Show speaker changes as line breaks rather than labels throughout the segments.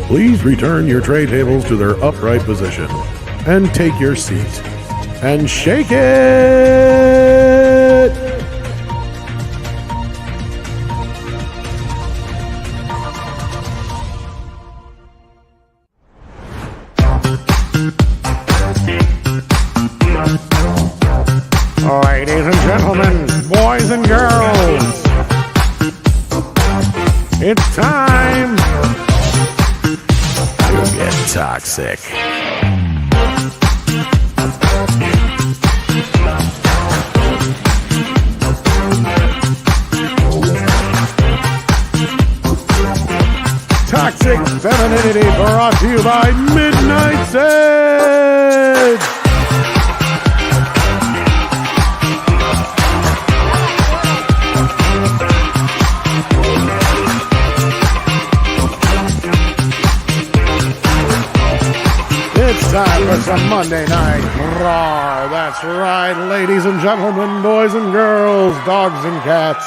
Please return your tray tables to their upright position and take your seat and shake it! Ladies and gentlemen, boys and girls, it's time to get toxic. Toxic Femininity brought to you by Midnight Sage. It's time for some Monday Night Raw. That's right, ladies and gentlemen, boys and girls, dogs and cats.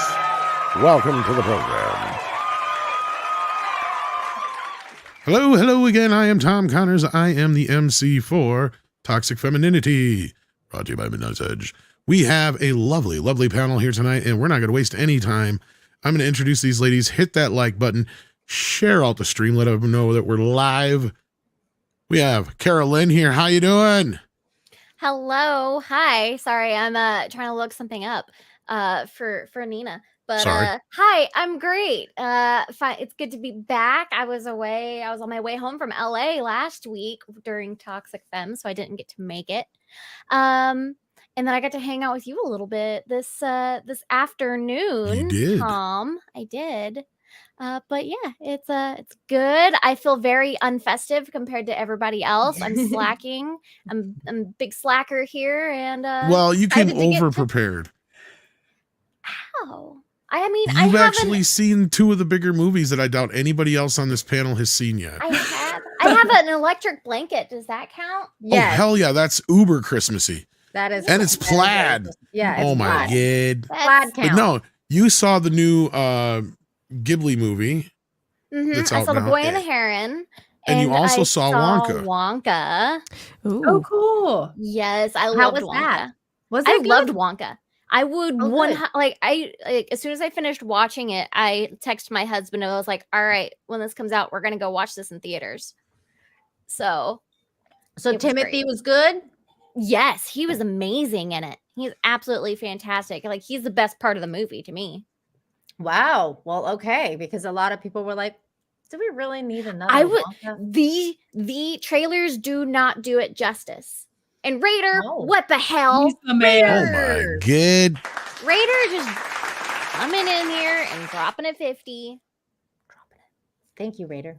Welcome to the program. Hello again. I am Tom Connors. I am the MC for Toxic Femininity, brought to you by Midnight Edge. We have a lovely panel here tonight, and we're not going to waste any time. I'm going to introduce these ladies. Hit that like button. Share out the stream. Let them know that we're live. We have Carolyn here. How you doing?
Hello. Hi. Sorry, I'm trying to look something up for Nina. But hi, I'm great. Fine. It's good to be back. I was away. I was on my way home from LA last week during Toxic Femme, so I didn't get to make it. And then I got to hang out with you a little bit this afternoon.
You did.
Tom. I did. But yeah, it's good. I feel very unfestive compared to everybody else. I'm slacking. I'm a big slacker here, and
well, you came over prepared.
How? I mean,
you've actually seen two of the bigger movies that I doubt anybody else on this panel has seen yet.
I have an electric blanket. Does that count?
Yeah. Oh hell yeah, that's uber Christmassy.
That is,
and it's plaid.
Yeah.
Oh my god.
Plaid count.
But no, you saw the new Ghibli movie.
I saw The Boy and the Heron.
And you also saw Wonka.
Ooh. Oh, cool.
Yes, I loved Wonka.
I
loved Wonka. I would as soon as I finished watching it, I texted my husband and I was like, all right, when this comes out, we're gonna go watch this in theaters. So
Timothy was good?
Yes, he was amazing in it. He's absolutely fantastic. Like, he's the best part of the movie to me.
Wow. Well, okay, because a lot of people were like, do we really need another Wonka?
The trailers do not do it justice. And Raider, what the hell?
He's the man.
Oh my god.
Raider just coming in here and dropping a 50.
Thank you, Raider.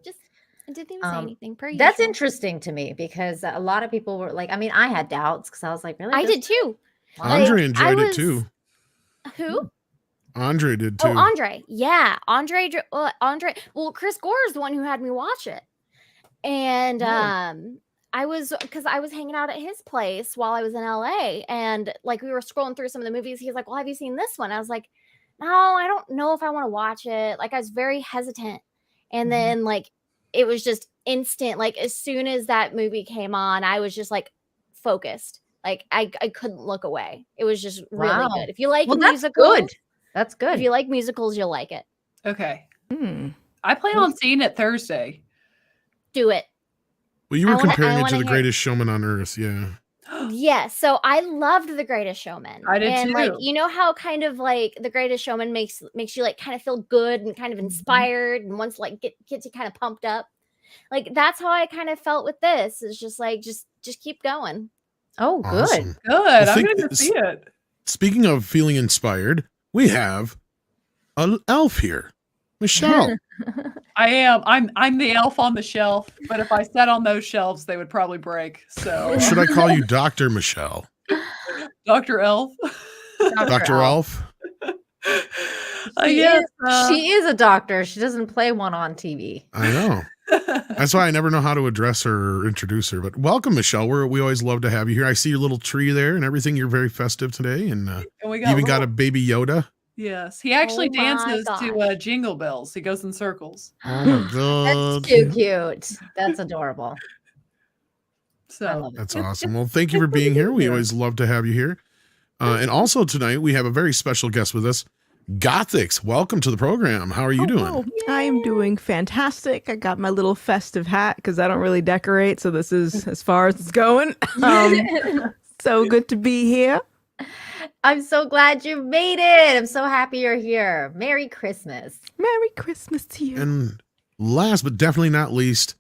I didn't even say anything.
That's interesting to me because a lot of people were like, I mean, I had doubts because I was like, really?
I did too.
Andre enjoyed it too.
Who?
Andre did too.
Oh, Andre. Yeah. Andre. Well, Chris Gore is the one who had me watch it. And I was hanging out at his place while I was in LA, and like we were scrolling through some of the movies. He's like, well, have you seen this one? I was like, no, I don't know if I want to watch it. Like, I was very hesitant. And then like, it was just instant. Like, as soon as that movie came on, I was just like focused. Like, I couldn't look away. It was just really good. If you like musicals,
that's good.
If you like musicals, you'll like it.
Okay. I plan on seeing it Thursday.
Do it.
Well, you were comparing it to The Greatest Showman on Earth, yeah.
Yeah, so I loved The Greatest Showman.
I did too.
Like, you know how kind of like The Greatest Showman makes you like kind of feel good and kind of inspired and wants to like get you kind of pumped up. Like, that's how I kind of felt with this. It's just like just keep going.
Oh, good.
Awesome.
Good. I'm going to see it.
Speaking of feeling inspired, we have an elf here. Michelle.
I am. I'm the elf on the shelf, but if I sat on those shelves, they would probably break. So
should I call you Dr. Michelle?
Dr. Elf?
Dr. Elf?
She is a doctor. She doesn't play one on TV.
I know. That's why I never know how to address her or introduce her. But welcome, Michelle. We always love to have you here. I see your little tree there and everything. You're very festive today, and
we
even got a baby Yoda.
Yes, he actually
Oh my
dances to
gosh.
Jingle Bells. He goes in circles.
Oh my god.
That's too cute. That's adorable. I
So
love it.
That's awesome. Well, thank you for being here. We always love to have you here. And also tonight we have a very special guest with us, Gothix. Welcome to the program. How are you doing?
Oh, I am doing fantastic. I got my little festive hat because I don't really decorate, so this is as far as it's going. So good to be here.
I'm so glad you made it. I'm so happy you're here. Merry Christmas.
Merry Christmas to you.
And last but definitely not least,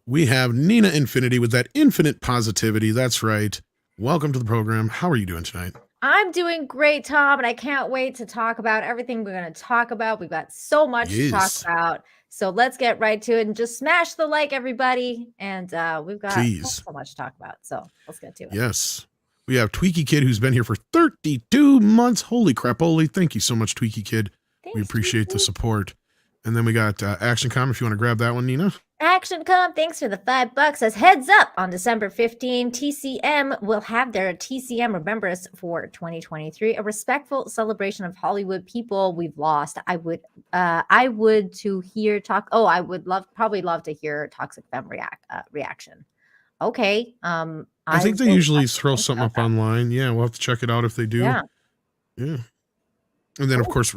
we have Nina Infinity with that infinite positivity. That's right. Welcome to the program. How are you doing tonight?
I'm doing great, Tom, and I can't wait to talk about everything we're going to talk about. We've got so much to talk about. So let's get right to it and just smash the like, everybody. And we've got so much to talk about. So let's get to it.
Yes. We have Tweaky Kid, who's been here for 32 months. Holy crap-oli. Thank you so much, Tweaky Kid.
Thanks,
We appreciate the
Tweaky.
support. And then we got Action Com, if you want to grab that one, Nina.
Action Com, thanks for the $5. Says heads up on December 15, TCM will have their TCM Remembrance for 2023, a respectful celebration of Hollywood people we've lost. I would probably love to hear Toxic Femme reaction. Okay.
I think they usually throw something up online. Yeah, we'll have to check it out if they do.
Yeah.
And then, of course,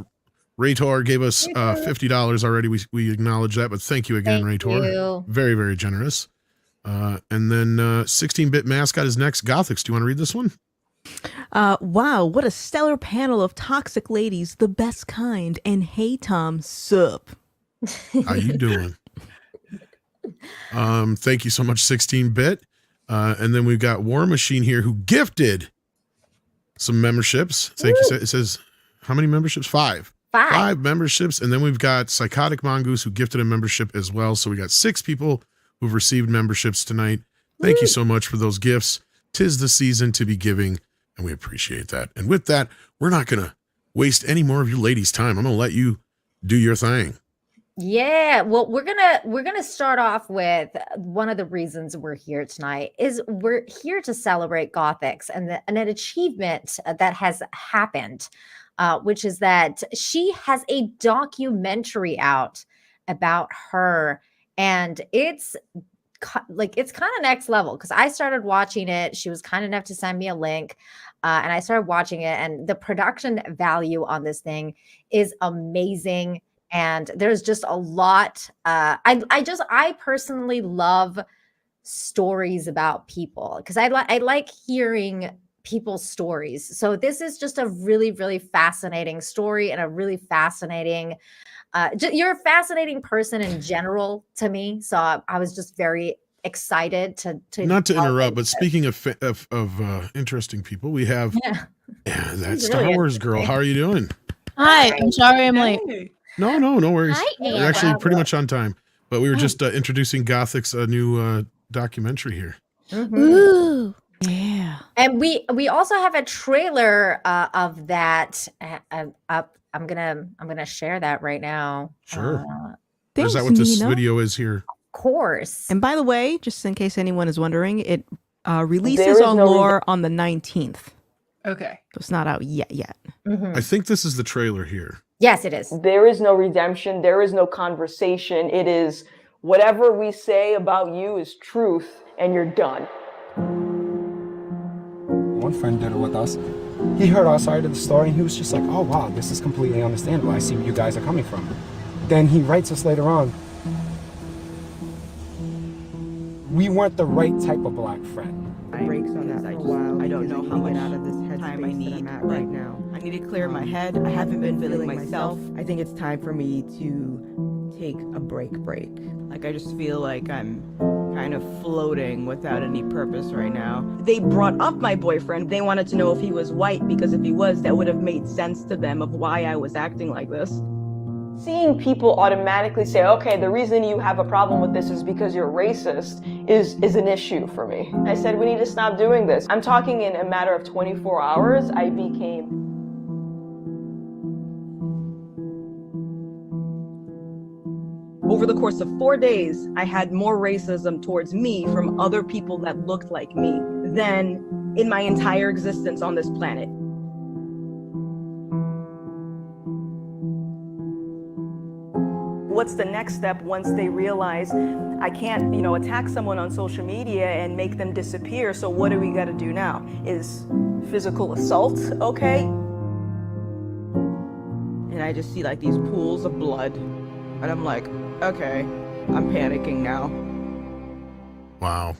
Raytor gave us $50 already. We acknowledge that, but thank you again, Raytor. Very, very generous. And then 16-Bit Mascot is next. Gothix, do you want to read this one?
Wow, what a stellar panel of toxic ladies, the best kind. And hey, Tom, sup?
How you doing? Thank you so much, 16-Bit. And then we've got War Machine here who gifted some memberships. Thank you. It says, how many memberships? 5. 5 memberships. And then we've got Psychotic Mongoose who gifted a membership as well. So we got 6 people who've received memberships tonight. Thank you so much for those gifts. 'Tis the season to be giving, and we appreciate that. And with that, we're not going to waste any more of you ladies' time. I'm going to let you do your thing.
Yeah, well, we're gonna start off with one of the reasons we're here tonight is we're here to celebrate Gothix and an achievement that has happened, which is that she has a documentary out about her, and it's kind of next level because I started watching it. She was kind enough to send me a link, and I started watching it, and the production value on this thing is amazing. And there's just a lot. I personally love stories about people because I like hearing people's stories. So this is just a really, really fascinating story and a really fascinating. You're a fascinating person in general to me. So I was just very excited to
not to interrupt, but speaking of interesting people, we have that Star Wars girl. How are you doing?
Hi, I'm sorry I'm late.
No worries.
Hi,
We're actually pretty much on time, but we were just introducing Gothix a new documentary here.
Mm-hmm.
Ooh.
Yeah.
And we also have a trailer of that up. I'm gonna share that right now.
Sure.
Thanks,
Is that what this
Nina.
video is here?
Of course.
And by the way, just in case anyone is wondering, it releases on Lore on the 19th.
okay.
So it's not out yet.
Mhm.
I think this is the trailer here.
Yes, it is.
There is no redemption. There is no conversation. It is whatever we say about you is truth, and you're done.
One friend did it with us. He heard our side of the story, and he was just like, oh, wow, this is completely understandable. I see where you guys are coming from. Then he writes us later on, we weren't the right type of black friend.
Breaks on that for a while. I don't know how much out of this time I need that I'm at right now. I need to clear my head. I haven't been feeling myself. I think it's time for me to take a break. Like I just feel like I'm kind of floating without any purpose right now. They brought up my boyfriend. They wanted to know if he was white because if he was, that would have made sense to them of why I was acting like this.
Seeing people automatically say, okay, the reason you have a problem with this is because you're racist is an issue for me. I said, we need to stop doing this. I'm talking in a matter of 24 hours, I became...
Over the course of 4 days, I had more racism towards me from other people that looked like me than in my entire existence on this planet.
what's the next step once they realize I can't, you know, attack someone on social media and make them disappear, so what do we got to do now? Is physical assault okay?
And I just see like these pools of blood. And I'm like, okay, I'm panicking now.
Wow.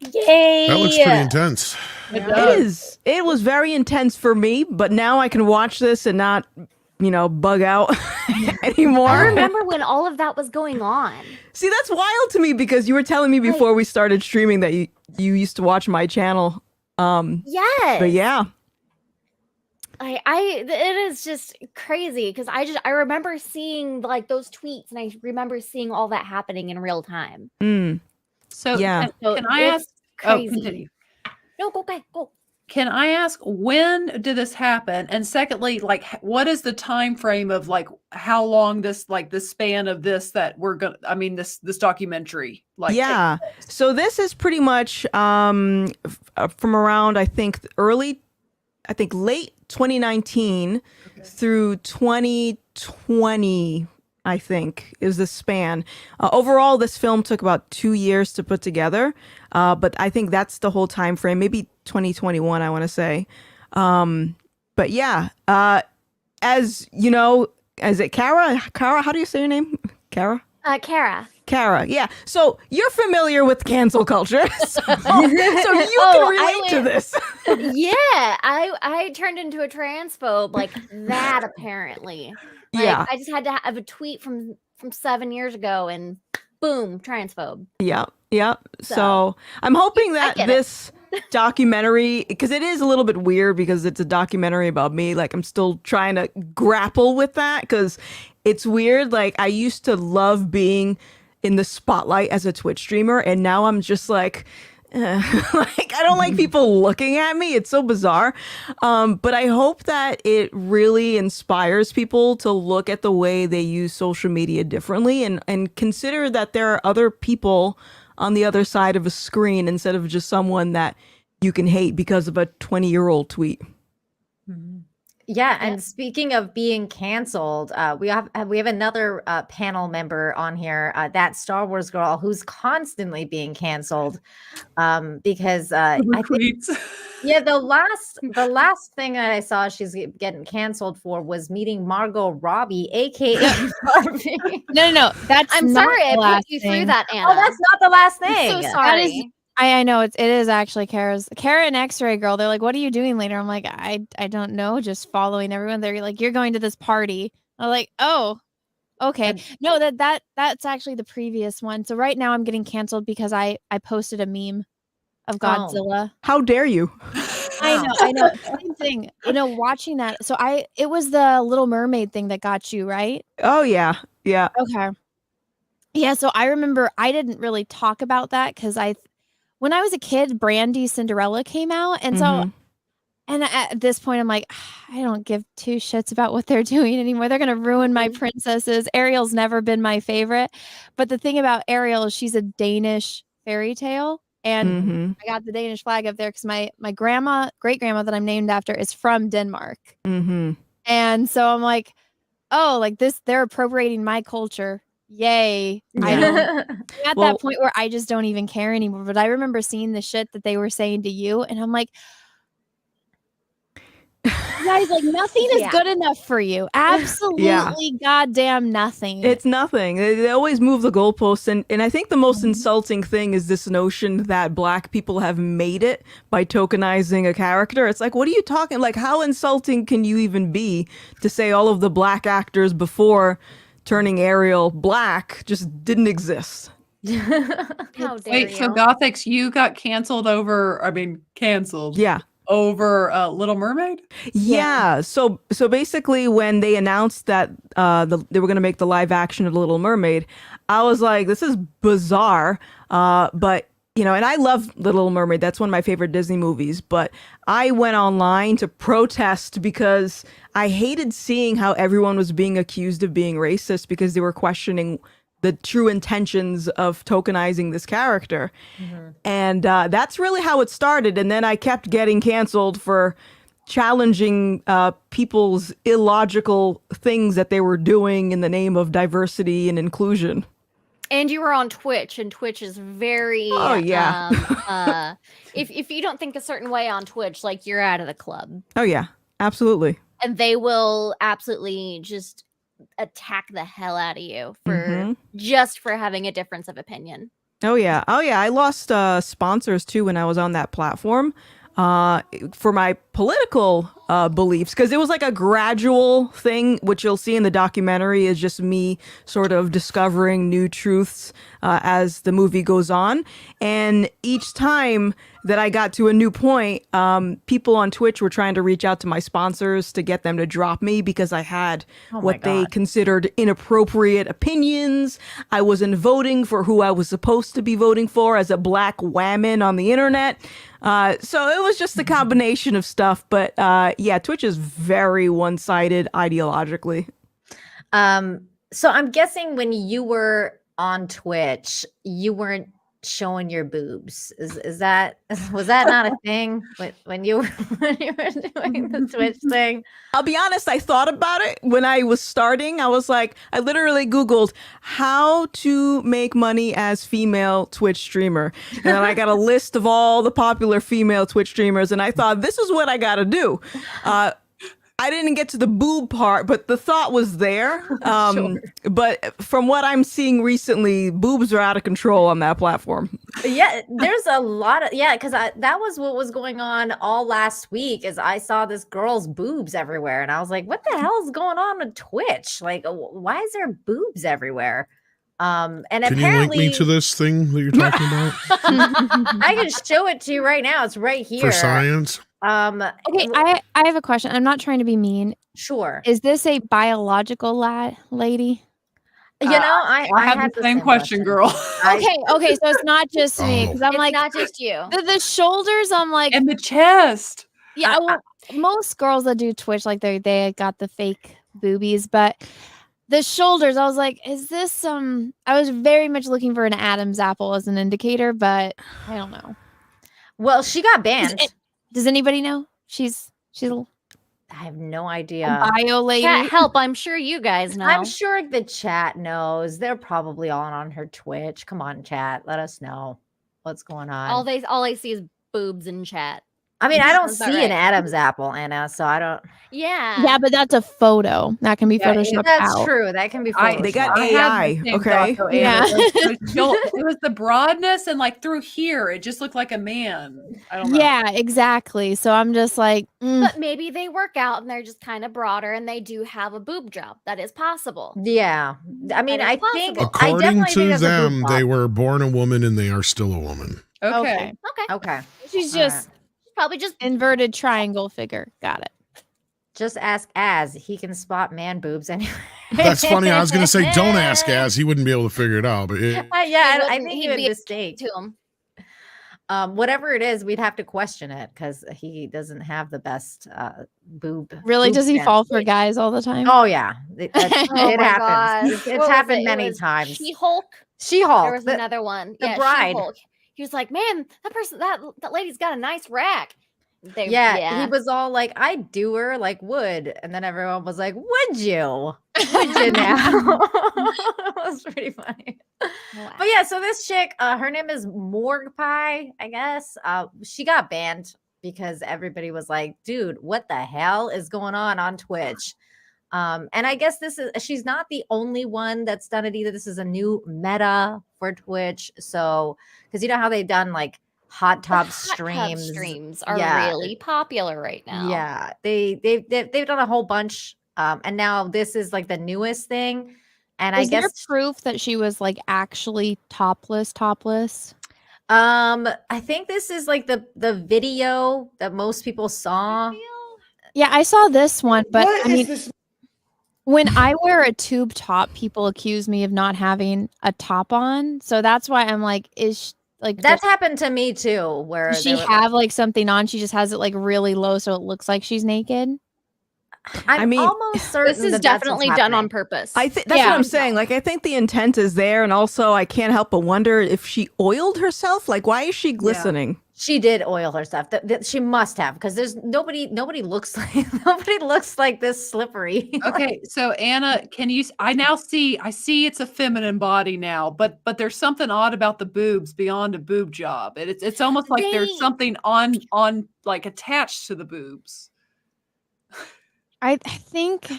Yay!
That looks pretty intense.
It
It
does.
is. It was very intense for me, but now I can watch this and not, bug out anymore.
I remember when all of that was going on.
See, that's wild to me because you were telling me before we started streaming that you used to watch my channel.
Yes.
But yeah.
It is just crazy because I remember seeing like those tweets and I remember seeing all that happening in real time.
So
Yeah.
can I
It's
ask? Oh,
crazy.
continue.
No, go.
Can I ask when did this happen? And secondly, like what is the time frame of like how long this span of this that we're gonna this documentary like
Yeah. So this is pretty much from around late 2019 through 2020, I think, is the span. Overall, this film took about 2 years to put together, but I think that's the whole time frame. Maybe 2021, I want to say. But yeah, as you know, is it Kara? Kara, how do you say your name? Kara?
Kara.
Yeah. So you're familiar with cancel culture, so you can relate to this.
Yeah, I turned into a transphobe like that apparently. Like,
Yeah.
I just had to have a tweet from 7 years ago and boom, transphobe.
Yeah. Yeah. So
So,
I'm hoping that
get it.
this documentary, because it is a little bit weird because it's a documentary about me. Like I'm still trying to grapple with that because it's weird. Like I used to love being in the spotlight as a Twitch streamer, and now I'm just like I don't like people looking at me. It's so bizarre. But I hope that it really inspires people to look at the way they use social media differently and consider that there are other people on the other side of a screen instead of just someone that you can hate because of a 20-year-old tweet.
Yeah, and speaking of being canceled, we have another panel member on here, that Star Wars girl who's constantly being canceled, because I think,
Retweets.
yeah, the last thing that I saw she's getting canceled for was meeting Margot Robbie, aka Barbie.
No. That's
I'm
not
sorry
the
I put
last
you
thing.
through that, Anna.
Oh, that's not the last
I'm
thing.
so
That
sorry.
is- I know it is actually Kara and X-Ray Girl. They're like, "What are you doing later?" I'm like, I don't know, just following everyone. They're like, "You're going to this party." I'm like, "Oh, okay." No, that's actually the previous one. So right now I'm getting canceled because I posted a meme of Godzilla.
How dare you?
I know. Same thing. Watching that. So it was the Little Mermaid thing that got you, right?
Oh yeah. Yeah.
Okay. Yeah, so I remember I didn't really talk about that because when I was a kid, Brandy Cinderella came out, and so
Mhm.
and at this point I'm like, I don't give two shits about what they're doing anymore. They're gonna ruin my princesses. Ariel's never been my favorite, but the thing about Ariel is she's a Danish fairy tale, and
Mhm.
I got the Danish flag up there because my great grandma that I'm named after is from Denmark,
Mhm.
and so I'm like, oh, like this, they're appropriating my culture. Yay. I don't I'm at
Well-
that point where I just don't even care anymore. But I remember seeing the shit that they were saying to you, and I'm like, you guys, like nothing is
Yeah.
good enough for you. Absolutely goddamn nothing.
It's nothing. They always move the goalposts, and I think the most insulting thing is this notion that Black people have made it by tokenizing a character. It's like, what are you talking? Like, how insulting can you even be to say all of the Black actors before turning Ariel Black just didn't exist?
How dare
Wait,
you?
so Gothix, you got canceled
Yeah.
over Little Mermaid?
Yeah. So basically, when they announced that they were going to make the live action of The Little Mermaid, I was like, this is bizarre. But and I love Little Mermaid. That's one of my favorite Disney movies. But I went online to protest because I hated seeing how everyone was being accused of being racist because they were questioning the true intentions of tokenizing this character. And that's really how it started. And then I kept getting canceled for challenging people's illogical things that they were doing in the name of diversity and inclusion.
And you were on Twitch, and Twitch is very
Oh, yeah.
If you don't think a certain way on Twitch, like, you're out of the club.
Oh yeah, absolutely.
And they will absolutely just attack the hell out of you for just for having a difference of opinion.
Oh yeah. I lost sponsors too when I was on that platform for my political beliefs, because it was like a gradual thing, which you'll see in the documentary is just me sort of discovering new truths as the movie goes on. And each time that I got to a new point, people on Twitch were trying to reach out to my sponsors to get them to drop me because I had what they considered inappropriate opinions. I wasn't voting for who I was supposed to be voting for as a black woman on the internet. So it was just a combination of stuff. But yeah, Twitch is very one-sided ideologically.
So I'm guessing when you were on Twitch, you weren't showing your boobs. Was that not a thing when you were doing the Twitch thing?
I'll be honest, I thought about it when I was starting. I was like, I literally Googled how to make money as female Twitch streamer. And then I got a list of all the popular female Twitch streamers, and I thought, this is what I got to do. I didn't get to the boob part, but the thought was there.
Sure.
But from what I'm seeing recently, boobs are out of control on that platform.
Yeah, there's a lot of, because that was what was going on all last week, is I saw this girl's boobs everywhere. And I was like, what the hell is going on with Twitch? Like, why is there boobs everywhere? And
Can
apparently,
you link me to this thing that you're talking about?
I can show it to you right now. It's right here.
For science?
Okay, I have a question. I'm not trying to be mean.
Sure.
Is this a biological lady?
You know, I
had the same question, girl.
Okay, so it's not just me, because I'm
It's
like,
not just you.
the shoulders, I'm like,
And the chest.
yeah, well, most girls that do Twitch, like they got the fake boobies, but the shoulders, I was like, is this I was very much looking for an Adam's apple as an indicator, but I don't know.
Well, she got banned.
Does anybody know? She's
I have no idea.
a bio lady.
Chat, help! I'm sure you guys know.
I'm sure the chat knows. They're probably all on her Twitch. Come on, chat. Let us know what's going on.
all I see is boobs in chat.
I mean, I don't
Sounds
see
about
an
right.
Adam's apple, Anna, so I don't.
Yeah.
But that's a photo. That can be photoshopped
That's
out.
true. That can be.
They got
photoshopped.
AI, okay?
Yeah.
It was the broadness, and like through here, it just looked like a man. I don't know.
Yeah, exactly. So I'm just like,
But maybe they work out and they're just kind of broader and they do have a boob job. That is possible.
Yeah, I mean,
That is
I think
possible.
I
According
definitely think
to
that's a boob
them,
job.
they were born a woman and they are still a woman.
Okay.
Okay.
she's
All
just
Probably just
inverted triangle figure. Got it.
Just ask Az. He can spot man boobs anyway.
That's funny. I was going to say, don't ask Az. He wouldn't be able to figure it out. But
Yeah, I
wouldn't-
think
he'd
he would
be a
mistake.
to him.
Whatever it is, we'd have to question it because he doesn't have the best boob.
Really?
boob
Does he
sense.
fall for guys all the time?
Oh yeah, it
Oh
happens.
my gosh.
It's
What was
happened
it? It
many
was
times.
She-Hulk.
She-Hulk.
There was another one.
the
Yeah,
bride.
She-Hulk. He was like, man, that lady's got a nice rack.
Yeah, he was all like, I do her like would. And then everyone was like, would you? Would you now? It was pretty funny.
Wow.
But yeah, so this chick, her name is Morgue Pie, I guess. She got banned because everybody was like, dude, what the hell is going on Twitch? And I guess she's not the only one that's done it either. This is a new meta for Twitch. So, because you know how they've done like hot tub streams.
Streams are
Yeah.
really popular right now.
Yeah, they've done a whole bunch, and now this is like the newest thing. And
Is
I guess
there proof that she was like actually topless?
I think this is like the video that most people saw.
Yeah, I saw this one, but
What
I
is
mean,
this?
when I wear a tube top, people accuse me of not having a top on. So that's why I'm like,
That's happened to me too. Where
does she have like something on? She just has it like really low, so it looks like she's naked.
I mean, almost certain
This is
that's what's
definitely done
happening.
on purpose.
I think that's what I'm saying. Like, I think the intent is there, and also I can't help but wonder if she oiled herself. Like, why is she glistening?
She did oil her stuff. She must have, because there's nobody looks like this slippery.
Okay, so Anna, can you? I see it's a feminine body now, but there's something odd about the boobs beyond a boob job. It's almost like there's something on like attached to the boobs.
I think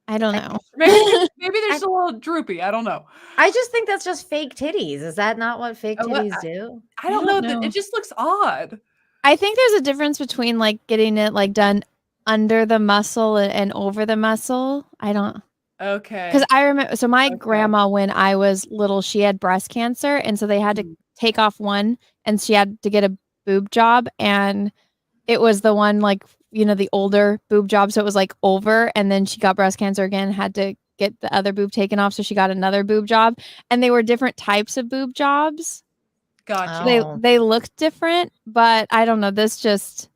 I don't know.
Maybe there's a little droopy. I don't know.
I just think that's just fake titties. Is that not what fake titties do?
I don't know. It just looks odd.
I think there's a difference between like getting it like done under the muscle and over the muscle. I don't.
Okay.
Because I remember, so my grandma, when I was little, she had breast cancer, and so they had to take off one, and she had to get a boob job, and it was the one like, you know, the older boob job, so it was like over, and then she got breast cancer again, had to get the other boob taken off, so she got another boob job, and they were different types of boob jobs.
Gotcha.
They looked different, but I don't know. This just,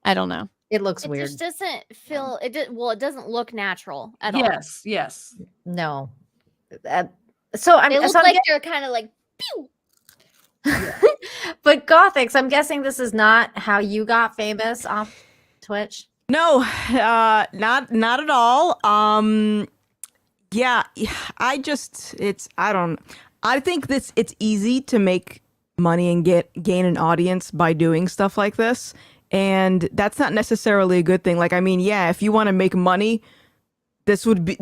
I don't know.
It looks
It
weird.
just doesn't feel it doesn't look natural at all.
Yes.
No. So
They look like they're kind of like pew.
But Gothix, I'm guessing this is not how you got famous off Twitch.
No, not at all. Yeah, I think it's easy to make money and gain an audience by doing stuff like this, and that's not necessarily a good thing. Like, I mean, yeah, if you want to make money, this would be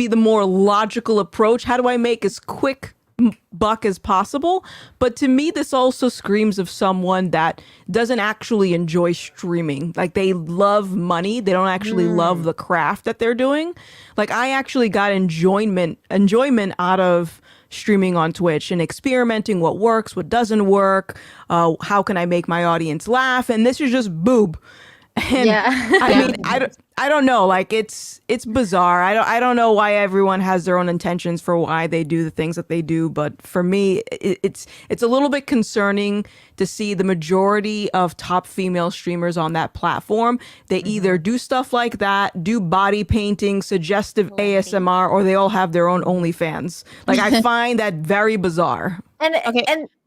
the more logical approach. How do I make as quick buck as possible? But to me, this also screams of someone that doesn't actually enjoy streaming. Like, they love money, they don't actually love the craft that they're doing. Like, I actually got enjoyment out of streaming on Twitch and experimenting what works, what doesn't work, how can I make my audience laugh, and this is just boob. And I mean, I don't know, like, it's bizarre. I don't know why everyone has their own intentions for why they do the things that they do, but for me, it's a little bit concerning to see the majority of top female streamers on that platform. They either do stuff like that, do body painting, suggestive ASMR, or they all have their own OnlyFans. Like, I find that very bizarre.
And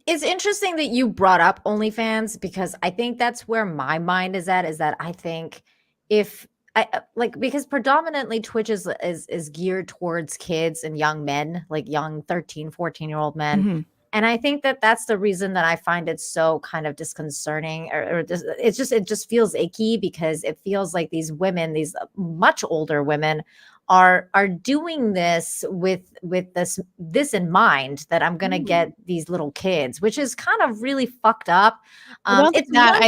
it's interesting that you brought up OnlyFans, because I think that's where my mind is at, is that I think because predominantly Twitch is geared towards kids and young men, like young 13, 14-year-old men.
Mm-hmm.
And I think that that's the reason that I find it so kind of disconcerting, it just feels icky, because it feels like these women, these much older women, are doing this with this in mind, that I'm gonna get these little kids, which is kind of really fucked up.
I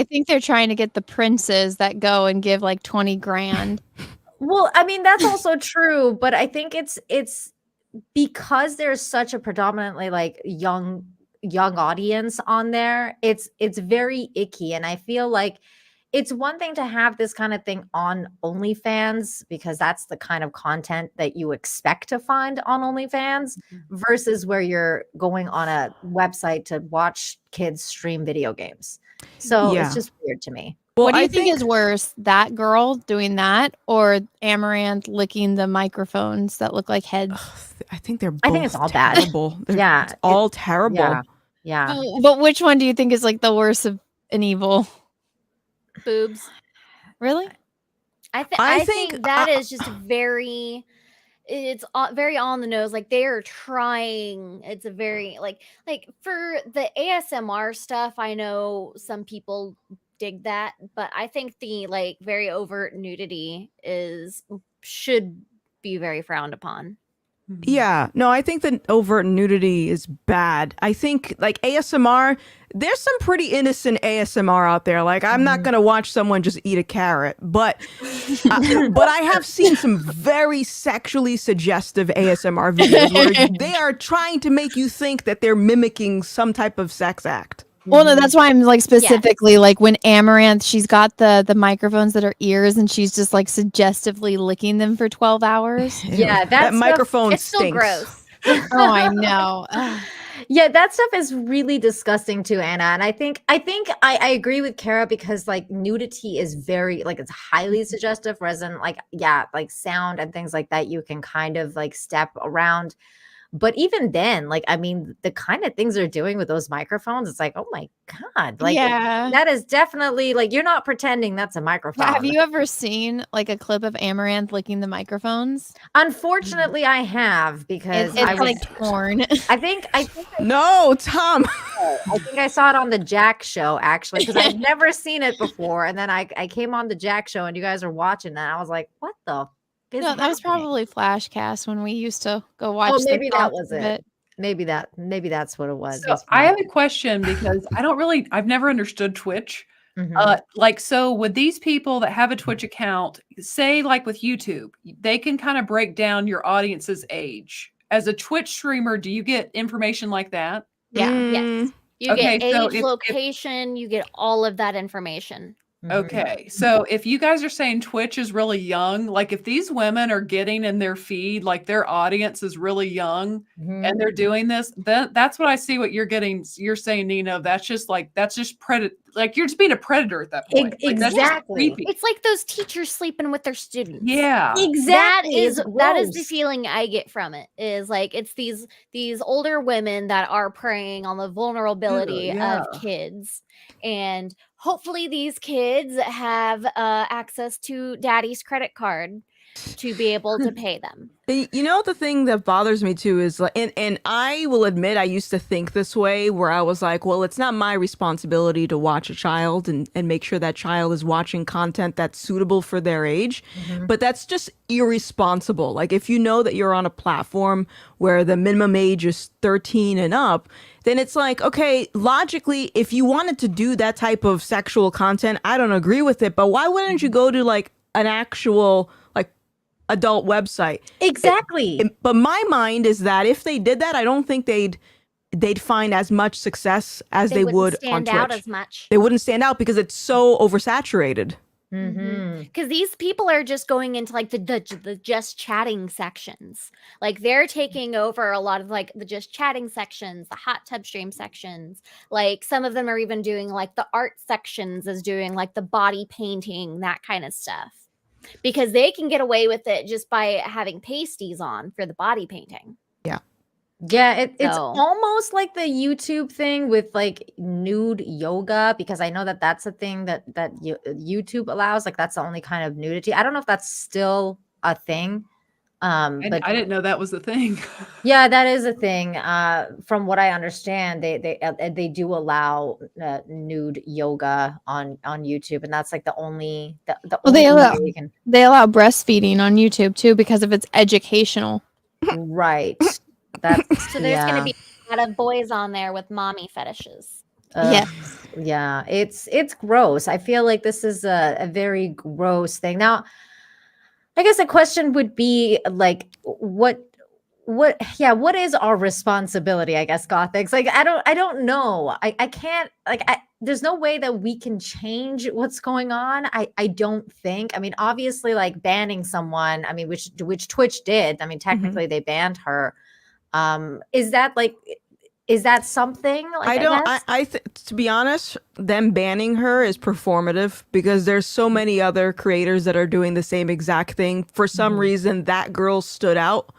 think they're trying to get the princes that go and give like 20 grand.
Well, I mean, that's also true, but I think it's because there's such a predominantly like young audience on there. It's very icky, and I feel like it's one thing to have this kind of thing on OnlyFans, because that's the kind of content that you expect to find on OnlyFans, versus where you're going on a website to watch kids stream video games. So it's just weird to me.
Well, what do you think is worse, that girl doing that, or Amaranth licking the microphones that look like heads?
I think they're both
I think it's all
terrible.
bad.
It's all terrible.
Yeah.
But which one do you think is like the worst of an evil?
Boobs.
Really?
I think that is just very, it's very on the nose. Like, they are trying. It's a very like for the ASMR stuff, I know some people dig that, but I think the like very overt nudity should be very frowned upon.
Yeah, no, I think that overt nudity is bad. I think like ASMR, there's some pretty innocent ASMR out there. Like, I'm not gonna watch someone just eat a carrot, but I have seen some very sexually suggestive ASMR videos where they are trying to make you think that they're mimicking some type of sex act.
Well, no, that's why I'm like specifically like when Amaranth, she's got the microphones that are ears, and she's just like suggestively licking them for 12 hours.
Yeah,
that microphone
It's
stinks.
still gross.
Oh, I know.
Yeah, that stuff is really disgusting too, Anna. And I think I agree with Kara, because like nudity is very like, it's highly suggestive, whereas in like sound and things like that you can kind of like step around. But even then, like, I mean, the kind of things they're doing with those microphones, it's like, oh my God, like
Yeah.
that is definitely like, you're not pretending that's a microphone.
Have you ever seen like a clip of Amaranth licking the microphones?
Unfortunately, I have, because I
It's
was,
like porn.
I think
No, Tom.
I saw it on the Jack show, actually, because I've never seen it before. And then I came on the Jack show and you guys are watching that. I was like, what the is
No, that was
happening?
probably Flashcast when we used to go watch.
Oh,
the
maybe that
clips
was
of
it. Maybe that's what it was.
So I have a question, because I've never understood Twitch.
Mhm.
Like, so with these people that have a Twitch account, say like with YouTube, they can kind of break down your audience's age. As a Twitch streamer, do you get information like that?
Yeah. Yes.
Mm,
You
Okay,
get
so
age,
if-
location, you get all of that information.
Mhm.
Okay, so if you guys are saying Twitch is really young, like if these women are getting in their feed, like their audience is really young
Mhm.
and they're doing this, that's what I see what you're getting. You're saying, Nina, that's just predator. Like you're just being a predator at that point. Like, that's just
Exactly.
creepy.
It's like those teachers sleeping with their students.
Yeah.
Exactly.
That is the
gross.
feeling I get from it. Is like it's these older women that are preying on the vulnerability
yeah.
of kids, and hopefully these kids have access to daddy's credit card to be able to pay them.
You know, the thing that bothers me too is like, and I will admit I used to think this way, where I was like, well, it's not my responsibility to watch a child and make sure that child is watching content that's suitable for their age. But that's just irresponsible. Like, if you know that you're on a platform where the minimum age is 13 and up, then it's like, okay, logically, if you wanted to do that type of sexual content, I don't agree with it, but why wouldn't you go to like an actual like adult website?
Exactly.
But my mind is that if they did that, I don't think they'd find as much success as they
wouldn't
would on
stand
Twitch.
out as much.
They wouldn't stand out because it's so oversaturated.
Mhm.
Because these people are just going into like the just chatting sections. Like they're taking over a lot of like the just chatting sections, the hot tub stream sections. Like some of them are even doing like the art sections, as doing like the body painting, that kind of stuff. Because they can get away with it just by having pasties on for the body painting.
Yeah, it's
So-
almost like the YouTube thing with like nude yoga, because I know that that's a thing that YouTube allows. Like that's the only kind of nudity. I don't know if that's still a thing.
And
But
I didn't know that was the thing.
yeah, that is a thing. From what I understand, they do allow nude yoga on YouTube, and that's like the only
Well, they
only
allow-
way you can.
They allow breastfeeding on YouTube too because of its educational.
Right. That's
So there's going to be a lot of boys on there with mommy fetishes.
Ugh, yeah, it's gross. I feel like this is a very gross thing. Now, I guess a question would be like, what is our responsibility? I guess, Gothix. Like, I don't know. I can't, like, there's no way that we can change what's going on. I don't think. I mean, obviously, like banning someone, I mean, which Twitch did. I mean, technically they banned her. Is that something? Like,
To be honest, them banning her is performative because there's so many other creators that are doing the same exact thing. For some reason, that girl stood out.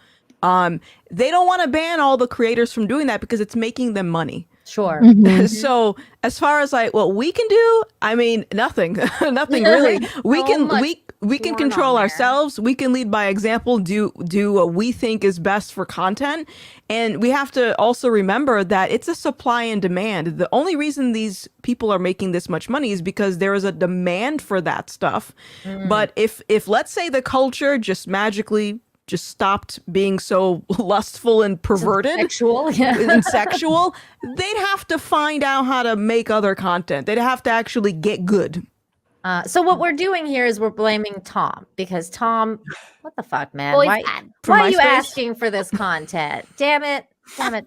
They don't want to ban all the creators from doing that because it's making them money.
Sure.
So as far as like what we can do, I mean, nothing, nothing really. We can
porn
control
on there.
ourselves. We can lead by example, do what we think is best for content. And we have to also remember that it's a supply and demand. The only reason these people are making this much money is because there is a demand for that stuff. But if let's say the culture just magically just stopped being so lustful and perverted
Sexual, yeah.
and sexual, they'd have to find out how to make other content. They'd have to actually get good.
So what we're doing here is we're blaming Tom, because Tom, what the fuck, man?
Boys
Why
bad.
are you
MySpace?
asking for this content? Damn it,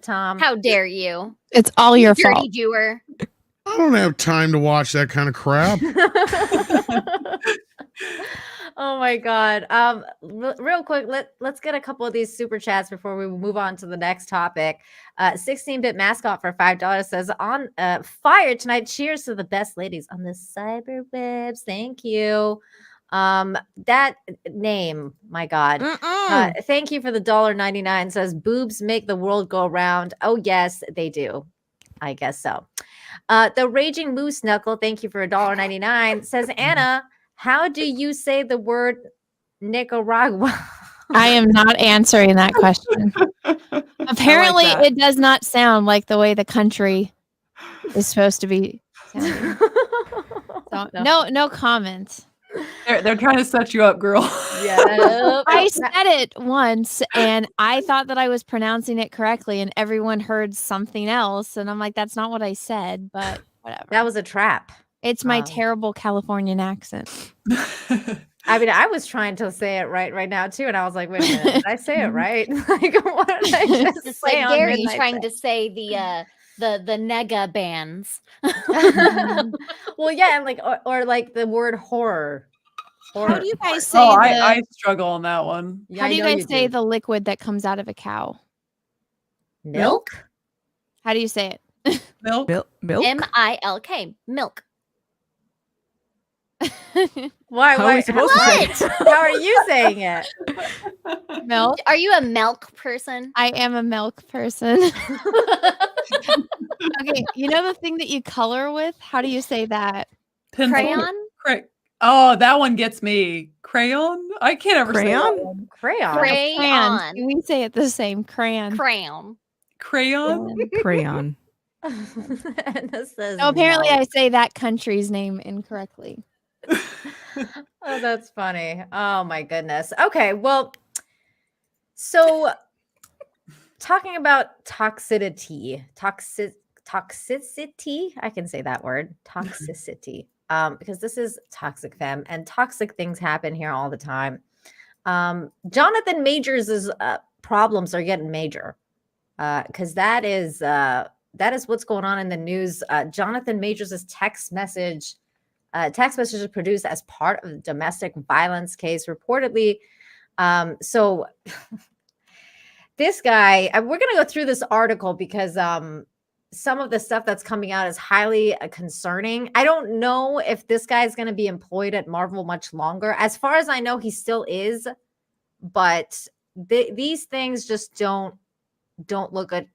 Tom.
How dare you?
It's all your
Dirty
fault.
doer.
I don't have time to watch that kind of crap.
Oh my god. Real quick, let's get a couple of these super chats before we move on to the next topic. 16-bit mascot for $5 says, on fire tonight. Cheers to the best ladies on the cyberwebs. Thank you. That name, my God. Thank you for the $1.99. Says boobs make the world go round. Oh, yes, they do. I guess so. The Raging Moose Knuckle, thank you for $1.99. Says Anna, how do you say the word Nicaragua?
I am not answering that question. Apparently,
that.
it does not sound like the way the country is supposed to be sounding. So, no comments.
They're trying to set you up, girl.
Yeah.
I said it once and I thought that I was pronouncing it correctly and everyone heard something else. And I'm like, that's not what I said, but whatever.
That was a trap.
It's my terrible Californian accent.
I mean, I was trying to say it right now too, and I was like, "Wait a minute, did I say it right? Like, what did I just
It's
say?"
like
on
Gary
Midnight
trying
Thing?
to say the nega bands.
Well, yeah, and like, or like the word horror.
How do you guys say
Oh, I struggle on that one.
Yeah,
how do
I
you
know
guys say
do.
the liquid that comes out of a cow?
Milk?
How do you say it?
Milk.
Milk?
MILK. Milk.
Why?
How are we supposed to say it?
How are you saying it?
Milk.
Are you a milk person?
I am a milk person. Okay, you know the thing that you color with? How do you say that?
Pencil.
Crayon?
Oh, that one gets me. Crayon? I can't ever say that
Crayon?
one.
Crayon.
Crayon.
Crayon.
We say it the same. Crayon.
Crayon.
Crayon?
Crayon.
Anna says
No, apparently
no.
I say that country's name incorrectly.
Oh, that's funny. Oh my goodness. Okay, well, so talking about toxicity, I can say that word, toxicity, because this is Toxic Femme, and toxic things happen here all the time. Johnathan Majors' problems are getting major, because that is what's going on in the news. Johnathan Majors' text messages produced as part of the domestic violence case, reportedly. So this guy, we're going to go through this article because some of the stuff that's coming out is highly concerning. I don't know if this guy is going to be employed at Marvel much longer. As far as I know, he still is, but these things just don't look good.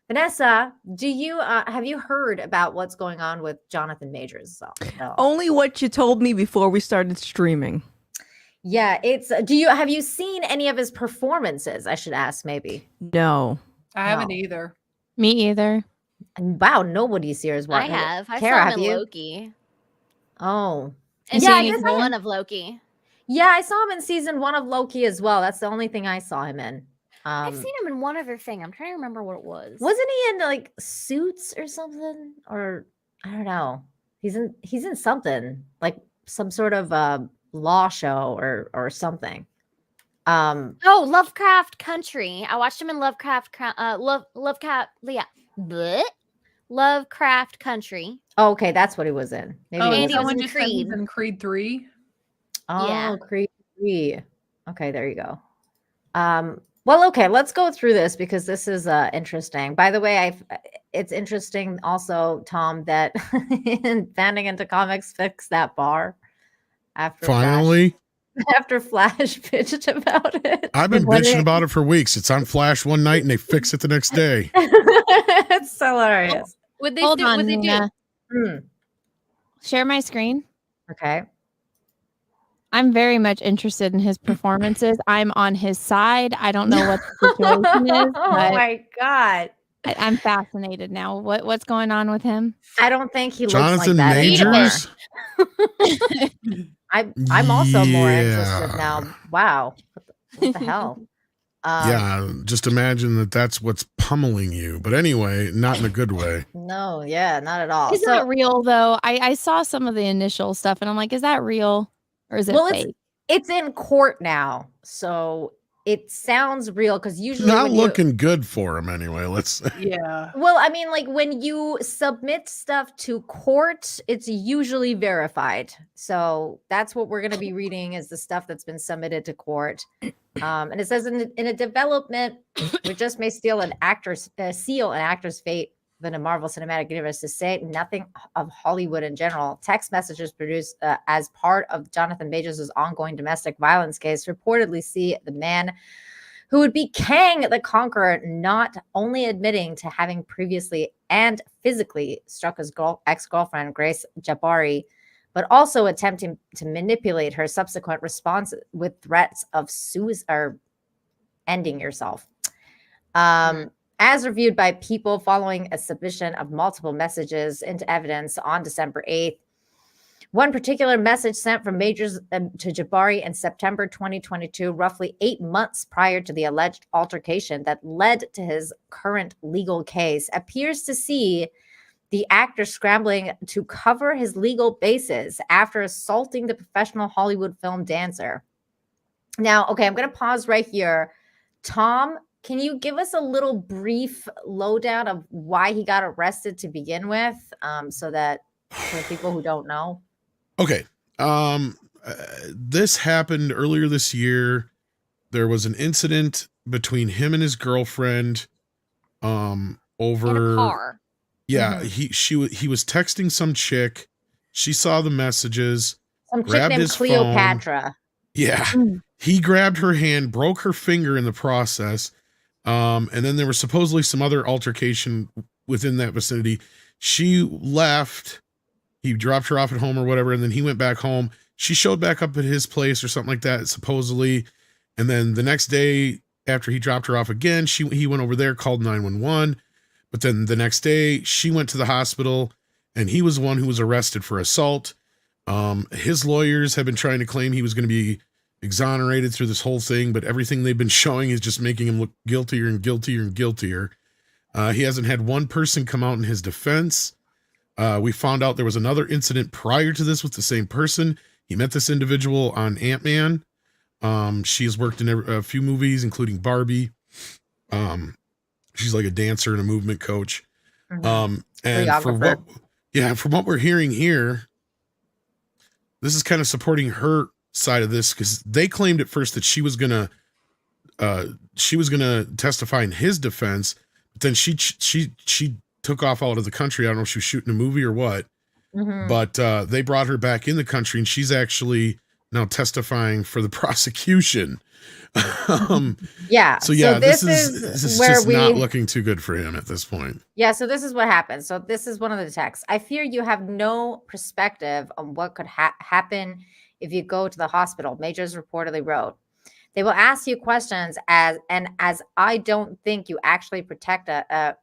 Vanessa, do you have you heard about what's going on with Johnathan Majors? No.
Only what you told me before we started streaming.
Yeah, it's have you seen any of his performances? I should ask maybe.
No.
I haven't
No.
either.
Me either.
And wow, nobody's here is what
I have. I
Kara,
saw him
have
in
you?
Loki.
Oh.
And
Yeah, I
season
guess I
one of Loki.
Yeah, I saw him in season 1 of Loki as well. That's the only thing I saw him in.
I've seen him in one other thing. I'm trying to remember what it was.
Wasn't he in like Suits or something? Or I don't know. He's in something like some sort of law show or something.
Oh, Lovecraft Country. I watched him in Lovecraft Country.
Oh, okay, that's what he was in. Maybe
Oh,
it
Andy
was
was
someone
in
just said he's
Creed.
in Creed 3.
Oh,
Yeah.
Creed 3. Okay, there you go. Well, okay, let's go through this because this is interesting. By the way, it's interesting also, Tom, that Fanning into Comics fixed that bar after
Finally.
after Flash bitched about it.
I've been bitching about it for weeks. It's on Flash one night and they fix it the next day.
It's hilarious.
Would they
Hold
do?
on,
Would they do?
Nina.
Hmm,
Share my screen.
okay.
I'm very much interested in his performances. I'm on his side. I don't know what the situation is,
Oh
but
my god.
I'm fascinated now. What's going on with him?
I don't think he looks like
Jonathan
that
Majors?
anymore. I'm also more interested
Yeah.
now. Wow. What the hell?
Yeah, just imagine that's what's pummeling you. But anyway, not in a good way.
No, yeah, not at all.
Is that real though? I saw some of the initial stuff and I'm like, is that real or is it
Well,
fake?
it's in court now, so it sounds real because usually
Not
when you-
looking good for him anyway. Let's
Yeah.
well, I mean, like when you submit stuff to court, it's usually verified. So that's what we're going to be reading is the stuff that's been submitted to court. And it says in a development, we just may seal an actor's fate. than the Marvel Cinematic Universe, to say nothing of Hollywood in general. Text messages produced as part of Jonathan Majors' ongoing domestic violence case reportedly see the man who would be Kang the Conqueror not only admitting to having previously and physically struck his ex-girlfriend, Grace Jabari, but also attempting to manipulate her subsequent response with threats of suicide or ending yourself. As reviewed by People following a submission of multiple messages into evidence on December 8th. One particular message sent from Majors to Jabari in September 2022, roughly 8 months prior to the alleged altercation that led to his current legal case, appears to see the actor scrambling to cover his legal bases after assaulting the professional Hollywood film dancer. Now, okay, I'm going to pause right here. Tom, can you give us a little brief lowdown of why he got arrested to begin with, so that for people who don't know?
Okay. This happened earlier this year. There was an incident between him and his girlfriend over
In a car.
Yeah, he was texting some chick. She saw the messages.
Some chick
grabbed
named
his phone.
Cleopatra.
Yeah. He grabbed her hand, broke her finger in the process. And then there was supposedly some other altercation within that vicinity. She left. He dropped her off at home or whatever, and then he went back home. She showed back up at his place or something like that, supposedly. And then the next day, after he dropped her off again, he went over there, called 911. But then the next day, she went to the hospital, and he was the one who was arrested for assault. His lawyers have been trying to claim he was going to be exonerated through this whole thing, but everything they've been showing is just making him look guiltier and guiltier and guiltier. He hasn't had one person come out in his defense. We found out there was another incident prior to this with the same person. He met this individual on Ant-Man. She has worked in a few movies, including Barbie. She's like a dancer and a movement coach. And from what we're hearing here, this is kind of supporting her side of this, because they claimed at first that she was gonna testify in his defense, but then she took off out of the country. I don't know if she was shooting a movie or what, but they brought her back in the country, and she's actually now testifying for the prosecution. So this is
where
just not looking too good for him at this point.
Yeah, so this is what happened. So this is one of the texts. I fear you have no perspective on what could happen if you go to the hospital, Majors reportedly wrote. They will ask you questions as I don't think you actually protect us,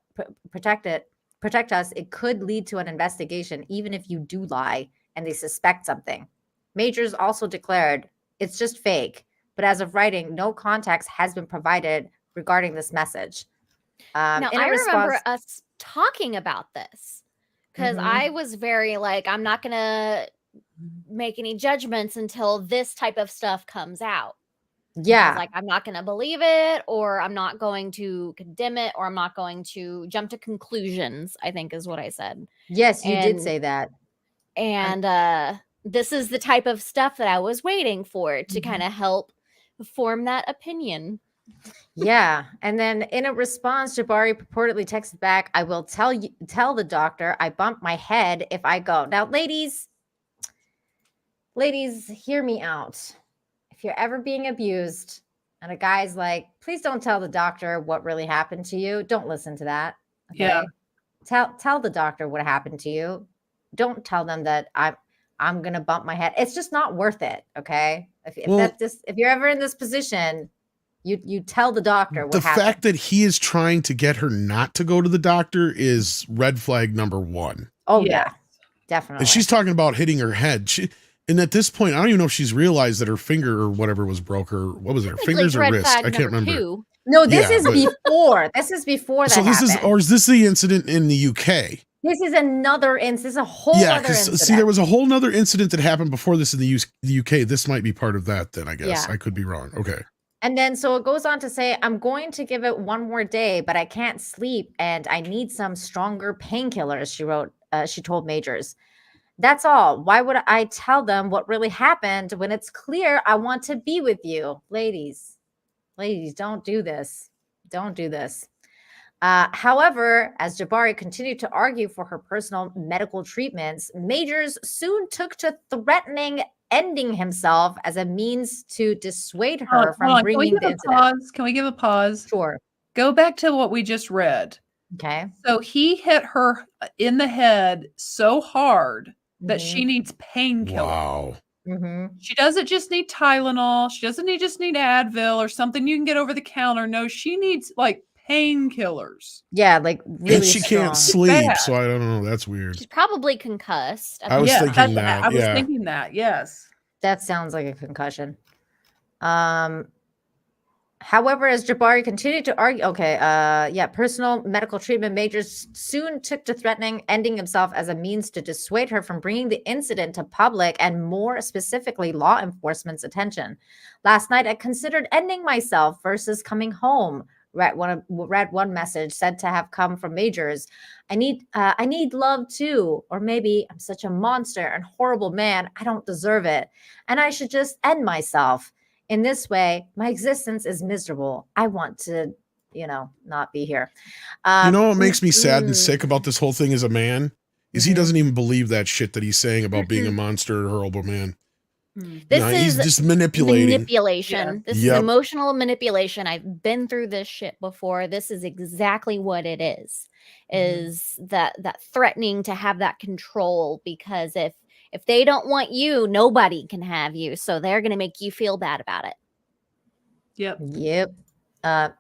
it could lead to an investigation, even if you do lie and they suspect something. Majors also declared it's just fake, but as of writing, no context has been provided regarding this message.
Now, I remember us talking about this, because I was very like, I'm not going to make any judgments until this type of stuff comes out.
Yeah.
Like, I'm not going to believe it, or I'm not going to condemn it, or I'm not going to jump to conclusions, I think is what I said.
Yes, you did say that.
And this is the type of stuff that I was waiting for to kind of help form that opinion.
Yeah. And then in a response, Jabari purportedly texted back, I will tell the doctor I bumped my head if I go. Now, ladies, hear me out. If you're ever being abused and a guy's like, please don't tell the doctor what really happened to you, don't listen to that. Okay? Yeah. Tell the doctor what happened to you. Don't tell them that I'm gonna bump my head. It's just not worth it. Okay. If you're ever in this position, you tell the doctor what happened.
The fact that he is trying to get her not to go to the doctor is red flag number one.
Oh yeah, definitely.
And she's talking about hitting her head. And at this point, I don't even know if she's realized that her finger or whatever was broke, or what was it, her fingers or wrist? I can't remember.
2.
No, this is before. This is before that.
So this
happened.
is this the incident in the UK?
This is another incident. This is a whole other incident.
See, there was a whole nother incident that happened before this in the UK. This might be part of that then, I guess. I could be wrong. Okay.
And then so it goes on to say, I'm going to give it one more day, but I can't sleep and I need some stronger painkillers, she wrote. She told Majors. That's all. Why would I tell them what really happened when it's clear I want to be with you? Ladies, don't do this. Don't do this. However, as Jabari continued to argue for her personal medical treatments, Majors soon took to threatening ending himself as a means to dissuade her from
Hold on.
bringing the incident.
Can we give a pause?
Sure.
Go back to what we just read.
Okay.
So he hit her in the head so hard that she needs painkillers.
Wow.
She doesn't just need Tylenol. She doesn't just need Advil or something you can get over the counter. No, she needs like painkillers.
Yeah, like really
And she can't
strong.
sleep, so I don't know. That's weird.
She's probably concussed.
I was thinking that.
I was
yeah.
thinking that. Yes.
That sounds like a concussion. However, as Jabari continued to argue, personal medical treatment, Majors soon took to threatening ending himself as a means to dissuade her from bringing the incident to public and more specifically law enforcement's attention. Last night, I considered ending myself versus coming home. Read one message said to have come from Majors. I need love too, or maybe I'm such a monster and horrible man. I don't deserve it, and I should just end myself. In this way, my existence is miserable. I want to, not be here.
You know what makes me sad and sick about this whole thing as a man is he doesn't even believe that shit that he's saying about being a monster or horrible man. He's just manipulating.
Manipulation. This is emotional manipulation. I've been through this shit before. This is exactly what it is. Is that threatening to have that control, because if they don't want you, nobody can have you. So they're going to make you feel bad about it.
Yep.
I'm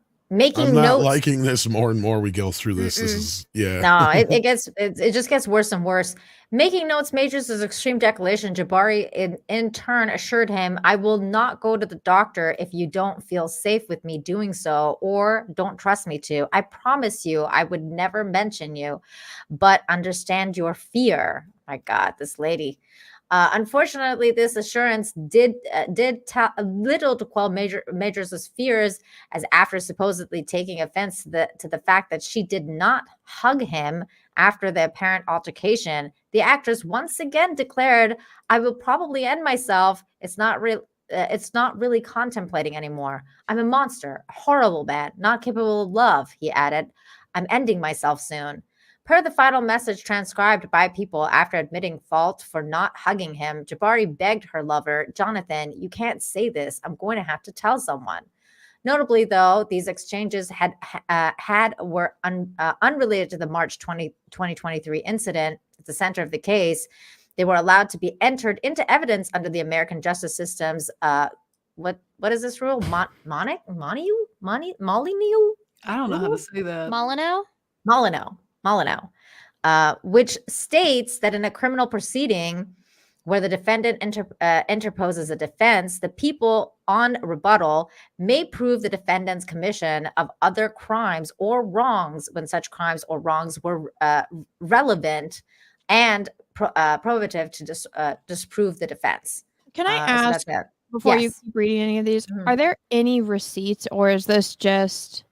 not liking this more and more we go through this. This is
No, it just gets worse and worse. Making notes, Majors' extreme declaration, Jabari in turn assured him, I will not go to the doctor if you don't feel safe with me doing so or don't trust me to. I promise you I would never mention you, but understand your fear. My God, this lady. Unfortunately, this assurance did little to quell Majors' fears, as after supposedly taking offense to the fact that she did not hug him after the apparent altercation, the actress once again declared, I will probably end myself. It's not really contemplating anymore. I'm a monster, a horrible man, not capable of love, he added. I'm ending myself soon. Per the final message transcribed by people after admitting fault for not hugging him, Jabari begged her lover, Johnathan, you can't say this. I'm going to have to tell someone. Notably, though, these exchanges were unrelated to the March 2023 incident at the center of the case. They were allowed to be entered into evidence under the American justice system's what is this rule? Molyneux?
I don't know how to say that.
Molyneux, which states that in a criminal proceeding where the defendant interposes a defense, the people on rebuttal may prove the defendant's commission of other crimes or wrongs when such crimes or wrongs were relevant and probative to disprove the defense.
Can I ask, before you keep reading any of these, are there any receipts, or is this just...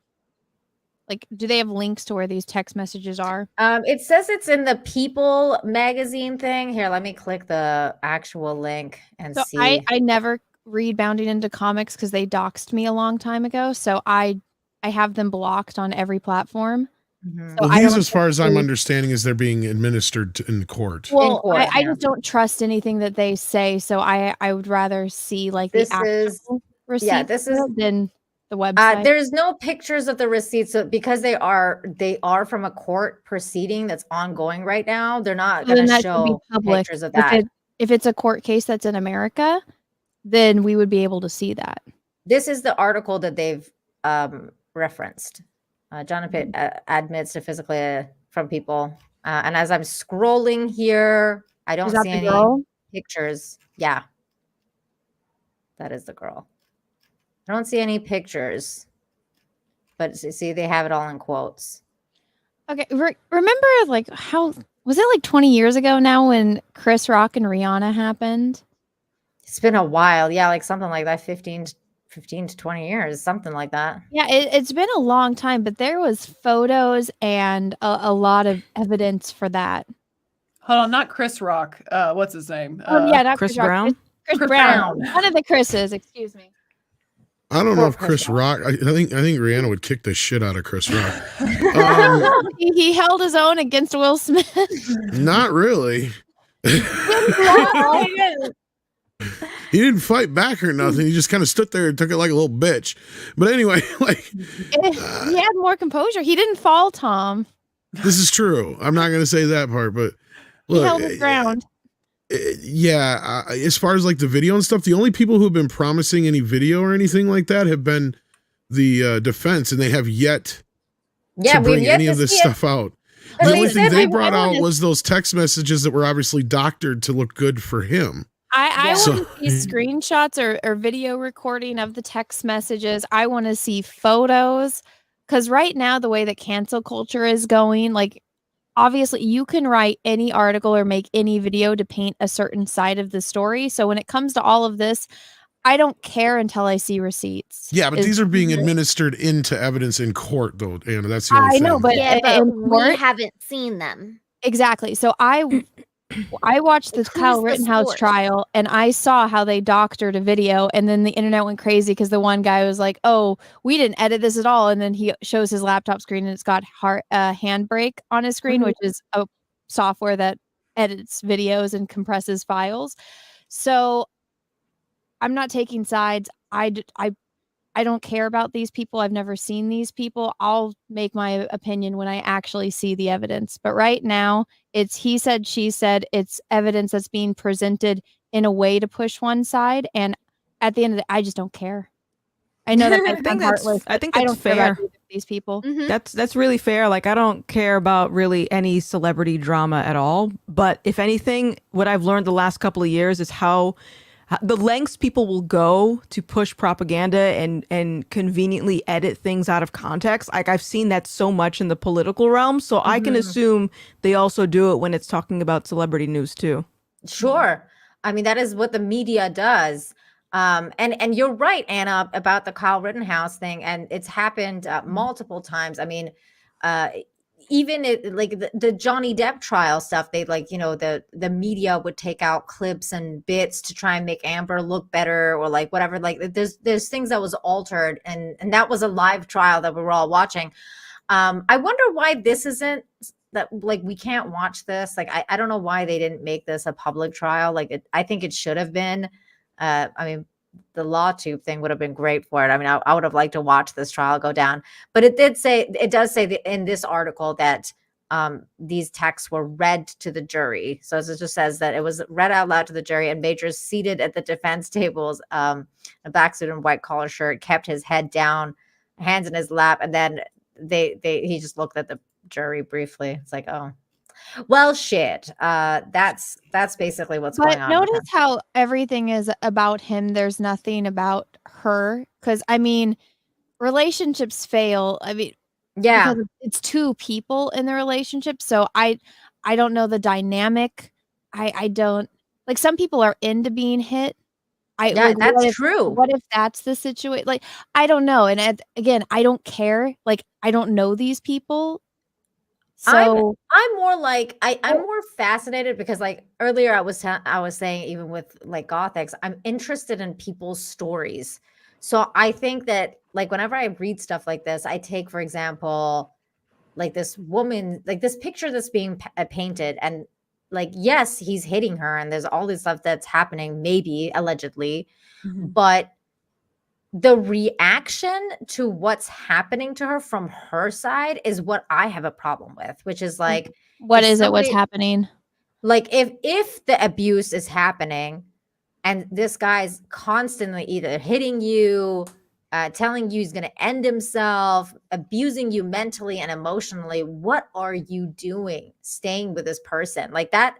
like, do they have links to where these text messages are?
It says it's in the People magazine thing. Here, let me click the actual link and see.
I never read Bounding into Comics because they doxed me a long time ago. So I have them blocked on every platform.
Mm-hmm.
Well, these, as far as I'm understanding, is they're being administered in court.
Well, I just don't trust anything that they say. So I would rather see like the actual receipt than the website.
There's no pictures of the receipts because they are from a court proceeding that's ongoing right now. They're not going to show pictures of that.
If it's a court case that's in America, then we would be able to see that.
This is the article that they've referenced. Johnathan admits to physically from people. And as I'm scrolling here, I don't see any pictures. Yeah, that is the girl. I don't see any pictures, but see, they have it all in quotes.
Okay. Remember, like, how was it like 20 years ago now when Chris Rock and Rihanna happened?
It's been a while. Yeah, like something like that, 15 to 20 years, something like that.
Yeah, it's been a long time, but there was photos and a lot of evidence for that.
Hold on, not Chris Rock. What's his name?
Not
Chris Brown?
Chris Brown. One of the Chris's, excuse me.
I don't know
Poor
if Chris Rock. I think Rihanna would kick the shit out of Chris Rock.
Chris
I think Rihanna would kick the shit out of Chris Rock.
He held his own against Will Smith.
Not really. He didn't fight back or nothing. He just kind of stood there and took it like a little bitch. But anyway, like
He had more composure. He didn't fall, Tom.
this is true. I'm not going to say that part, but
He
look,
held his ground.
as far as like the video and stuff, the only people who have been promising any video or anything like that have been the defense, and they have yet to bring any of this stuff out. The only thing they brought out was those text messages that were obviously doctored to look good for him.
I want to see screenshots or video recording of the text messages. I want to see photos, because right now the way that cancel culture is going, like obviously you can write any article or make any video to paint a certain side of the story. So when it comes to all of this, I don't care until I see receipts.
Yeah, but these are being administered into evidence in court, though, Anna. That's the only thing.
I know, but
in
we
court-
haven't seen them.
Exactly. So I watched the Kyle Rittenhouse trial, and I saw how they doctored a video, and then the internet went crazy because the one guy was like, "Oh, we didn't edit this at all," and then he shows his laptop screen, and it's got Handbrake on his screen, which is a software that edits videos and compresses files. So I'm not taking sides. I don't care about these people. I've never seen these people. I'll make my opinion when I actually see the evidence. But right now, it's he said, she said. It's evidence that's being presented in a way to push one side. And at the end of the day, I just don't care. I know that I'm heartless.
I think
I
that's
don't care
fair.
about these people.
That's really fair. Like, I don't care about really any celebrity drama at all. But if anything, what I've learned the last couple of years is how the lengths people will go to push propaganda and conveniently edit things out of context. Like, I've seen that so much in the political realm. So I can assume they also do it when it's talking about celebrity news too.
Sure. I mean, that is what the media does. And you're right, Anna, about the Kyle Rittenhouse thing. And it's happened multiple times. I mean, even like the Johnny Depp trial stuff, they the media would take out clips and bits to try and make Amber look better, or like whatever. Like there's things that was altered, and that was a live trial that we were all watching. I wonder why this isn't that, like, we can't watch this. Like, I don't know why they didn't make this a public trial. Like, I think it should have been. I mean, the LawTube thing would have been great for it. I mean, I would have liked to watch this trial go down, but it does say that in this article that these texts were read to the jury. So it just says that it was read out loud to the jury, and Majors seated at the defense tables, a black suit and white collar shirt, kept his head down, hands in his lap, and then he just looked at the jury briefly. It's like, oh, well, shit. That's basically what's going on.
But notice how everything is about him. There's nothing about her. Because, I mean, relationships fail. I mean,
yeah,
because it's two people in the relationship. So I don't know the dynamic. I don't, like, some people are into being hit.
Yeah, that's true.
What if that's the situation? Like, I don't know. And again, I don't care. Like, I don't know these people. So
I'm more like I'm more fascinated because, like, earlier I was saying, even with like Gothix, I'm interested in people's stories. So I think that, like, whenever I read stuff like this, I take, for example, like this woman, like this picture that's being painted, and like, yes, he's hitting her, and there's all this stuff that's happening, maybe allegedly, but the reaction to what's happening to her from her side is what I have a problem with, which is like,
what's happening?
Like, if the abuse is happening and this guy's constantly either hitting you, telling you he's going to end himself, abusing you mentally and emotionally, what are you doing staying with this person? Like, that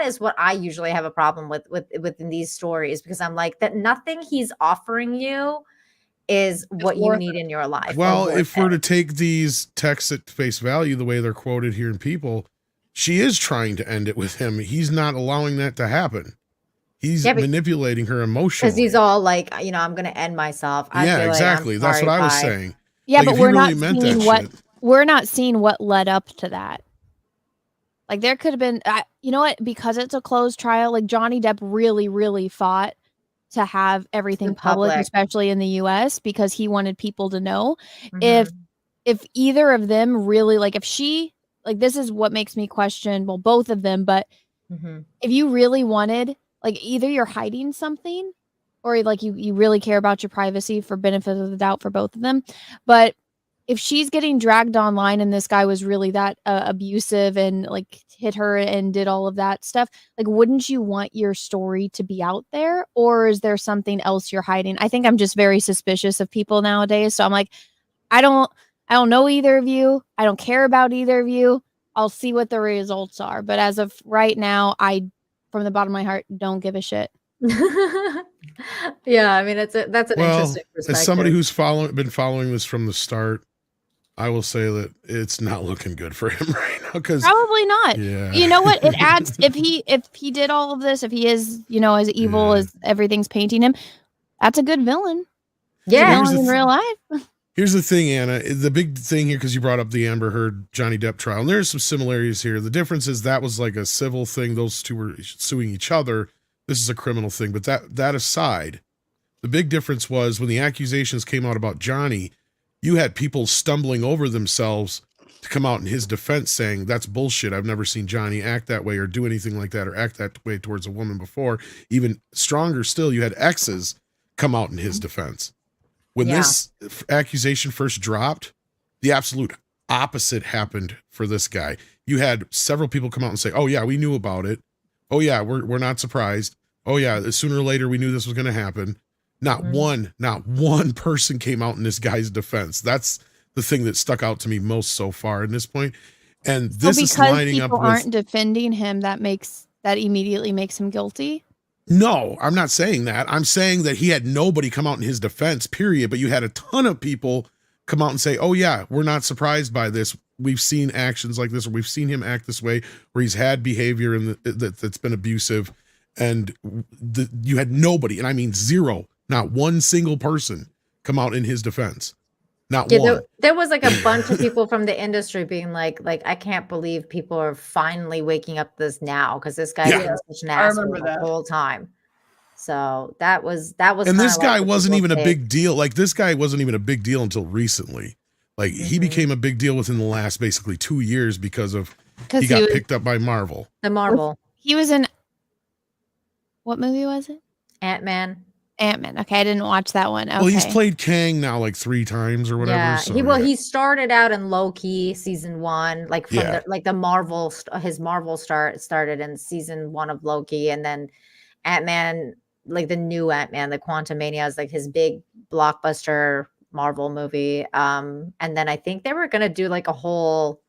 is what I usually have a problem within these stories, because I'm like, that nothing he's offering you is what you need in your life.
Well, if we're to take these texts at face value, the way they're quoted here in People, she is trying to end it with him. He's not allowing that to happen. He's manipulating her emotionally.
Because he's all like, I'm going to end myself.
Exactly. That's what I was saying.
Yeah,
like,
but we're not seeing what led up to that. Like, there could have been, you know what? Because it's a closed trial, like, Johnny Depp really, really fought to have everything
The
public,
public.
especially in the US, because he wanted people to know.
Mhm.
If either of them really, like, if she, like, this is what makes me question, well, both of them, but
Mhm.
if you really wanted, like, either you're hiding something or like you really care about your privacy, for benefit of the doubt for both of them. But if she's getting dragged online and this guy was really that abusive and like hit her and did all of that stuff, like, wouldn't you want your story to be out there? Or is there something else you're hiding? I think I'm just very suspicious of people nowadays. So I'm like, I don't know either of you. I don't care about either of you. I'll see what the results are. But as of right now, I, from the bottom of my heart, don't give a shit.
Yeah, I mean, that's an interesting perspective.
As somebody who's been following this from the start, I will say that it's not looking good for him right now. Because
probably not.
Yeah.
You know what? It adds, if he did all of this, if he is, you know, as evil as everything's painting him, that's a good villain.
Yeah,
in real life.
Here's the thing, Anna. The big thing here, because you brought up the Amber Heard Johnny Depp trial, and there's some similarities here. The difference is that was like a civil thing; those two were suing each other. This is a criminal thing. But that aside, the big difference was when the accusations came out about Johnny, you had people stumbling over themselves to come out in his defense, saying that's bullshit. I've never seen Johnny act that way or do anything like that or act that way towards a woman before. Even stronger still, you had exes come out in his defense. When this accusation first dropped, the absolute opposite happened for this guy. You had several people come out and say, oh yeah, we knew about it. Oh yeah, we're not surprised. Oh yeah, sooner or later we knew this was going to happen. Not one person came out in this guy's defense. That's the thing that stuck out to me most so far in this point. And this is lining up with,
people aren't defending him, that immediately makes him guilty.
No, I'm not saying that. I'm saying that he had nobody come out in his defense, period. But you had a ton of people come out and say, oh yeah, we're not surprised by this. We've seen actions like this, or we've seen him act this way, where he's had behavior that's been abusive. And you had nobody, and I mean zero, not one single person come out in his defense. Not one.
There was like a bunch of people from the industry being like, I can't believe people are finally waking up this now, because this guy was such an asshole the whole time. So that was.
And this guy wasn't even a big deal. Like, this guy wasn't even a big deal until recently. Like, he became a big deal within the last basically 2 years because he got picked up by Marvel.
The Marvel.
He was in, what movie was it?
Ant-Man.
Okay, I didn't watch that one. Okay.
Well, he's played Kang now like 3 times or whatever.
Yeah,
So,
he started out in Loki season 1, like from the Marvel. His Marvel started in season 1 of Loki, and then Ant-Man, like the new Ant-Man, the Quantumania, is like his big blockbuster Marvel movie. And then I think they were gonna do like a whole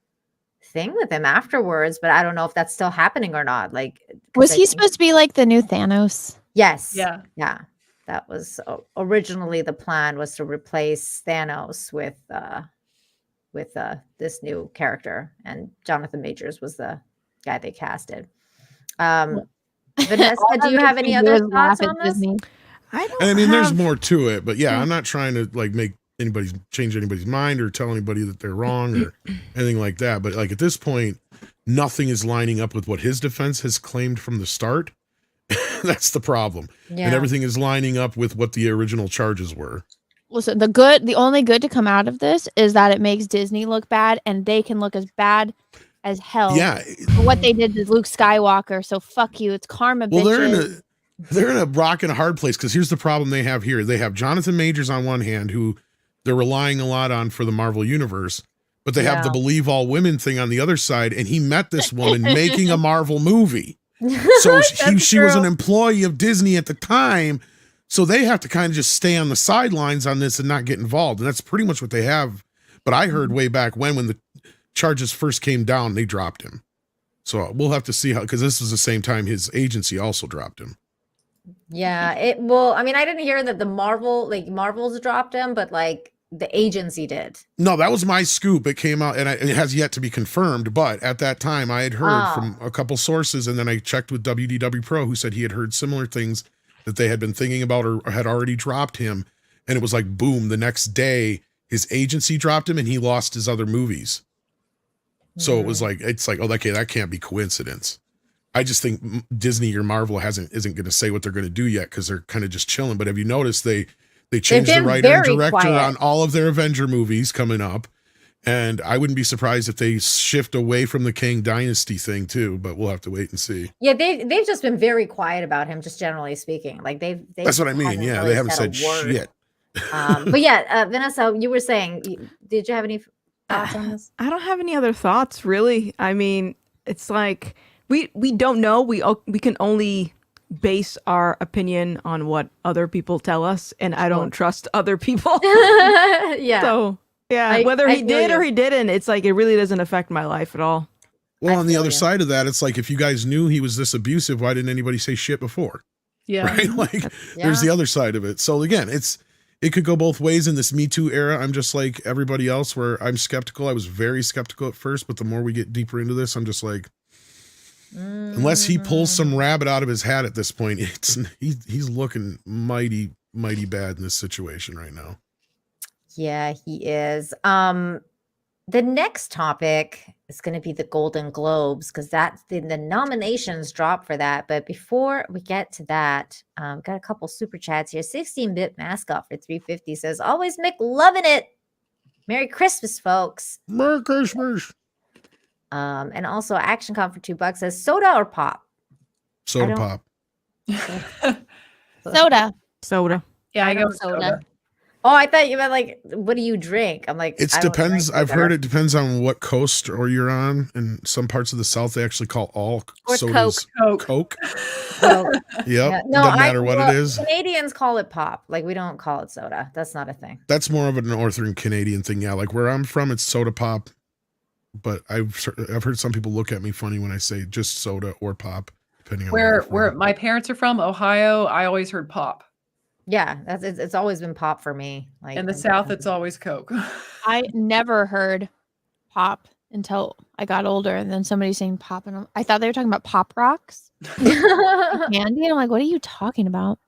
thing with him afterwards, but I don't know if that's still happening or not. Like,
was he supposed to be like the new Thanos?
Yes.
Yeah.
That was originally the plan, was to replace Thanos with this new character, and Johnathan Majors was the guy they casted. Vanessa, do you have any other thoughts on this?
I mean, there's more to it, but yeah, I'm not trying to like change anybody's mind or tell anybody that they're wrong or anything like that. But like at this point, nothing is lining up with what his defense has claimed from the start. That's the problem. Yeah. And everything is lining up with what the original charges were.
Listen, the only good to come out of this is that it makes Disney look bad, and they can look as bad as hell.
Yeah.
For what they did to Luke Skywalker. So fuck you. It's karma,
well,
bitches.
They're in a rock and a hard place, because here's the problem they have here. They have Johnathan Majors on one hand, who they're relying a lot on for the Marvel Universe, but they have the Believe All Women thing on the other side, and he met this woman making a Marvel movie. So she was an employee of Disney at the time, so they have to kind of just stay on the sidelines on this and not get involved, and that's pretty much what they have. But I heard way back when the charges first came down, they dropped him. So we'll have to see how, because this was the same time his agency also dropped him.
Yeah, I mean, I didn't hear that Marvel's dropped him, but like the agency did.
No, that was my scoop. It came out, and it has yet to be confirmed. But at that time, I had heard from a couple sources, and then I checked with WDW Pro, who said he had heard similar things that they had been thinking about or had already dropped him. And it was like, boom, the next day, his agency dropped him, and he lost his other movies. So it was like, it's like, oh, okay, that can't be coincidence. I just think Disney or Marvel isn't going to say what they're going to do yet because they're kind of just chilling. But have you noticed they changed the writer and director on all of their Avenger movies coming up? And I wouldn't be surprised if they shift away from the Kang Dynasty thing too, but we'll have to wait and see.
Yeah, they've just been very quiet about him, just generally speaking. Like they've
that's what I mean. Yeah,
really
they haven't said shit.
But yeah, Vanessa, you were saying, did you have any thoughts on this?
I don't have any other thoughts, really. I mean, it's like we don't know. We can only base our opinion on what other people tell us, and I don't trust other people.
Yeah.
So yeah, whether he did or he didn't, it's like it really doesn't affect my life at all.
Well, on the other side of that, it's like if you guys knew he was this abusive, why didn't anybody say shit before?
Yeah.
Right? Like there's the other side of it. So again, it could go both ways in this Me Too era. I'm just like everybody else where I'm skeptical. I was very skeptical at first, but the more we get deeper into this, I'm just like, unless he pulls some rabbit out of his hat at this point, he's looking mighty bad in this situation right now.
Yeah, he is. The next topic is going to be the Golden Globes because that's the nominations drop for that. But before we get to that, got a couple super chats here. 16-bit mascot for 350 says, "Always McLovin' it. Merry Christmas, folks."
Merry Christmas.
And also Action Con for $2 says, "Soda or pop?"
Soda pop.
Soda.
Yeah, I go
soda.
Oh, I thought you meant like, what do you drink? I'm like,
it depends. I've heard it depends on what coast or you're on. In some parts of the South, they actually call all sodas Coke.
Yep.
Yeah. No, doesn't matter what it is.
Canadians call it pop. Like we don't call it soda. That's not a thing.
That's more of a Northern Canadian thing. Yeah. Like where I'm from, it's soda pop. But I've heard some people look at me funny when I say just soda or pop, depending on
where my parents are from, Ohio. I always heard pop.
Yeah, it's always been pop for me. Like
in the South, it's always Coke.
I never heard pop until I got older, and then somebody saying pop, and I thought they were talking about Pop Rocks, candy. And I'm like, what are you talking about?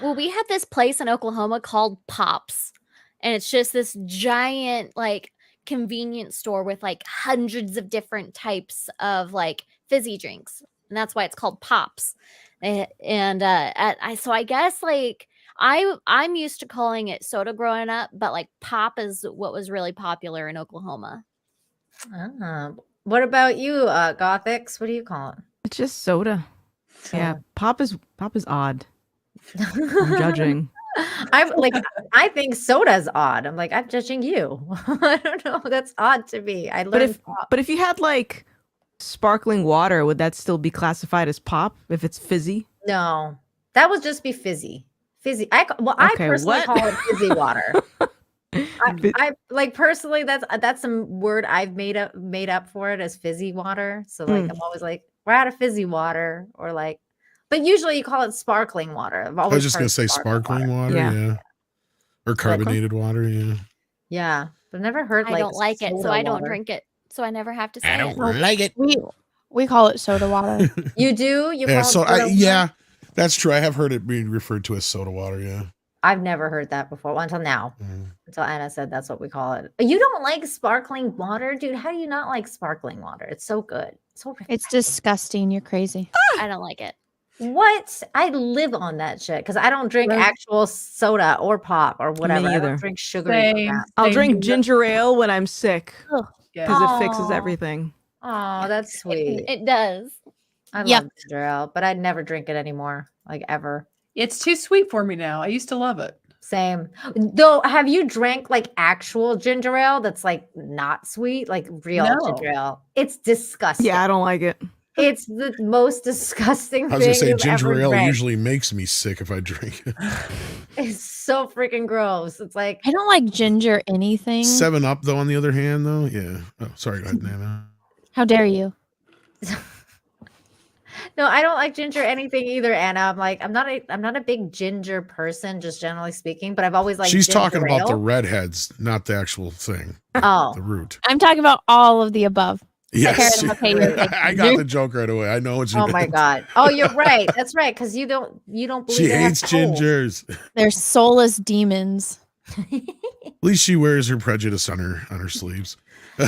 Well, we had this place in Oklahoma called Pops, and it's just this giant like convenience store with like hundreds of different types of like fizzy drinks, and that's why it's called Pops. So I guess like I'm used to calling it soda growing up, but like pop is what was really popular in Oklahoma.
What about you, Gothix? What do you call it?
It's just soda. Yeah, pop is odd. I'm judging.
I think soda's odd. I'm like, I'm judging you. I don't know. That's odd to me.
But if you had like sparkling water, would that still be classified as pop if it's fizzy?
No, that would just be fizzy. Fizzy. I personally call it fizzy water. I like personally that's some word I've made up for it as fizzy water. So like I'm always like, we're out of fizzy water, or like, but usually you call it sparkling water.
I was just gonna say sparkling water, yeah. Or carbonated water, yeah.
Yeah, but I've never heard.
I don't like it, so I don't drink it. So I never have to say
I don't like it.
We call it soda water.
You do? You
yeah,
call it
yeah, that's true. I have heard it being referred to as soda water, yeah.
I've never heard that before until now. Until Anna said that's what we call it. You don't like sparkling water, dude? How do you not like sparkling water? It's so good.
It's disgusting. You're crazy.
I don't like it.
What? I live on that shit because I don't drink actual soda or pop or whatever. I don't drink sugar.
I'll drink ginger ale when I'm sick because it fixes everything.
Oh, that's sweet.
It does.
I love ginger ale, but I'd never drink it anymore, like ever.
It's too sweet for me now. I used to love it.
Same. Though, have you drank like actual ginger ale that's like not sweet, like real ginger ale? It's disgusting.
Yeah, I don't like it.
It's the most disgusting thing.
I was gonna say
you've
ginger
ever
ale
drank.
usually makes me sick if I drink it.
It's so freaking gross. It's like
I don't like ginger anything.
7-Up though, on the other hand, though, yeah. Oh, sorry, go ahead, Nana.
How dare you?
No, I don't like ginger anything either, Anna. I'm like, I'm not a big ginger person, just generally speaking, but I've always liked
She's
ginger
talking
ale.
about the redheads, not the actual thing.
Oh.
The root.
I'm talking about all of the above.
Yes. I got the joke right away. I know what you meant.
Oh my God. Oh, you're right. That's right. Because you don't believe
She
they have
hates
souls.
gingers.
They're soulless demons.
At least she wears her prejudice on her sleeves.
true.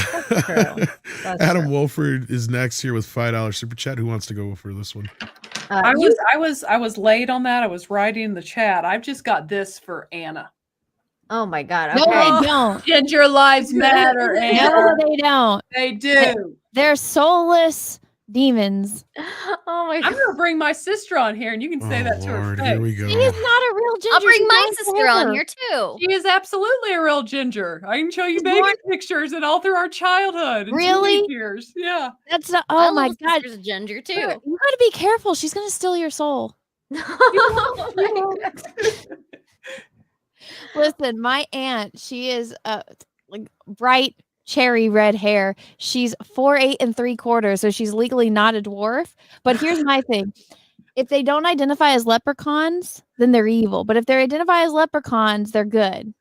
That's
Adam
true.
Wolford is next here with $5 super chat. Who wants to go for this one?
I was late on that. I was writing in the chat. I've just got this for Anna.
Oh my God.
No,
Okay.
they don't.
Ginger lives matter, Anna.
No, they don't.
They do.
They're soulless demons.
Oh my
I'm
God.
gonna bring my sister on here, and you can say that to her
Lord,
face.
here we go.
She's not a real ginger.
I'll bring
She's
my
not
sister on
her.
here too.
She is absolutely a real ginger. I can show you
She's
baby
born-
pictures and all through our childhood. And
Really?
teenage years. Yeah.
That's not. Oh my
little
God.
sister's a ginger too.
You gotta be careful. She's gonna steal your soul.
Oh my God.
Listen, my aunt, she is like bright cherry red hair. She's 4'8" and 3/4, so she's legally not a dwarf. But here's my thing. If they don't identify as leprechauns, then they're evil. But if they identify as leprechauns, they're good.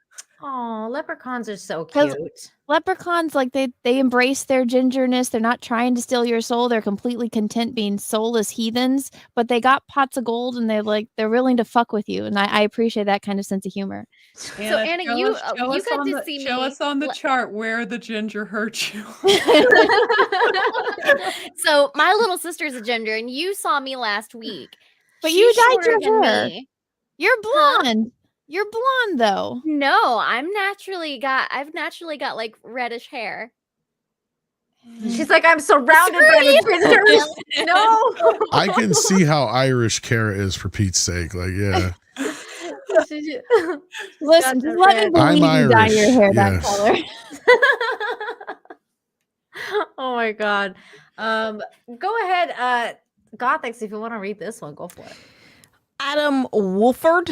Oh, leprechauns are so
'Cause-
cute.
Leprechauns, like they embrace their gingerness. They're not trying to steal your soul. They're completely content being soulless heathens, but they got pots of gold and they're willing to fuck with you. And I appreciate that kind of sense of humor.
Anna,
show
you-
us- show
you
us
got
on
to
the-
see
show
me
us on the
le-
chart where the ginger hurt you.
So my little sister's a ginger, and you saw me last week.
But
She's
you dyed
shorter
your
than
hair.
me.
You're blonde. You're blonde though.
No, I've naturally got like reddish hair.
She's like, I'm surrounded by the gingers. No.
I can see how Irish Kara is, for Pete's sake. Like, yeah.
Listen, just let me
I'm
believe you dye your
Irish,
hair that
yes.
color.
Oh my God. Go ahead, Gothix, if you want to read this one, go for it.
Adam Wolford,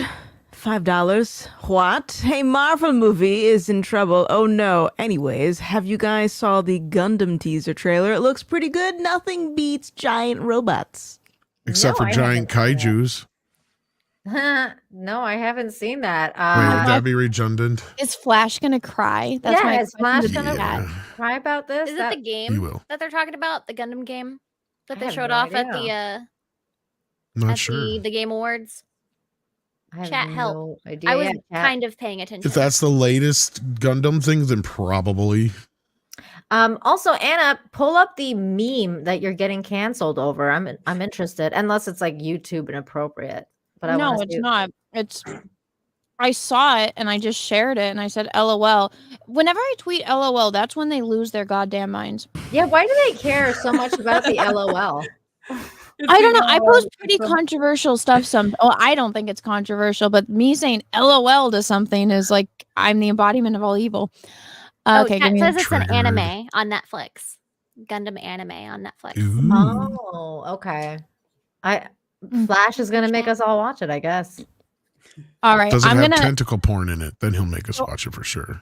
$5. What? Hey, Marvel movie is in trouble. Oh no. Anyways, have you guys saw the Gundam teaser trailer? It looks pretty good. Nothing beats giant robots.
Except
No,
for
I
giant
haven't seen
kaijus.
No, I haven't seen that.
Wait, would that be redundant?
Is Flash gonna cry? That's my
yeah, is Flash
question to
gonna
the chat.
cry about this?
Is
That-
it the game
He will.
that they're talking about? The Gundam game that
I
they
have
showed
no
off at
idea.
Not
at
sure.
the Game Awards?
I have
Chat, help.
no idea.
I was
Yeah, chat.
kind of paying attention.
If that's the latest Gundam thing, then probably.
Also, Anna, pull up the meme that you're getting canceled over. I'm interested, unless it's like YouTube inappropriate. But I
No,
wanna
it's
see-
not. It's I saw it and I just shared it and I said LOL. Whenever I tweet LOL, that's when they lose their goddamn minds.
Yeah, why do they care so much about the LOL?
I don't know. I post pretty controversial stuff. I don't think it's controversial, but me saying LOL to something is like I'm the embodiment of all evil. Okay,
Chat
give me
says it's an
triggered.
anime on Netflix. Gundam anime on Netflix.
Ooh.
Oh, okay. Flash is gonna make us all watch it, I guess.
all right.
Does it
I'm
have
gonna.
tentacle porn in it? Then he'll make us watch it for sure.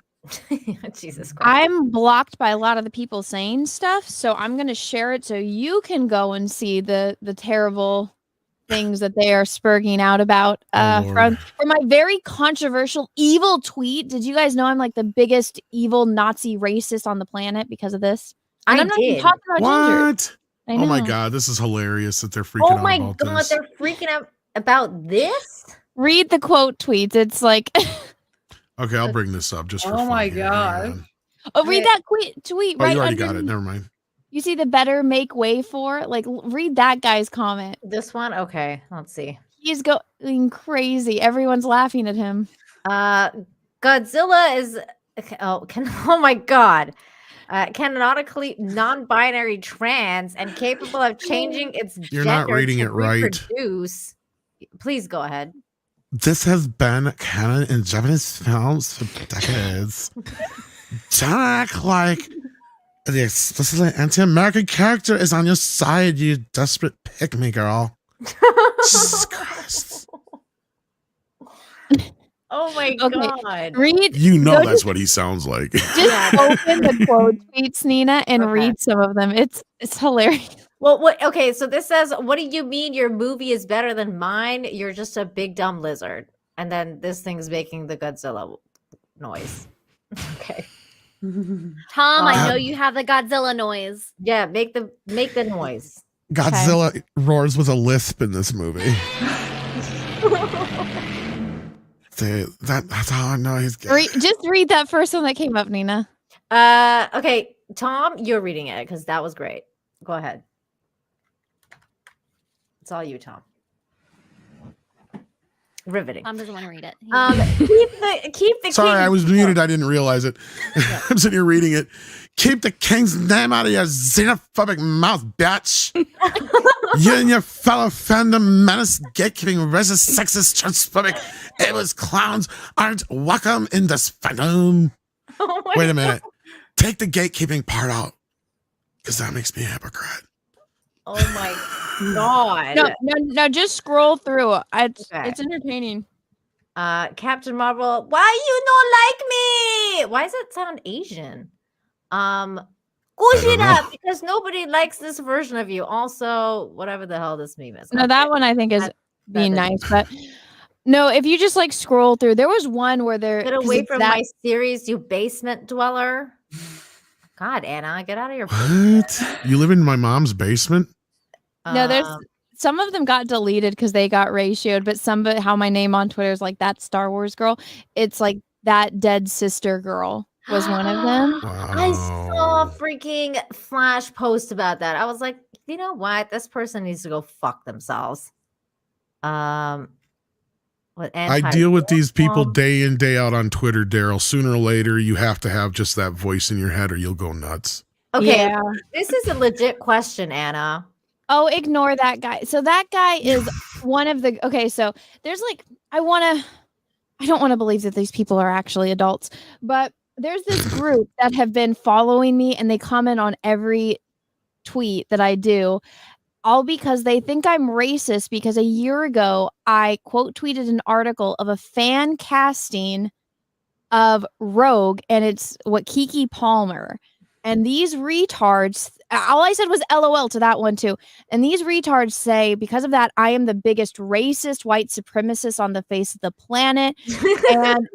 Jesus Christ.
I'm blocked by a lot of the people saying stuff, so I'm gonna share it so you can go and see the terrible things that they are spurging out about.
Lord.
For my very controversial evil tweet. Did you guys know I'm like the biggest evil Nazi racist on the planet because of this? And
I
I'm not even
did.
talking about ginger.
What?
I
Oh my
know.
god, this is hilarious that they're freaking
Oh
out
my
about
God,
this.
they're freaking out about this?
Read the quote tweets. It's like,
Okay, I'll bring this up just for
Oh
fun
my
here. Hang
God.
on.
oh, read
Wait.
that tweet
Oh,
right
you already got it.
underneath.
Never mind.
You see the better make way for? Like, read that guy's comment.
This one? Okay, let's see.
He's going crazy. Everyone's laughing at him.
Godzilla is oh my God. Canonically non-binary trans and capable of changing its
You're
gender
not reading
to
it right.
reproduce. Please go ahead.
This has been canon in Japanese films for decades. Don't act like the explicitly anti-American character is on your side, you desperate pick-me girl. Jesus Christ.
Oh my
Okay.
God.
Read.
You know
Go
that's what he sounds like.
Just
Yeah.
open the quote tweets, Nina, and
Okay.
read some of them. It's hilarious.
Well, what? Okay, so this says, "What do you mean your movie is better than mine? You're just a big dumb lizard." And then this thing's making the Godzilla noise. Okay,
Tom, I know you have the Godzilla noise.
yeah, make the noise.
Godzilla roars with a lisp in this movie. That's how I know he's
Just read that first one that came up, Nina.
Okay, Tom, you're reading it because that was great. Go ahead. It's all you, Tom. Riveting.
Tom doesn't want to read it.
Keep the
Sorry,
king.
I was muted. I didn't realize it. I'm sitting here reading it. Keep the king's name out of your xenophobic mouth, bitch. You and your fellow fandom menace, gatekeeping, racist, sexist, transphobic, ableist clowns aren't welcome in this fandom.
Oh my
Wait a minute. Take the gatekeeping part out, because that makes me a hypocrite.
Oh my god.
No, just scroll through. It's
Okay.
entertaining.
Captain Marvel, why you don't like me? Why does it sound Asian? Kushina, because nobody likes this version of you. Also, whatever the hell this meme is.
No, that one I think is being nice, but no, if you just like scroll through, there was one where there
Get away from my series, you basement dweller. God, Anna, get out of your
What? You live in my mom's basement?
No, there's some of them got deleted because they got ratioed, but how my name on Twitter is like that Star Wars girl. It's like that dead sister girl was one of them.
I saw a freaking Flash post about that. I was like, you know what? This person needs to go fuck themselves.
I deal with these people day in, day out on Twitter, Daryl. Sooner or later, you have to have just that voice in your head or you'll go nuts.
Okay, this is a legit question, Anna.
Oh, ignore that guy. So that guy is one of the so there's like I don't want to believe that these people are actually adults, but there's this group that have been following me and they comment on every tweet that I do, all because they think I'm racist because a year ago I quote tweeted an article of a fan casting of Rogue and it's Kiki Palmer. And these retards, all I said was LOL to that one too. And these retards say, because of that, I am the biggest racist white supremacist on the face of the planet. And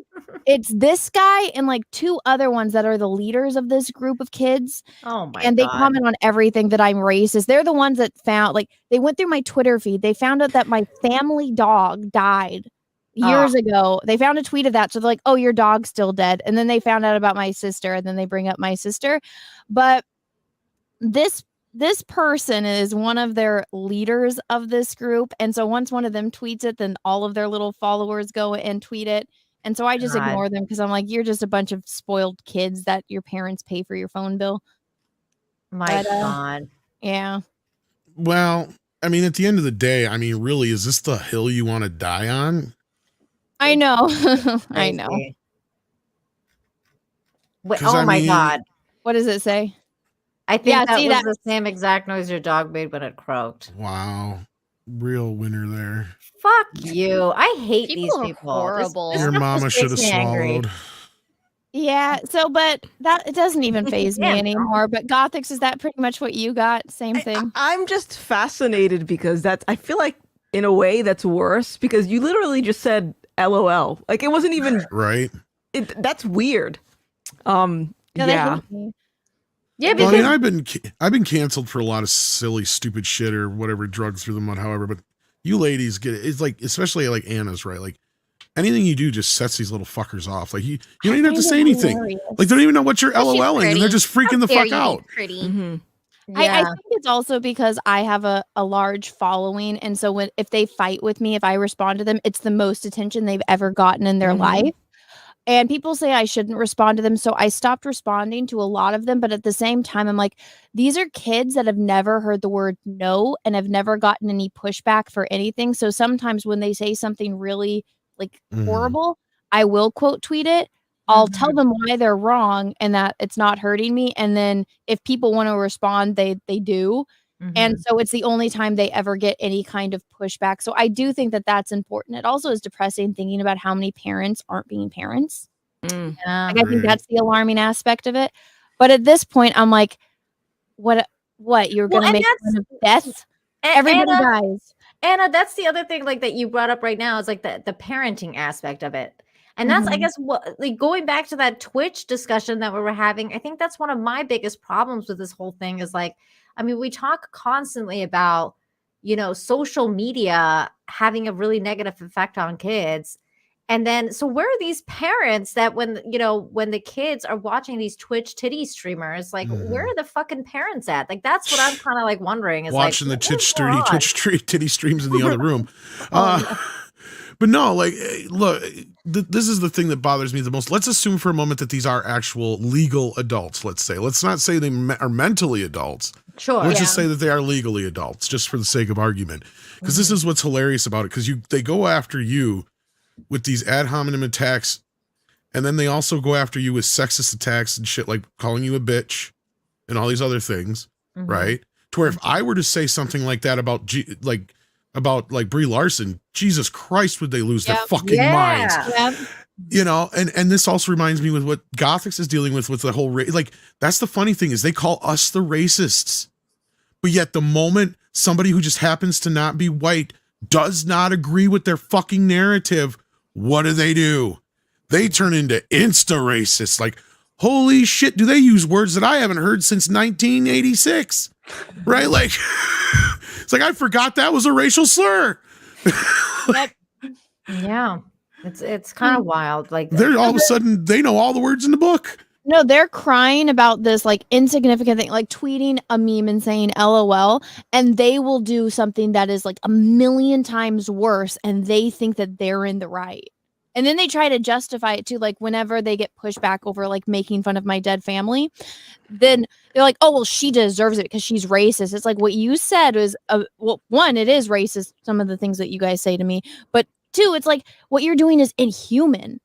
it's this guy and like two other ones that are the leaders of this group of kids.
Oh my
And they comment on everything that I'm racist. They're the ones that found, like, they went through my Twitter feed. They found out that my family dog died years ago. They found a tweet of that. So they're like, oh, your dog's still dead. And then they found out about my sister and then they bring up my sister. But this person is one of their leaders of this group. And so once one of them tweets it, then all of their little followers go and tweet it. And so I just ignore them because I'm like, you're just a bunch of spoiled kids that your parents pay for your phone bill.
God.
Yeah.
Well, I mean, at the end of the day, I mean, really, is this the hill you want to die on?
I know. I know.
Wait, oh my God.
What does it say?
I think that was the same exact noise your dog made when it croaked.
Wow. Real winner there.
Fuck you. I hate these people.
Horrible.
This
Your
stuff
mama
just
should have
makes me angry.
swallowed.
Yeah. So, but that it doesn't even faze me anymore. But Gothix, is that pretty much what you got? Same thing.
I'm just fascinated because I feel like in a way that's worse because you literally just said LOL. Like it wasn't even
right.
That's weird.
Yeah.
Yeah,
Well,
because
I mean, I've been canceled for a lot of silly, stupid shit or whatever, drugged through the mud, however. But you ladies get it. It's like, especially like Anna's, right? Like anything you do just sets these little fuckers off. Like you don't even have to say anything. Like they don't even know what you're LOLing, and they're just freaking the fuck out.
Pretty.
Mm-hmm.
I think it's also because I have a large following, and so if they fight with me, if I respond to them, it's the most attention they've ever gotten in their life. And people say I shouldn't respond to them, so I stopped responding to a lot of them. But at the same time, I'm like, these are kids that have never heard the word no and have never gotten any pushback for anything. So sometimes when they say something really like horrible, I will quote tweet it. I'll tell them why they're wrong and that it's not hurting me. And then if people want to respond, they do. And so it's the only time they ever get any kind of pushback. So I do think that that's important. It also is depressing thinking about how many parents aren't being parents. Like, I think that's the alarming aspect of it. But at this point, I'm like, what? You're going to make fun of death? Everybody dies.
Anna, that's the other thing like that you brought up right now is like the parenting aspect of it. And that's, I guess, what like going back to that Twitch discussion that we were having, I think that's one of my biggest problems with this whole thing is like, I mean, we talk constantly about, social media having a really negative effect on kids. And then, so where are these parents that when the kids are watching these Twitch titty streamers, like where are the fucking parents at? Like that's what I'm kind of like wondering. Is
watching
like,
the Twitch titty streams in the other room. But no, like, look, this is the thing that bothers me the most. Let's assume for a moment that these are actual legal adults, let's say. Let's not say they are mentally adults.
Sure.
Let's just say that they are legally adults, just for the sake of argument. Because this is what's hilarious about it, because they go after you with these ad hominem attacks, and then they also go after you with sexist attacks and shit, like calling you a bitch and all these other things, right? To where if I were to say something like that about Brie Larson, Jesus Christ, would they lose their fucking minds? You know, and this also reminds me with what Gothix is dealing with the whole like, that's the funny thing is they call us the racists, but yet the moment somebody who just happens to not be white does not agree with their fucking narrative, what do? They turn into insta racists. Like, holy shit, do they use words that I haven't heard since 1986? Right? Like, it's like, I forgot that was a racial slur.
Yeah. It's kind of wild. Like
they're all of a sudden, they know all the words in the book.
No, they're crying about this like insignificant thing, like tweeting a meme and saying LOL, and they will do something that is like 1,000,000 times worse, and they think that they're in the right. And then they try to justify it too, like whenever they get pushed back over like making fun of my dead family, then they're like, oh, well, she deserves it because she's racist. It's like what you said was, well, one, it is racist, some of the things that you guys say to me, but two, it's like what you're doing is inhuman.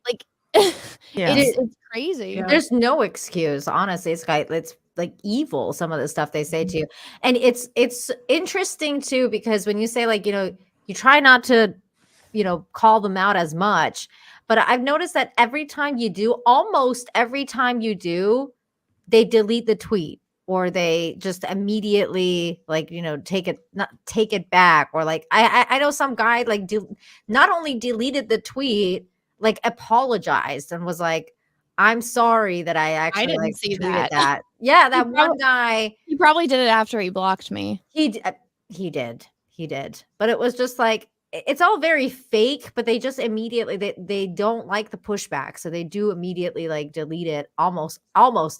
Like, it's crazy.
There's no excuse, honestly. It's like evil, some of the stuff they say to you. And it's interesting too, because when you say like, you try not to, call them out as much, but I've noticed that almost every time you do, they delete the tweet, or they just immediately like, take it back, or like, I know some guy like not only deleted the tweet, like apologized and was like, I'm sorry that I actually
didn't see
tweeted that. Yeah, that one guy.
He probably did it after he blocked me.
He did. But it was just like, it's all very fake, but they just immediately, they don't like the pushback. So they do immediately like delete it almost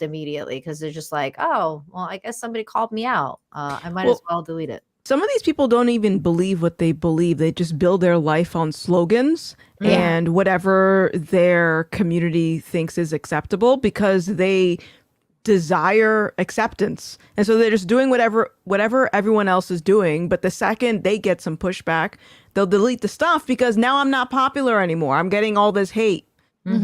immediately, because they're just like, oh, well, I guess somebody called me out. I might as well delete it.
Some of these people don't even believe what they believe. They just build their life on slogans and whatever their community thinks is acceptable, because they desire acceptance. And so they're just doing whatever everyone else is doing. But the second they get some pushback, they'll delete the stuff because now I'm not popular anymore. I'm getting all this hate.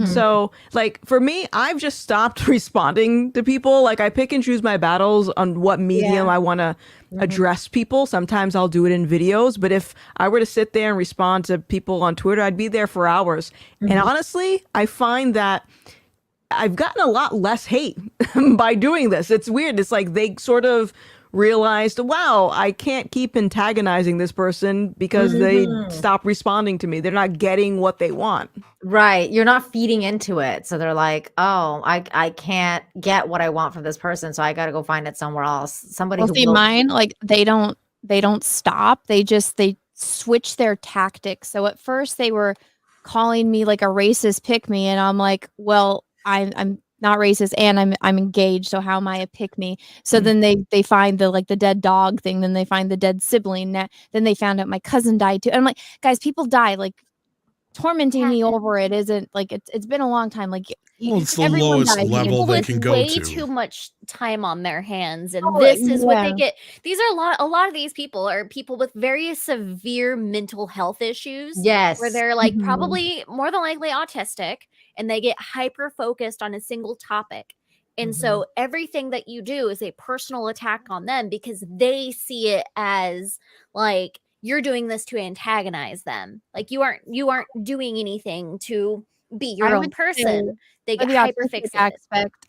So like for me, I've just stopped responding to people. Like I pick and choose my battles on what medium I want to address people. Sometimes I'll do it in videos, but if I were to sit there and respond to people on Twitter, I'd be there for hours. And honestly, I find that I've gotten a lot less hate by doing this. It's weird. It's like they sort of realized, wow, I can't keep antagonizing this person because they stop responding to me. They're not getting what they want.
Right. You're not feeding into it. So they're like, oh, I can't get what I want from this person, so I got to go find it somewhere else. Somebody
Well, see, mine, like they don't stop. They switch their tactics. So at first they were calling me like a racist pick me, and I'm like, well, I'm not racist and I'm engaged, so how am I a pick me? So then they find the dead dog thing, then they find the dead sibling, then they found out my cousin died too. And I'm like, guys, people die. Like tormenting me over it isn't like it's been a long time. Like
it's the lowest level they can go
way
to.
Too much time on their hands, and this is what they get. These are a lot of these people are people with very severe mental health issues.
Yes,
where they're like probably more than likely autistic, and they get hyper focused on a single topic. And so everything that you do is a personal attack on them, because they see it as like you're doing this to antagonize them. Like you aren't doing anything to be your own person. They get hyper fixated.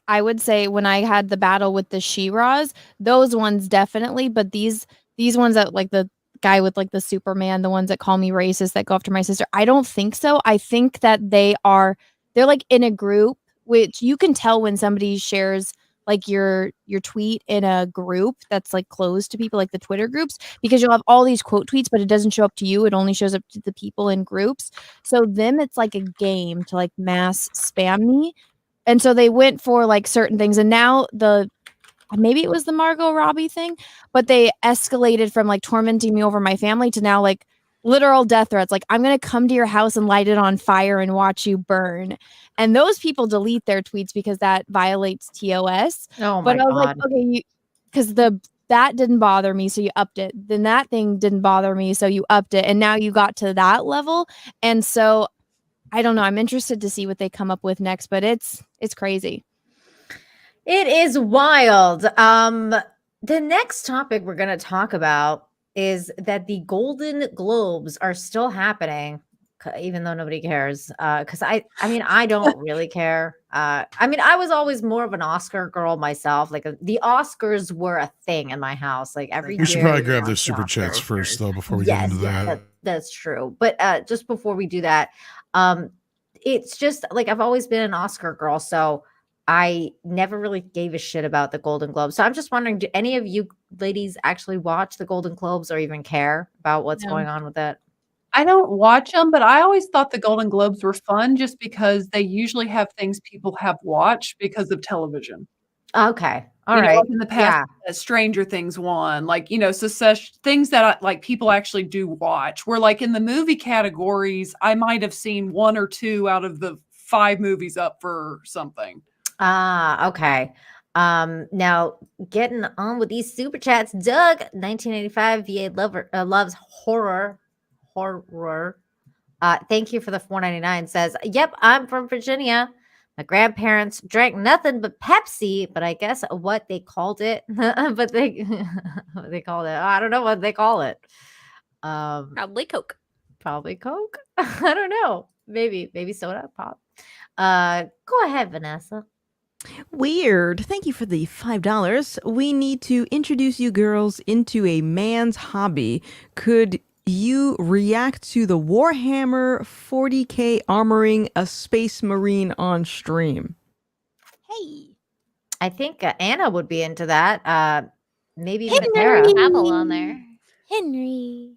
I would say when I had the battle with the She-Ras, those ones definitely, but these ones that like the guy with like the Superman, the ones that call me racist, that go after my sister, I don't think so. I think that they're like in a group, which you can tell when somebody shares like your tweet in a group that's like closed to people, like the Twitter groups, because you'll have all these quote tweets, but it doesn't show up to you. It only shows up to the people in groups. So them, it's like a game to like mass spam me. And so they went for like certain things. And now maybe it was the Margot Robbie thing, but they escalated from like tormenting me over my family to now like literal death threats. Like, I'm going to come to your house and light it on fire and watch you burn. And those people delete their tweets because that violates TOS.
Oh my
But I was
God.
like, okay, because that didn't bother me, so you upped it. Then that thing didn't bother me, so you upped it. And now you got to that level. And so I don't know. I'm interested to see what they come up with next, but it's crazy.
It is wild. The next topic we're going to talk about is that the Golden Globes are still happening, even though nobody cares. Because I mean, I don't really care. I mean, I was always more of an Oscar girl myself. Like the Oscars were a thing in my house. Like every year.
We should probably
we
grab
watched
those super chats
Oscars.
first, though, before we get into that.
That's true. But just before we do that, it's just like I've always been an Oscar girl, so I never really gave a shit about the Golden Globes. So I'm just wondering, do any of you ladies actually watch the Golden Globes or even care about what's going on with it?
I don't watch them, but I always thought the Golden Globes were fun just because they usually have things people have watched because of television.
Okay. All
You know,
right.
like in the past, Stranger Things won, like, you know, such things that like people actually do watch. Where like in the movie categories, I might have seen 1 or 2 out of the 5 movies up for something.
Okay. Now getting on with these super chats. Doug, 1985 VA loves horror. Thank you for the $4.99. Says, "Yep, I'm from Virginia. My grandparents drank nothing but Pepsi, but I guess what they called it, but they called it. I don't know what they call it.
Probably Coke.
Probably Coke. I don't know. Maybe soda pop. Go ahead, Vanessa."
Weird. Thank you for the $5. We need to introduce you girls into a man's hobby. Could you react to the Warhammer 40K armoring a space marine on stream?
Hey.
I think Anna would be into that. Maybe
Henry.
Matera.
Apple on there.
Henry.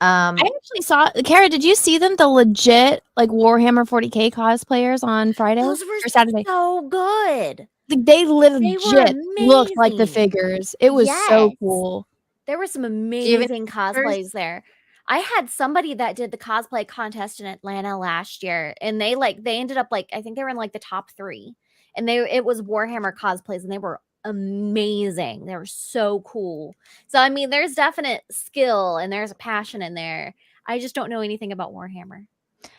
I
I actually saw Kara. Did you see them? The legit like Warhammer 40K cosplayers on Friday
Those were
or Saturday.
so good.
Like, they legit looked like the
amazing.
figures. It was so
Yes.
cool.
There were some
even
amazing
pictures?
cosplays there. I had somebody that did the cosplay contest in Atlanta last year, and they ended up like, I think they were in like the top 3, and it was Warhammer cosplays, and they were amazing. They were so cool. So I mean, there's definite skill and there's a passion in there. I just don't know anything about Warhammer.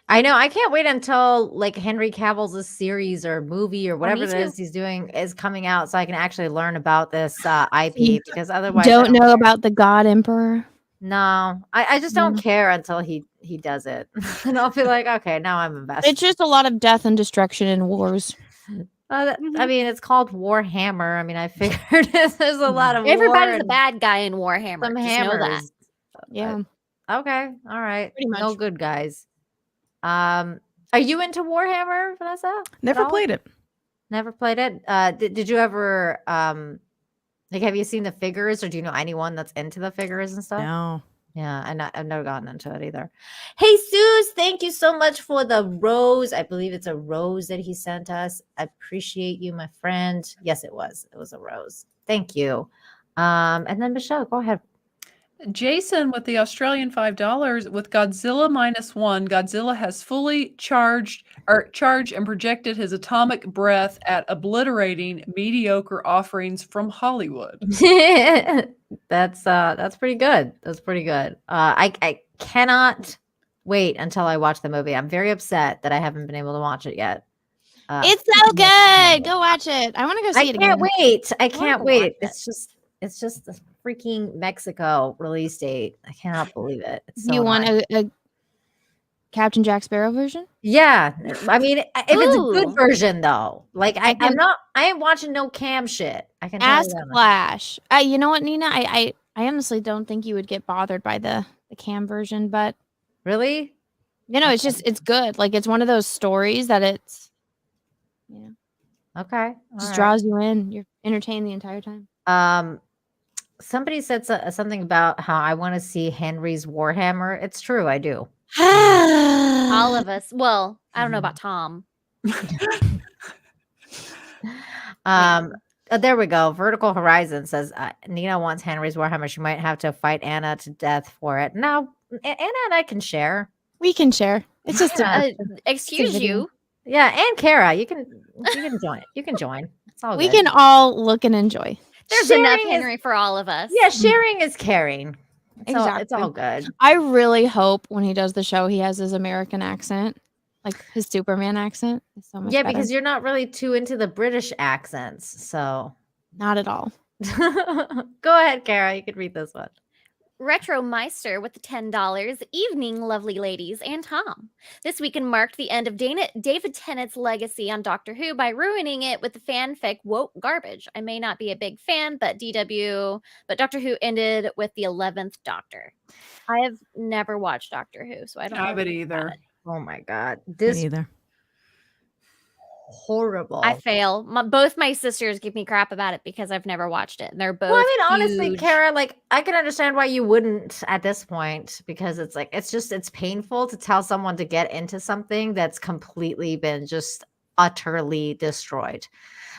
I know. I can't wait until like Henry Cavill's series or movie or whatever
me
it
too.
is he's doing is coming out, so I can actually learn about this IP. Because otherwise,
Don't know about the God Emperor.
No, I just don't care until he does it, and I'll be like, okay, now I'm invested.
It's just a lot of death and destruction and wars.
I mean, it's called Warhammer. I mean, I figured there's a lot of
Everybody's
war
a bad guy in Warhammer.
some
Just
hammers.
know that.
Yeah.
Okay, all right.
Pretty
No
much.
good guys. Are you into Warhammer, Vanessa?
Never
at all?
played it.
Never played it. Did you ever like have you seen the figures, or do you know anyone that's into the figures and stuff?
No.
Yeah, I've never gotten into it either. Hey, Suze, thank you so much for the rose. I believe it's a rose that he sent us. I appreciate you, my friend. Yes, it was. It was a rose. Thank you. And then Michelle, go ahead.
Jason with the Australian $5 with Godzilla -1. Godzilla has fully charged and projected his atomic breath at obliterating mediocre offerings from Hollywood.
That's pretty good. That's pretty good. I cannot wait until I watch the movie. I'm very upset that I haven't been able to watch it yet.
It's so good. Go watch it. I want to go see it
I can't
again.
wait. I
wanna
can't
go
wait.
watch
It's just the freaking Mexico release date. I cannot believe it. It's so
You want
annoying.
a Captain Jack Sparrow version?
Yeah, I mean, if it's a good
Ooh.
version though, like I
can-
ain't watching no cam shit. I can tell you
Ask
that much.
Flash. You know what, Nina? I honestly don't think you would get bothered by the cam version, but
Really?
you know, it's good. Like, it's one of those stories that it's, you know.
Okay.
Just
all
draws you in. You're entertained the entire time.
right. Somebody said something about how I want to see Henry's Warhammer. It's true, I do.
All of us. Well, I don't know about Tom.
There we go. Vertical Horizon says Nina wants Henry's Warhammer. She might have to fight Anna to death for it. No, Anna and I can share.
We can share. It's just
Excuse you.
Yeah, and Kara, you can join. You can join. It's all
we
good.
can all look and enjoy.
There's
Sharing
enough
is-
Henry for all of us.
Yeah, sharing is caring. It's
Exactly.
all good.
I really hope when he does the show, he has his American accent, like his Superman accent. Is so much
Yeah,
better.
because you're not really too into the British accents, so
Not at all.
go ahead, Kara. You could read this one.
Retro Meister with the $10. Evening, lovely ladies and Tom. This weekend marked the end of David Tennant's legacy on Doctor Who by ruining it with the fanfic woke garbage. I may not be a big fan, but Doctor Who ended with the 11th Doctor. I have never watched Doctor Who, so I don't
I
know
haven't
anything about
either.
it.
Oh my god,
Me
this
neither.
horrible.
I fail. Both my sisters give me crap about it because I've never watched it, and they're both.
Well, I mean, honestly,
huge-
Kara, like I can understand why you wouldn't at this point because it's like it's painful to tell someone to get into something that's completely been just utterly destroyed.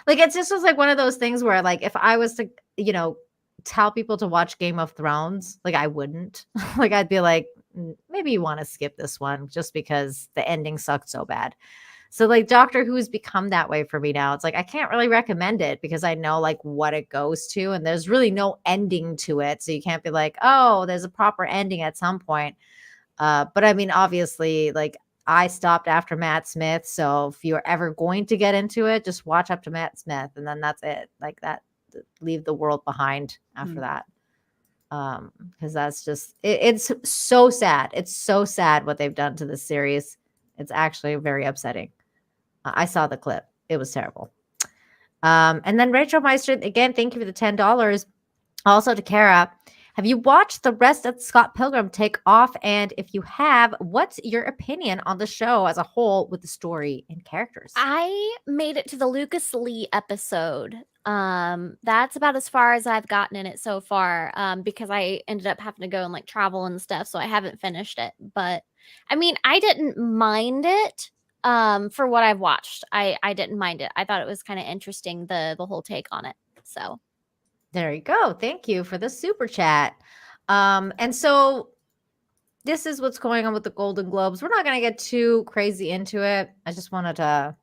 Like it's just was like one of those things where like if I was to, tell people to watch Game of Thrones, like I wouldn't. Like I'd be like, maybe you want to skip this one just because the ending sucked so bad. So like Doctor Who's become that way for me now. It's like I can't really recommend it because I know like what it goes to and there's really no ending to it. So you can't be like, oh, there's a proper ending at some point. But I mean, obviously, like I stopped after Matt Smith. So if you're ever going to get into it, just watch up to Matt Smith and then that's it. Like that, leave the world behind after that. Because that's just it's so sad. It's so sad what they've done to this series. It's actually very upsetting. I saw the clip. It was terrible. And then Rachel Meister, again, thank you for the $10. Also to Kara, have you watched the rest of Scott Pilgrim Take Off? And if you have, what's your opinion on the show as a whole with the story and characters?
I made it to the Lucas Lee episode. That's about as far as I've gotten in it so far. Because I ended up having to go and like travel and stuff, so I haven't finished it. But I mean, I didn't mind it. For what I've watched, I didn't mind it. I thought it was kind of interesting the whole take on it. So
there you go. Thank you for the super chat. And so this is what's going on with the Golden Globes. We're not going to get too crazy into it. I just wanted to,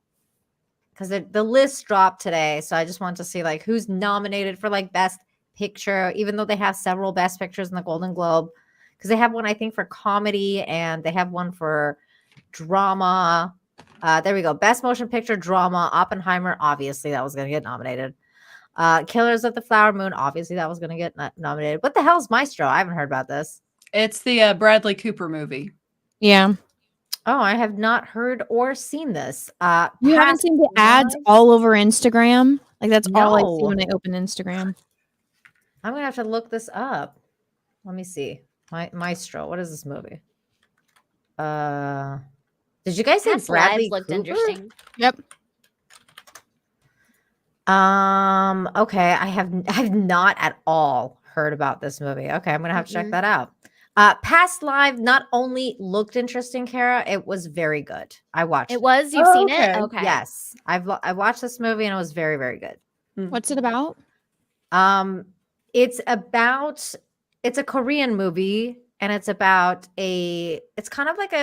because the list dropped today. So I just wanted to see like who's nominated for like Best Picture, even though they have several Best Pictures in the Golden Globe, because they have one, I think, for comedy and they have one for drama. There we go. Best Motion Picture Drama, Oppenheimer. Obviously, that was going to get nominated. Killers of the Flower Moon. Obviously, that was going to get nominated. What the hell is Maestro? I haven't heard about this.
It's the Bradley Cooper movie.
Yeah.
Oh, I have not heard or seen this.
You haven't seen the ads all over Instagram? Like that's all I see
No.
when I open Instagram.
I'm going to have to look this up. Let me see. Maestro. What is this movie? Did you guys say
Past
Bradley
Lives looked
Cooper?
interesting.
Yep.
Okay. I've not at all heard about this movie. Okay, I'm gonna have to check that out. Past Live not only looked interesting, Kara, it was very good. I watched
It was. You've seen it? Okay.
Yes. I watched this movie and it was very, very good.
What's it about?
It's a Korean movie and it's about it's kind of like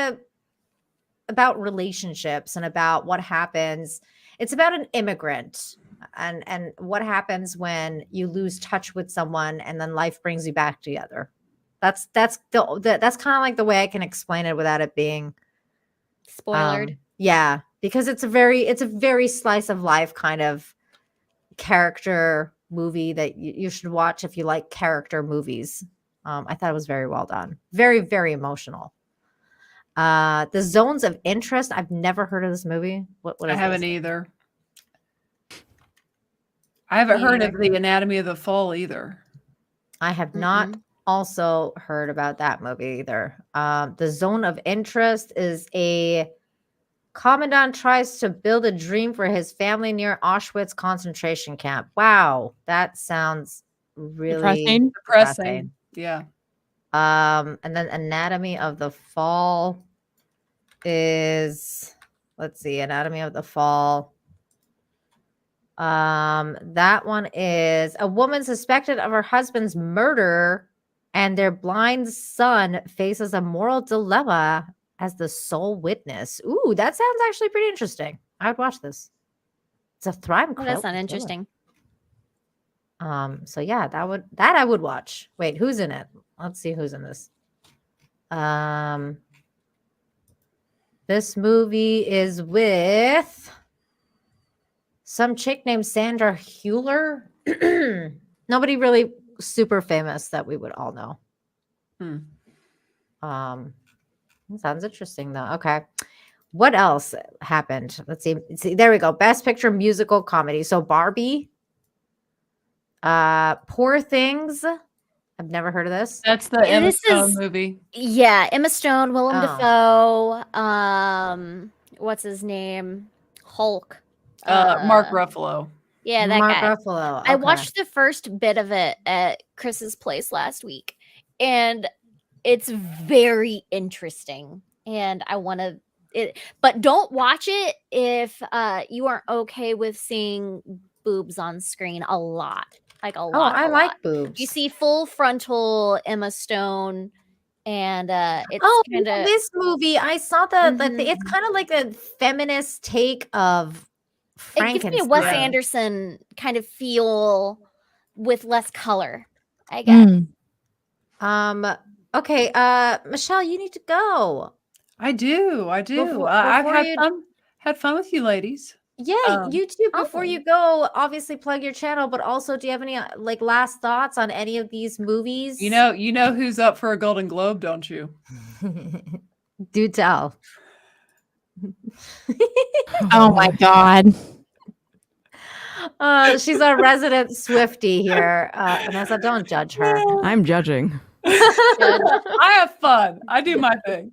about relationships and about what happens. It's about an immigrant and what happens when you lose touch with someone and then life brings you back together. That's kind of like the way I can explain it without it being
spoiled.
Yeah, because it's a very slice of life kind of character movie that you should watch if you like character movies. I thought it was very well done. Very, very emotional. The Zones of Interest. I've never heard of this movie. What
I
is
haven't
this?
either. I haven't heard of the Anatomy of the Fall either.
I have not also heard about that movie either. The Zone of Interest is a Commandant tries to build a dream for his family near Auschwitz concentration camp. Wow, that sounds really
Depressing. Yeah.
And then Anatomy of the Fall is, let's see, Anatomy of the Fall. That one is a woman suspected of her husband's murder and their blind son faces a moral dilemma as the sole witness. Ooh, that sounds actually pretty interesting. I would watch this. It's a Thrive.
Oh, that sounds interesting.
So yeah, that I would watch. Wait, who's in it? Let's see who's in this. This movie is with some chick named Sandra Hüller. Nobody really super famous that we would all know. Sounds interesting though. Okay. What else happened? Let's see. There we go. Best Picture Musical Comedy. So Barbie, Poor Things. I've never heard of this.
That's the Emma Stone movie.
Yeah, Emma Stone, Willem Dafoe, what's his name? Hulk.
Mark Ruffalo.
Yeah, that
Mark
guy.
Ruffalo.
I
Okay.
watched the first bit of it at Chris's place last week, and it's very interesting. And I want to but don't watch it if you aren't okay with seeing boobs on screen a lot. Like a lot.
Oh, I like
lot.
boobs.
You see full frontal Emma Stone, and it's kind of
this movie. I saw it's kind of like a feminist take of
it
Frankenstein.
gives me a Wes Anderson kind of feel with less color, I guess.
Okay, Michelle, you need to go.
I do. I've had fun with you ladies.
Yeah, you too. Before you go, obviously plug your channel, but also, do you have any like last thoughts on any of these movies?
You know who's up for a Golden Globe, don't you?
Do tell.
Oh my God.
She's a resident Swiftie here. Vanessa, don't judge her.
I'm judging.
I have fun. I do my thing.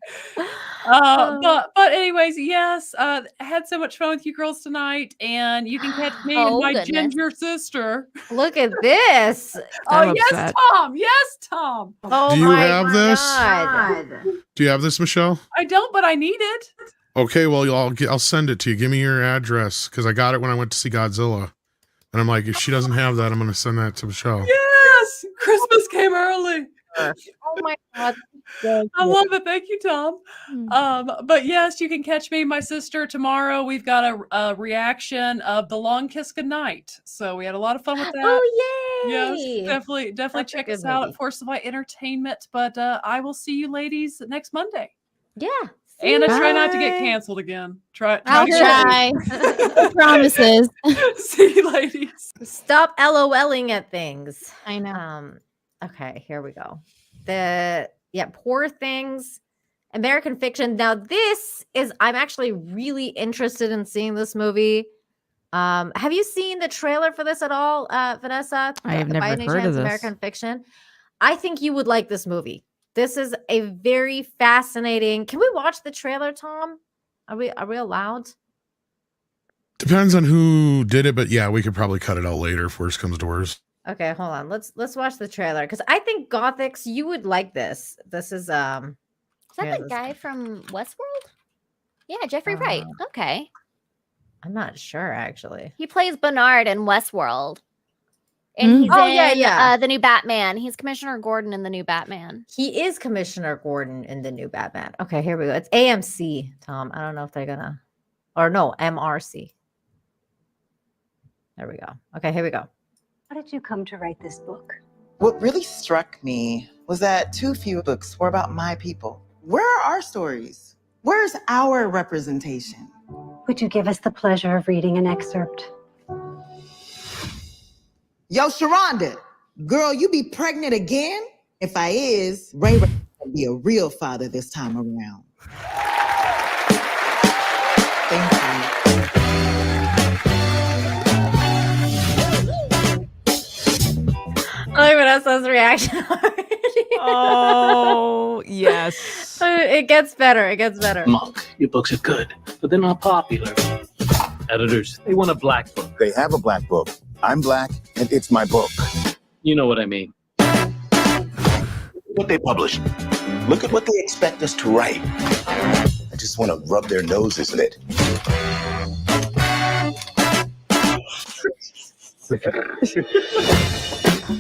But anyways, yes, I had so much fun with you girls tonight, and you can catch me and my ginger sister.
Look at this.
I'm
yes,
upset.
Tom. Yes, Tom.
Oh
Do you
my
have this?
God.
Do you have this, Michelle?
I don't, but I need it.
Okay, well, I'll send it to you. Give me your address because I got it when I went to see Godzilla, and I'm like, if she doesn't have that, I'm going to send that to Michelle.
Yes, Christmas came early.
Oh my God.
I love it. Thank you, Tom. But yes, you can catch me and my sister tomorrow. We've got a reaction of The Long Kiss Goodnight. So we had a lot of fun with that.
Oh, yay.
Yes, definitely
That's a
check
good
us out
movie.
at Force of Light Entertainment. But I will see you ladies next Monday.
Yeah.
And I try not to get canceled again.
I'll try. No promises.
See you ladies.
Stop LOLing at things.
I know.
Okay, here we go. Poor Things, American Fiction. Now, I'm actually really interested in seeing this movie. Have you seen the trailer for this at all, Vanessa?
I have
By
never
any
heard
chance,
of this.
American Fiction. I think you would like this movie. This is a very fascinating. Can we watch the trailer, Tom? Are we allowed?
Depends on who did it, but yeah, we could probably cut it out later if worse comes to worse.
Okay, hold on. Let's watch the trailer because I think Gothix, you would like this. This is
Is that the guy from Westworld? Yeah, Jeffrey Wright. Okay.
I'm not sure actually.
He plays Bernard in Westworld. And he's in the new Batman. He's Commissioner Gordon in the new Batman.
He is Commissioner Gordon in the new Batman. Okay, here we go. It's AMC, Tom. I don't know if they're gonna, or no, MRC. There we go. Okay, here we go.
How did you come to write this book?
What really struck me was that too few books were about my people. Where are our stories? Where's our representation?
Would you give us the pleasure of reading an excerpt?
Yo, Sharonda, girl, you be pregnant again? If I is, Ray will be a real father this time around. Thank
I like Vanessa's reaction already.
Oh, yes.
It gets better. It gets better.
Monk, your books are good, but they're not popular. Editors, they want a black book.
They have a black book. I'm black, and it's my book.
You know what I mean.
What they publish. Look at what they expect us to write. I just want to rub their noses in it.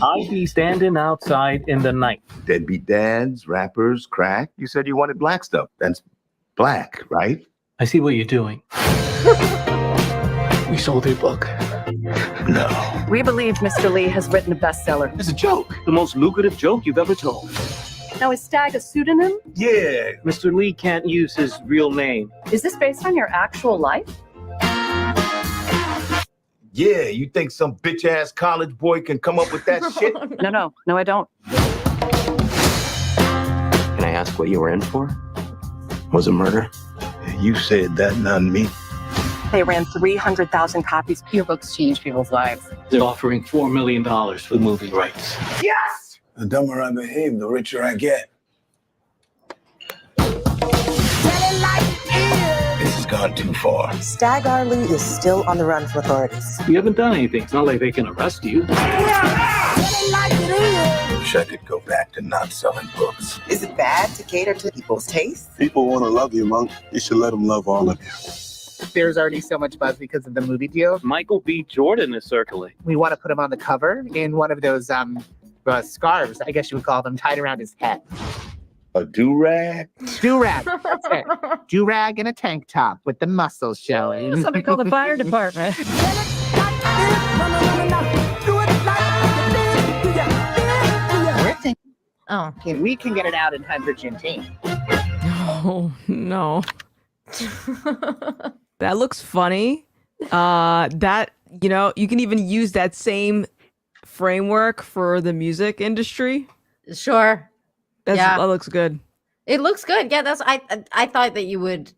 I'd be standing outside in the night.
Deadbeat dads, rappers, crack. You said you wanted black stuff. That's black, right?
I see what you're doing. We sold your book.
No.
We believe Mr. Lee has written a bestseller.
It's a joke. The most lucrative joke you've ever told.
Now, is Stag a pseudonym?
Yeah.
Mr. Lee can't use his real name.
Is this based on your actual life?
Yeah, you think some bitch-ass college boy can come up with that shit?
No, I don't.
Can I ask what you were in for? Was it murder?
You said that, not me.
They ran 300,000 copies. Your books change people's lives.
They're offering $4 million for the movie rights.
Yes! The dumber I behave, the richer I get. This has gone too far.
Stag Arley is still on the run for authorities.
You haven't done anything. It's not like they can arrest you.
Wish I could go back to not selling books.
Is it bad to cater to people's tastes?
People want to love you, Monk. You should let them love all of you.
There's already so much buzz because of the movie deal.
Michael B. Jordan is circling.
We want to put him on the cover in one of those scarves, I guess you would call them, tied around his head.
A do-rag?
Do-rag, that's it. Do-rag and a tank top with the muscles showing.
Somebody call the fire department.
We're thinking, if we can get it out in 100 Juneteenth.
Oh, no. That looks funny. That, you can even use that same framework for the music industry.
Sure.
That looks good.
It looks good. Yeah, I thought that you would,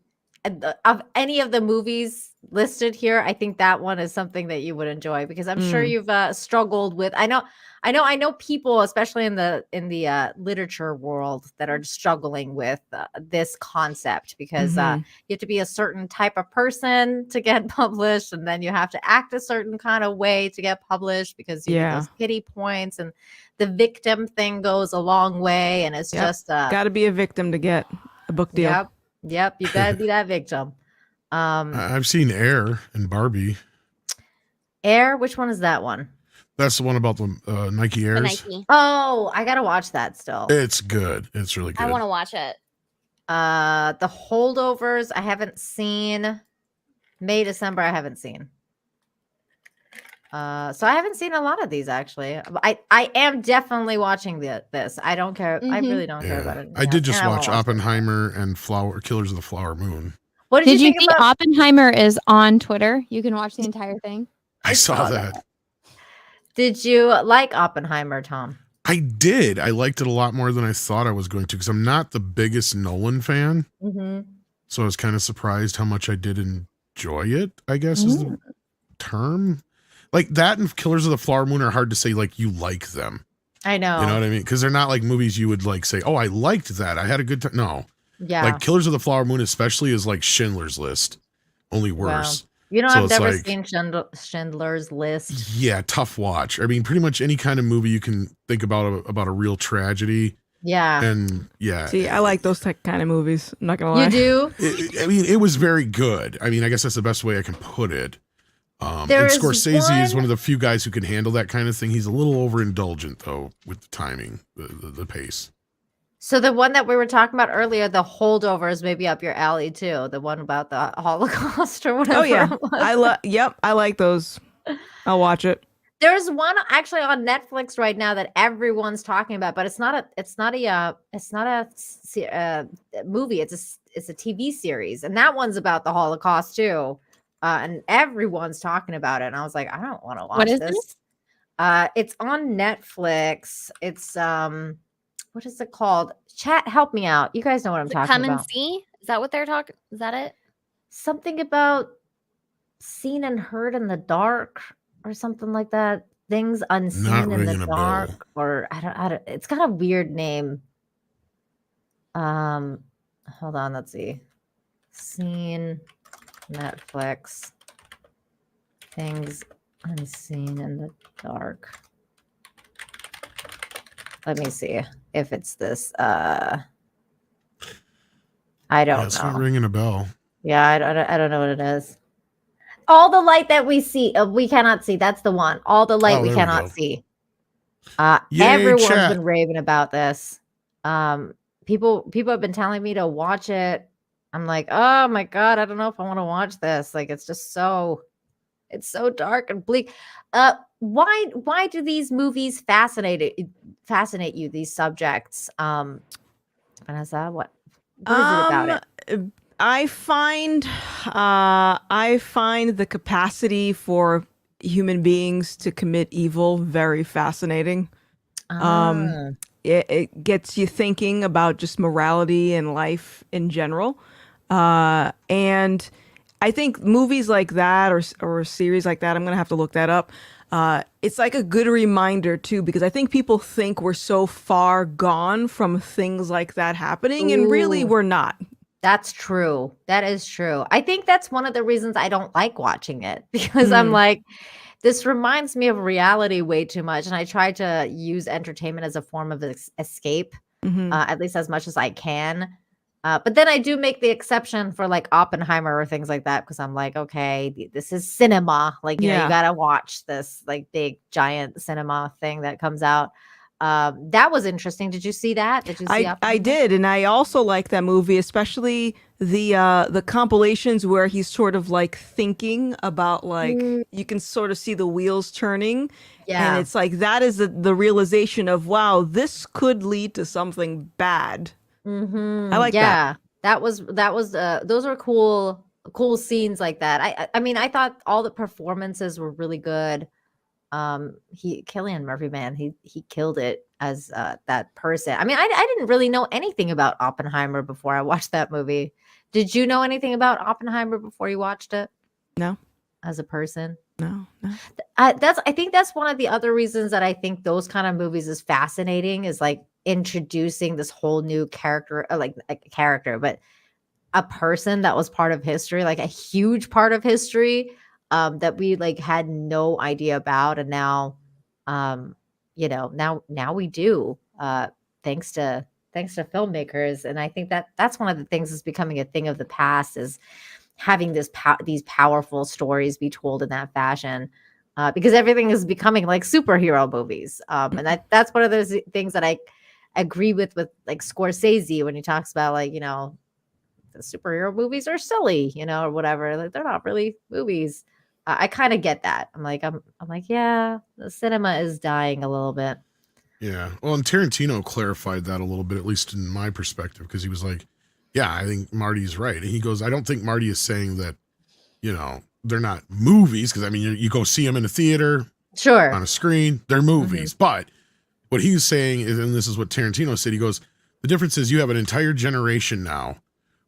of any of the movies listed here, I think that one is something that you would enjoy because I'm sure you've struggled with. I know people, especially in the literature world, that are struggling with this concept because you have to be a certain type of person to get published, and then you have to act a certain kind of way to get published because you get those pity points, and the victim thing goes a long way, and it's just
got to be a victim to get a book deal.
Yep, you got to be that victim.
I've seen Air and Barbie.
Air, which one is that one?
That's the one about the Nike Airs.
The Nike.
Oh, I gotta watch that still.
It's good. It's really good.
I want to watch it.
The Holdovers I haven't seen. May, December I haven't seen. So I haven't seen a lot of these actually. I am definitely watching this. I don't care. I really don't care about it.
I did just watch Oppenheimer and Killers of the Flower Moon.
What
did you see? Oppenheimer is on Twitter. You can watch the entire thing.
I saw that.
Did you like Oppenheimer, Tom?
I did. I liked it a lot more than I thought I was going to because I'm not the biggest Nolan fan. So I was kind of surprised how much I did enjoy it, I guess is the term. Like that and Killers of the Flower Moon are hard to say like you like them.
I know.
You know what I mean? Because they're not like movies you would like say, oh, I liked that. I had a good time. No.
Yeah.
Like Killers of the Flower Moon especially is like Schindler's List, only worse.
Wow. You know,
So
I've
it's
never
like-
seen Schindler's List.
Yeah, tough watch. I mean, pretty much any kind of movie you can think about a real tragedy.
Yeah.
And yeah.
See, I like those kind of movies. I'm not gonna lie.
You do?
I mean, it was very good. I mean, I guess that's the best way I can put it. And
There is
Scorsese is
one-
one of the few guys who can handle that kind of thing. He's a little overindulgent though with the timing, the pace.
So the one that we were talking about earlier, the Holdovers, maybe up your alley too. The one about the Holocaust or whatever.
Oh yeah,
it was.
I like those. I'll watch it.
There's one actually on Netflix right now that everyone's talking about, but it's not a movie. It's a TV series, and that one's about the Holocaust too. And everyone's talking about it, and I was like, I don't want to watch
What is
this. It's on Netflix. It's what is it called? Chat, help me out. You guys know what I'm talking
Come
about.
and see. Is that what they're talking? Is that it?
Something about seen and heard in the dark or something like that. Things unseen
Not
in
ringing
the
a bell.
dark, or I don't. It's got a weird name. hold on, let's see. Seen Netflix things unseen in the dark. Let me see if it's this. I don't
It's
know.
not ringing a bell.
Yeah, I don't know what it is. All the light that we see, we cannot see. That's the one. All the light we
there we
cannot
go.
see.
Yay,
Everyone's
chat.
been raving about this. People have been telling me to watch it. I'm like, oh my God, I don't know if I want to watch this. Like, it's just it's so dark and bleak. Why do these movies fascinate you? These subjects. Vanessa, what is it about it?
I find the capacity for human beings to commit evil very fascinating. It gets you thinking about just morality and life in general. And I think movies like that or a series like that, I'm going to have to look that up. It's like a good reminder too, because I think people think we're so far gone from things like that happening, and really we're not.
That's true. That is true. I think that's one of the reasons I don't like watching it, because I'm like, this reminds me of reality way too much. And I try to use entertainment as a form of escape, at least as much as I can. But then I do make the exception for like Oppenheimer or things like that, because I'm like, okay, this is cinema. Like, you know, you got to watch this like big giant cinema thing that comes out. That was interesting. Did you see that? Did you see
I did, and I also like that movie, especially the compilations where he's sort of like thinking about, like, you can sort of see the wheels turning.
Yeah.
And it's like that is the realization of, wow, this could lead to something bad. I like that.
That was those were cool scenes like that. I mean, I thought all the performances were really good. Cillian Murphy, man, he killed it as that person. I mean, I didn't really know anything about Oppenheimer before I watched that movie. Did you know anything about Oppenheimer before you watched it?
No.
As a person?
No.
I think that's one of the other reasons that I think those kind of movies is fascinating, is like introducing this whole new character, like a character, but a person that was part of history, like a huge part of history, that we like had no idea about, and now, you know, now we do, thanks to filmmakers. And I think that's one of the things that's becoming a thing of the past, is having these powerful stories be told in that fashion, because everything is becoming like superhero movies, and that's one of those things that I agree with like Scorsese when he talks about, like, you know, the superhero movies are silly, you know, or whatever. Like, they're not really movies. I kind of get that. I'm like, yeah, the cinema is dying a little bit.
Yeah. Well, and Tarantino clarified that a little bit, at least in my perspective, because he was like, yeah, I think Marty's right. And he goes, I don't think Marty is saying that, you know, they're not movies, because I mean, you go see them in a theater,
sure,
on a screen, they're movies. But what he's saying is, and this is what Tarantino said, he goes, the difference is you have an entire generation now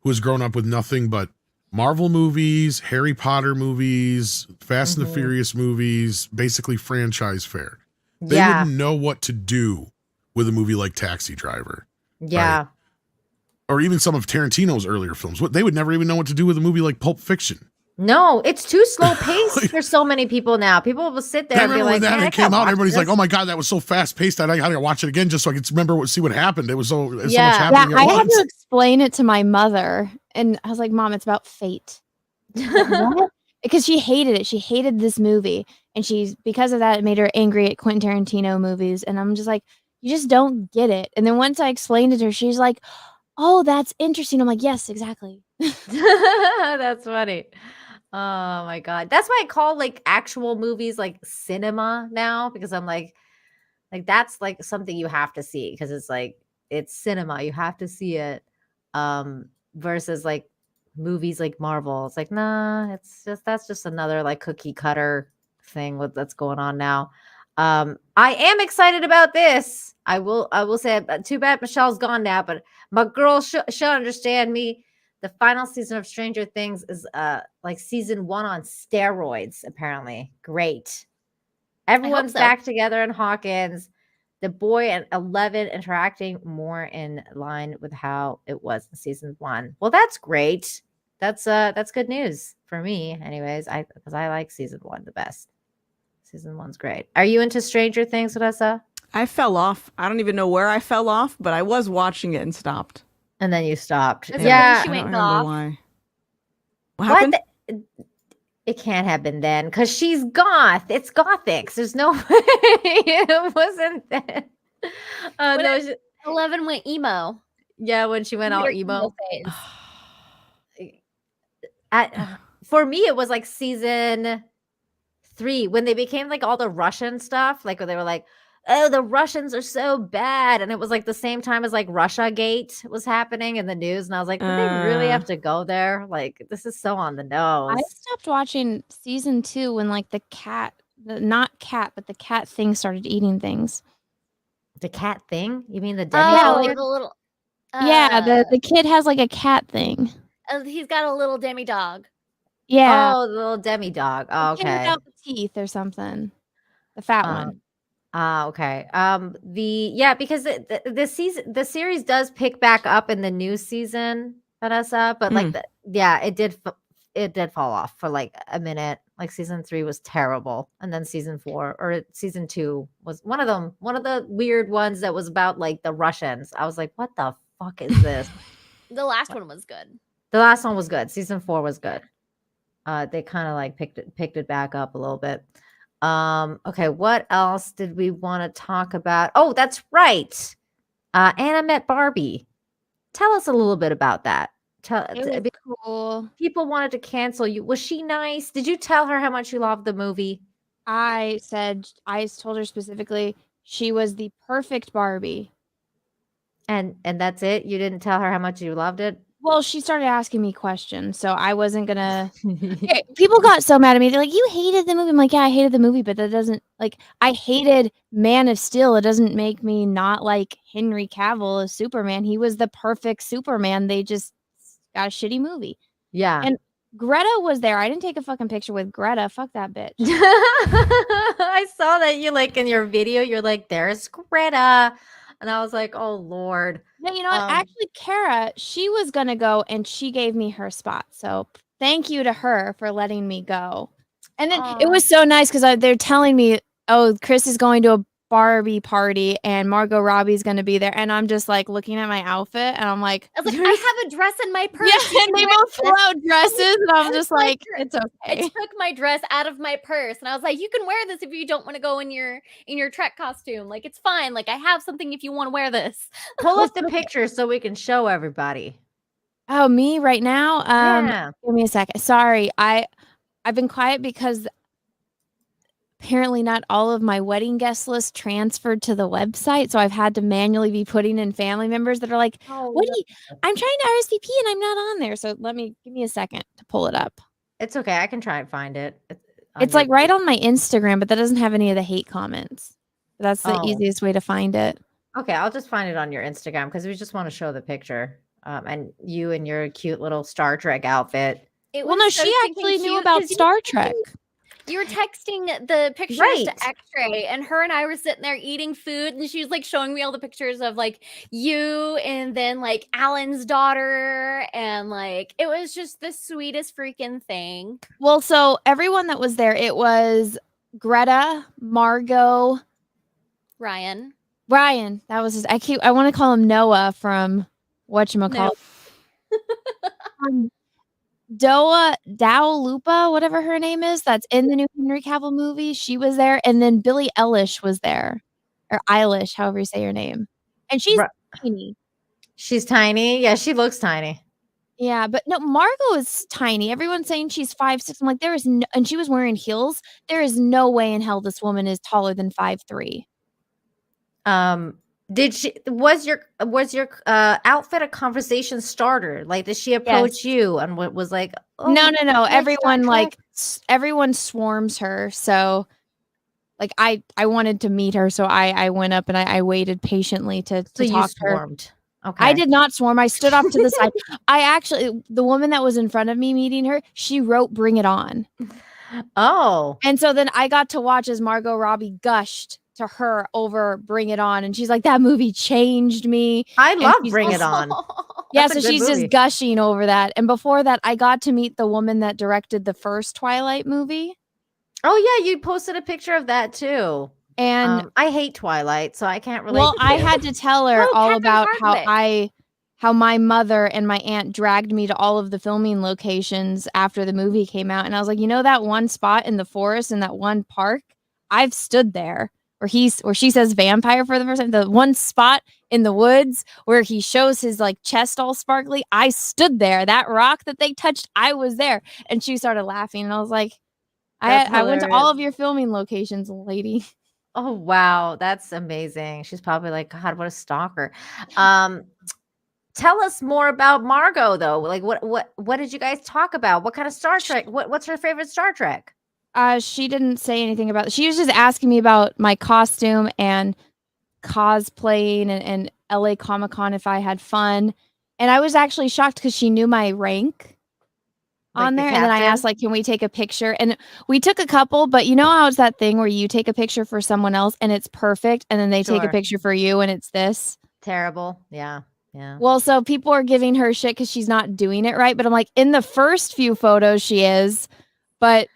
who has grown up with nothing but Marvel movies, Harry Potter movies, Fast and the Furious movies, basically franchise fare. They wouldn't know what to do with a movie like Taxi Driver.
Yeah.
Right? Or even some of Tarantino's earlier films. They would never even know what to do with a movie like Pulp Fiction.
No, it's too slow paced for so many people now. People will sit there and be like,
when
"Man,
it came out, everybody's like, oh my God, that was so fast paced that I got to watch it again just so I can remember see what happened. It was so much happening at
I had
once.
to explain it to my mother, and I was like, Mom, it's about fate. What? Because she hated it. She hated this movie, and because of that, it made her angry at Quentin Tarantino movies. And I'm just like, you just don't get it. And then once I explained it to her, she's like, oh, that's interesting. I'm like, yes, exactly.
That's funny. Oh my God. That's why I call like actual movies like cinema now, because I'm like that's like something you have to see, because it's like it's cinema. You have to see it. Versus like movies like Marvel. It's like, nah, that's just another like cookie cutter thing that's going on now. I am excited about this. I will say, too bad Michelle's gone now, but my girl should understand me. The final season of Stranger Things is like season 1 on steroids, apparently. Great. Everyone's back together in Hawkins. the boy and 11 interacting more in line with how it was in season 1. Well, that's great. That's good news for me, anyways. Because I like season 1 the best. Season 1's great. Are you into Stranger Things, Vanessa?
I fell off. I don't even know where I fell off, but I was watching it and stopped.
And then you stopped.
Is it
Yeah.
when she
I don't
went
remember
off?
why. What happened?
It can't have been then because she's goth. It's Gothix. There's no way it wasn't then. No,
11 went emo.
yeah, when she went all
Her
emo.
phase.
For me, it was like season 3 when they became like all the Russian stuff. Like when they were like, "Oh, the Russians are so bad," and it was like the same time as like Russia Gate was happening in the news, and I was like, "Did they really have to go there? Like, this is so on the nose."
I stopped watching season 2 when like the not cat, but the cat thing started eating things.
The cat thing? You mean the
Oh,
demi?
like the little.
Yeah, the kid has like a cat thing.
He's got a little demi dog.
Yeah.
Oh, the little demi dog. Oh,
The kid
okay.
without the teeth or something. The fat one.
Okay. Because the series does pick back up in the new season, Vanessa, but like it did fall off for like a minute. Like season 3 was terrible, and then season 4 or season 2 was one of the weird ones that was about like the Russians. I was like, what the fuck is this?
The last one was good.
The last one was good. Season 4 was good. They kind of like picked it back up a little bit. Okay, what else did we want to talk about? Oh, that's right. Anna met Barbie. Tell us a little bit about that.
It was cool.
People wanted to cancel you. Was she nice? Did you tell her how much you loved the movie?
I told her specifically she was the perfect Barbie.
And that's it? You didn't tell her how much you loved it?
Well, she started asking me questions, so I wasn't gonna. People got so mad at me. They're like, "You hated the movie." I'm like, "Yeah, I hated the movie, but that doesn't like I hated Man of Steel. It doesn't make me not like Henry Cavill as Superman. He was the perfect Superman. They just got a shitty movie."
Yeah.
And Greta was there. I didn't take a fucking picture with Greta. Fuck that bitch.
I saw that you like in your video. You're like, "There's Greta," and I was like, "Oh Lord."
No, you know what? Actually, Kara, she was gonna go, and she gave me her spot. So thank you to her for letting me go. And then it was so nice because they're telling me, "Oh, Chris is going to a Barbie party, and Margot Robbie's going to be there." And I'm just like looking at my outfit, and I'm like,
I was like, I have a dress in my purse.
Yeah, and they both pull out dresses, and I'm just like, it's okay.
I took my dress out of my purse, and I was like, you can wear this if you don't want to go in your Trek costume. Like, it's fine. Like, I have something if you want to wear this.
Pull up the picture so we can show everybody.
Oh, me right now?
Yeah.
Give me a second. Sorry, I've been quiet because apparently not all of my wedding guest list transferred to the website, so I've had to manually be putting in family members that are like, "What do you? I'm trying to RSVP and I'm not on there." So give me a second to pull it up.
It's okay. I can try and find it.
It's like right on my Instagram, but that doesn't have any of the hate comments. That's the easiest way to find it.
Okay, I'll just find it on your Instagram because we just want to show the picture. And you in your cute little Star Trek outfit.
Well, no, she actually knew about Star Trek.
You were texting the pictures to X-Ray, and her and I were sitting there eating food, and she was like showing me all the pictures of like you, and then like Alan's daughter, and like it was just the sweetest freaking thing.
Well, so everyone that was there, it was Greta, Margot,
Ryan.
That was his. I want to call him Noah from whatchamacallit. Dow Lupa, whatever her name is, that's in the new Henry Cavill movie. She was there, and then Billie Eilish was there, or Eilish, however you say your name. And she's tiny.
She's tiny. Yeah, she looks tiny.
Yeah, but no, Margot is tiny. Everyone's saying she's 5'6". I'm like, there is no, and she was wearing heels. There is no way in hell this woman is taller than 5'3".
Was your outfit a conversation starter? Like, did she approach you and what was like,
oh, no. Everyone swarms her. So like I wanted to meet her. So I went up and I waited patiently to talk to her.
Swarmed. Okay.
I did not swarm. I stood off to the side. The woman that was in front of me meeting her, she wrote "Bring It On."
Oh.
And so then I got to watch as Margot Robbie gushed to her over Bring It On, and she's like, that movie changed me.
I
And
love
she's
Bring It
just-
On.
Yeah,
That's a
so
good
she's
movie.
just gushing over that. And before that, I got to meet the woman that directed the first Twilight movie.
Oh yeah, you posted a picture of that too.
And
I hate Twilight, so I can't relate.
well,
to
I
you.
had to tell her
Oh,
all
Catherine
about
Hardwicke.
how my mother and my aunt dragged me to all of the filming locations after the movie came out. And I was like, you know, that one spot in the forest in that one park, I've stood there where she says vampire for the first time. The one spot in the woods where he shows his like chest all sparkly, I stood there. That rock that they touched, I was there. And she started laughing, and I was like, I went to all
hilarious.
of your filming locations, lady.
Oh wow, that's amazing. She's probably like, God, what a stalker. Tell us more about Margot though. Like what did you guys talk about? What kind of Star Trek? What's her favorite Star Trek?
She didn't say anything about it. She was just asking me about my costume and cosplaying and LA Comic-Con if I had fun. And I was actually shocked because she knew my rank on
the
there. And then I
captain?
asked, like, can we take a picture? And we took a couple, but you know how it's that thing where you take a picture for someone else and it's perfect, and then they take a
Sure.
picture for you and it's this?
Terrible. Yeah. Yeah.
Well, so people are giving her shit because she's not doing it right. But I'm like, in the first few photos, she is, but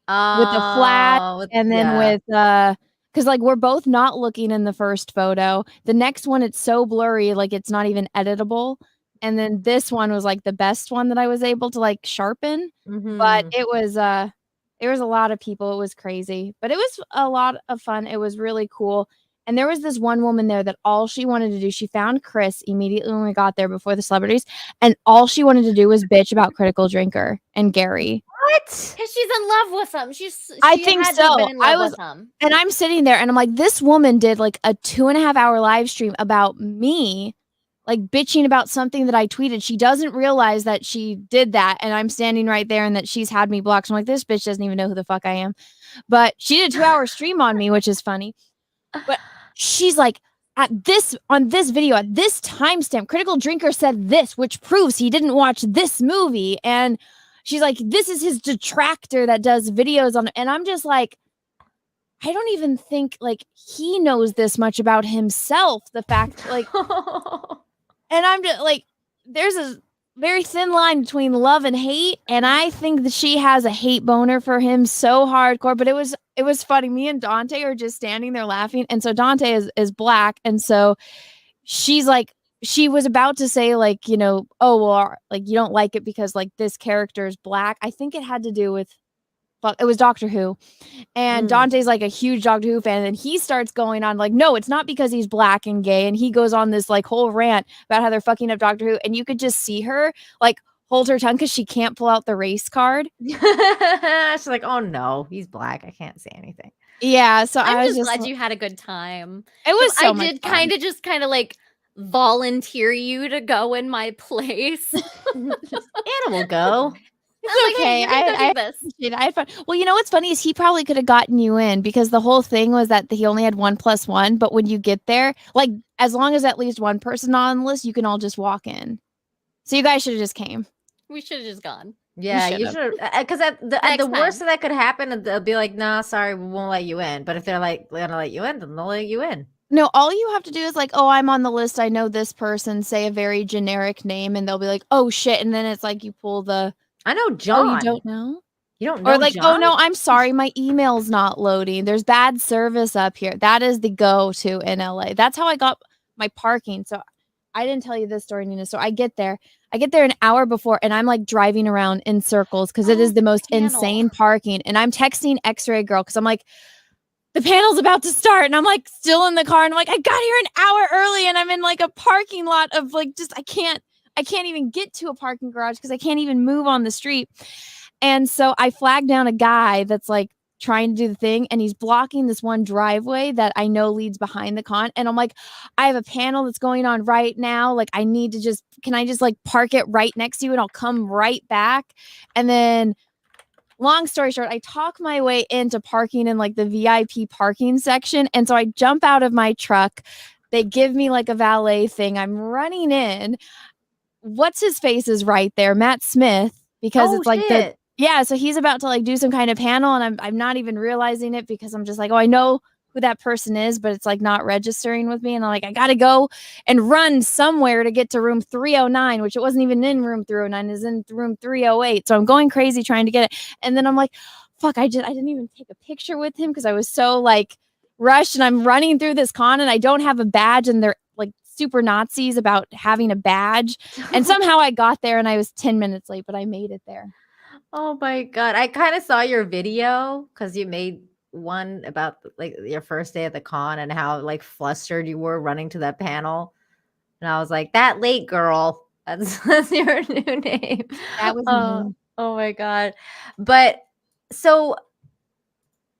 with the flat and then with because like we're both not looking in the first photo. The next one, it's so blurry, like it's not even editable. And then this one was like the best one that I was able to like sharpen. But it was a lot of people. It was crazy, but it was a lot of fun. It was really cool. And there was this one woman there that all she wanted to do, she found Chris immediately when we got there before the celebrities, and all she wanted to do was bitch about Critical Drinker and Gary.
What?
Because she's in love with him.
I
She
think
had to have
so.
been in love with him.
And I'm sitting there and I'm like, this woman did like a 2.5-hour live stream about me, like bitching about something that I tweeted. She doesn't realize that she did that. And I'm standing right there and that she's had me blocked. So I'm like, this bitch doesn't even know who the fuck I am. But she did a 2-hour stream on me, which is funny. But she's like, on this video, at this timestamp, Critical Drinker said this, which proves he didn't watch this movie. And she's like, this is his detractor that does videos on it. And I'm just like, I don't even think like he knows this much about himself. The fact like, and I'm just like, there's a very thin line between love and hate. And I think that she has a hate boner for him so hardcore, but it was funny. Me and Dante are just standing there laughing. And so Dante is black. And so she's like, she was about to say like, you know, oh, well, like you don't like it because like this character is black. I think it had to do with, it was Doctor Who. And Dante's like a huge Doctor Who fan. And he starts going on like, no, it's not because he's black and gay. And he goes on this like whole rant about how they're fucking up Doctor Who. And you could just see her like hold her tongue because she can't pull out the race card.
She's like, oh no, he's black. I can't say anything.
Yeah. So
I'm
I was
just glad you had a good time.
It was so
I
much
did
fun.
kind of like volunteer you to go in my place.
Anna will go.
It's okay. I appreciate it. I had fun. Well, you know what's funny is he probably could have gotten you in because the whole thing was that he only had 1+1. But when you get there, like as long as at least one person on the list, you can all just walk in. So you guys should have just came.
We should have just gone.
Yeah, you should. Because at the worst that could happen, they'll be like, nah, sorry, we won't let you in. But if they're like, they're gonna let you in, then they'll let you in.
No, all you have to do is like, oh, I'm on the list. I know this person. Say a very generic name, and they'll be like, oh shit, and then it's like you pull the.
I know John.
Oh, you don't know?
You don't know
Or like,
John?
oh no, I'm sorry, my email's not loading. There's bad service up here. That is the go-to in LA. That's how I got my parking. So I didn't tell you this story, Nina. So I get there an hour before, and I'm like driving around in circles because it is the most insane parking. And I'm texting X-Ray Girl because I'm like, the panel's about to start, and I'm like still in the car, and I'm like, I got here an hour early, and I'm in like a parking lot of like just I can't even get to a parking garage because I can't even move on the street. And so I flagged down a guy that's like trying to do the thing, and he's blocking this one driveway that I know leads behind the con. And I'm like, I have a panel that's going on right now. Like, I need to can I just like park it right next to you and I'll come right back? And then long story short, I talk my way into parking in like the VIP parking section. And so I jump out of my truck. They give me like a valet thing. I'm running in. What's his face is right there, Matt Smith, because it's like so he's about to like do some kind of panel, and I'm not even realizing it because I'm just like, oh, I know who that person is, but it's like not registering with me. And I'm like, I gotta go and run somewhere to get to room 309, which it wasn't even in room 309, is in room 308. So I'm going crazy trying to get it. And then I'm like, fuck, I didn't even take a picture with him because I was so like rushed, and I'm running through this con and I don't have a badge, and they're like super Nazis about having a badge. And somehow I got there and I was 10 minutes late, but I made it there.
Oh my God. I kind of saw your video because you made one about like your first day at the con and how like flustered you were running to that panel. And I was like, that late girl. That's your new name.
That was me.
Oh my God. But so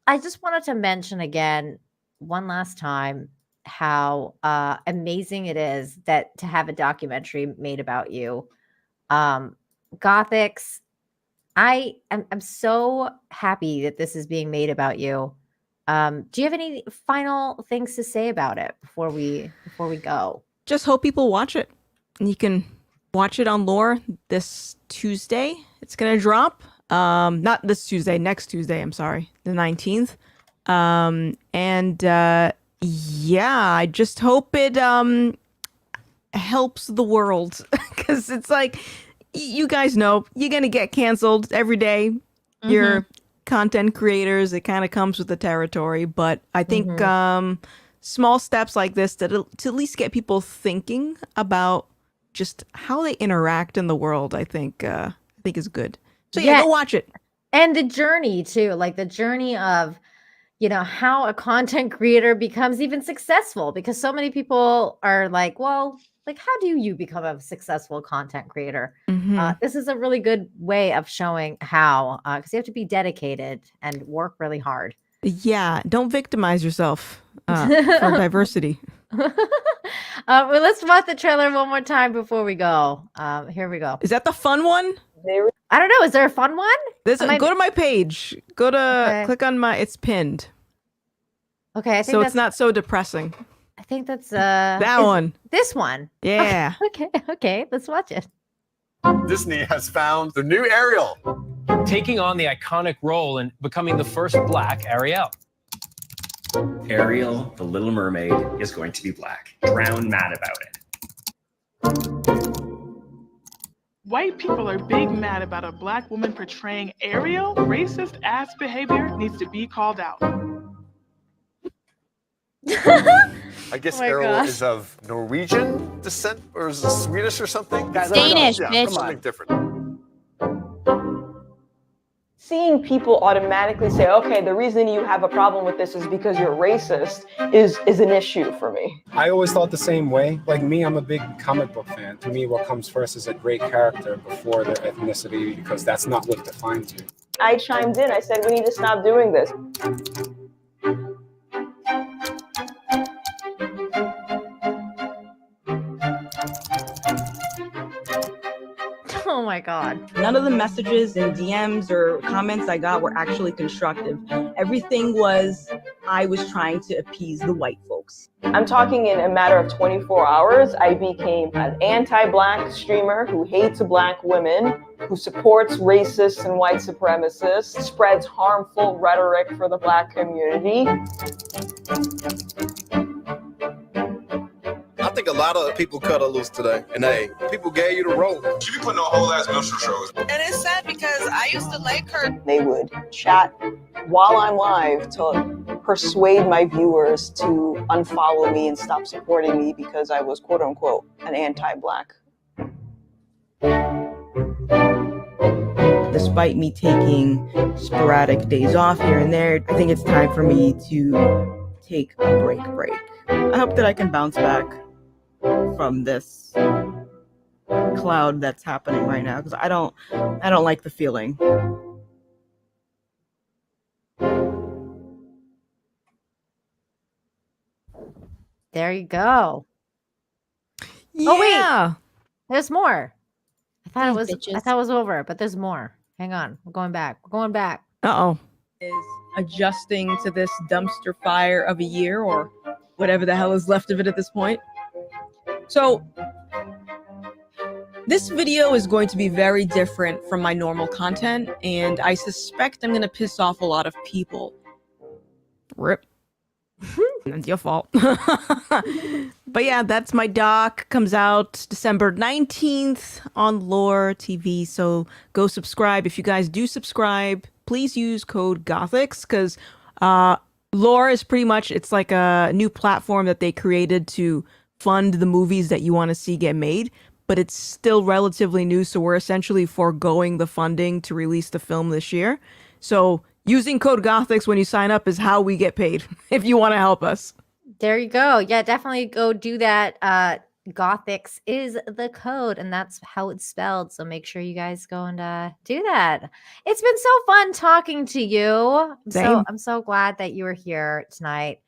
I just wanted to mention again, one last time, how amazing it is that to have a documentary made about you. Gothix, I'm so happy that this is being made about you. Do you have any final things to say about it before we go?
Just hope people watch it. You can watch it on Lore this Tuesday. It's gonna drop. Not this Tuesday, next Tuesday. I'm sorry, the 19th. Yeah, I just hope it helps the world, because it's like, you guys know you're gonna get canceled every day. You're content creators, it kind of comes with the territory, but I think small steps like this to at least get people thinking about just how they interact in the world, I think is good. So yeah, go watch it.
And the journey too, like the journey of, you know, how a content creator becomes even successful, because so many people are like, well, like, how do you become a successful content creator? This is a really good way of showing how, because you have to be dedicated and work really hard.
Yeah, don't victimize yourself for diversity.
Well, let's watch the trailer one more time before we go. Here we go.
Is that the fun one?
I don't know. Is there a fun one?
Go to my page. Go to click on it's pinned.
Okay, I think
so it's not so depressing.
I think that's
that one.
This one.
Yeah.
Okay, let's watch it.
Disney has found the new Ariel,
taking on the iconic role and becoming the first Black Ariel.
Ariel, the Little Mermaid, is going to be black. Drown mad about it.
White people are big mad about a black woman portraying Ariel. Racist ass behavior needs to be called out.
I guess Ariel is of Norwegian descent, or is it Swedish or something?
Danish, bitch.
Something different.
Seeing people automatically say, okay, the reason you have a problem with this is because you're racist is an issue for me.
I always thought the same way. Like me, I'm a big comic book fan. To me, what comes first is a great character before their ethnicity, because that's not what defines you.
I chimed in. I said, we need to stop doing this.
Oh my God.
None of the messages and DMs or comments I got were actually constructive. Everything was, I was trying to appease the white folks.
I'm talking in a matter of 24 hours, I became an anti-black streamer who hates black women, who supports racists and white supremacists, spreads harmful rhetoric for the black community.
I think a lot of people cut her loose today. And hey, people gave you the rope.
She be putting on whole ass minstrel shows.
And it's sad because I used to like her.
They would chat while I'm live to persuade my viewers to unfollow me and stop supporting me because I was quote unquote an anti-black.
Despite me taking sporadic days off here and there, I think it's time for me to take a break. I hope that I can bounce back from this cloud that's happening right now, because I don't like the feeling.
There you go.
Yeah.
Oh wait, there's more. I thought it was over, but there's more. Hang on, we're going back.
Uh-oh.
Is adjusting to this dumpster fire of a year, or whatever the hell is left of it at this point. So this video is going to be very different from my normal content, and I suspect I'm going to piss off a lot of people.
Rip. It's your fault. But yeah, that's my doc. Comes out December 19th on Lore TV. So go subscribe. If you guys do subscribe, please use code Gothix because Lore is pretty much, it's like a new platform that they created to fund the movies that you want to see get made. But it's still relatively new. So we're essentially foregoing the funding to release the film this year. So using code Gothix when you sign up is how we get paid if you want to help us.
There you go. Yeah, definitely go do that. Gothix is the code, and that's how it's spelled. So make sure you guys go and do that. It's been so fun talking to you. I'm so glad that you were here tonight.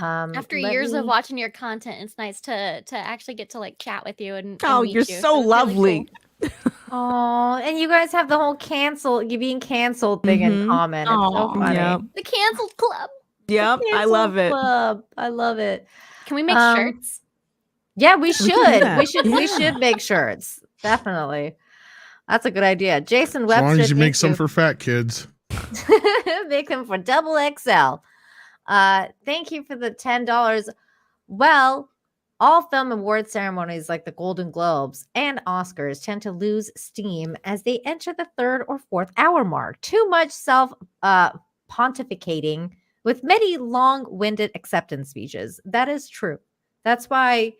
After years of watching your content, it's nice to actually get to like chat with you and
Oh,
meet
you're
you.
so
it's
lovely.
Really
Oh, and you guys have the whole you being canceled thing in common. It's so funny.
Yep.
cool. The canceled club.
Yep, I love it.
Club. I love it.
Can we make shirts?
Yeah, we
We
should.
can do that.
We should make shirts. Definitely. That's a good idea. Jason
As
Webster.
long as you make
thank
some for fat kids.
Make them for double XL. Thank you for the $10. Well, all film award ceremonies like the Golden Globes and Oscars tend to lose steam as they enter the 3rd or 4th hour mark. Too much pontificating with many long-winded acceptance speeches. That is true. That's why,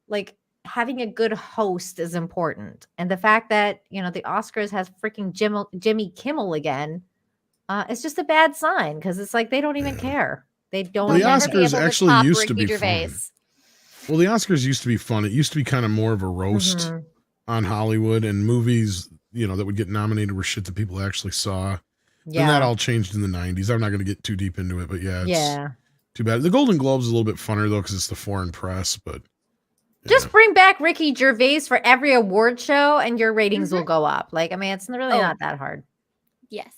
like, having a good host is important. And the fact that, the Oscars has freaking Jimmy Kimmel again, it's just a bad sign because it's like they don't even care. They don't.
Well, the
even
Oscars actually used to be
Gervais.
fun. Well, the Oscars used to be fun. It used to be kind of more of a roast on Hollywood, and movies, that would get nominated were shit that people actually saw.
Yeah.
And that all changed in the 90s. I'm not going to get too deep into it, but yeah, it's too bad. The Golden Globes is a little bit funner though because it's the foreign press, but
Just bring back Ricky Gervais for every award show and your ratings will go up. Like, I mean, it's really not that hard.
Yes.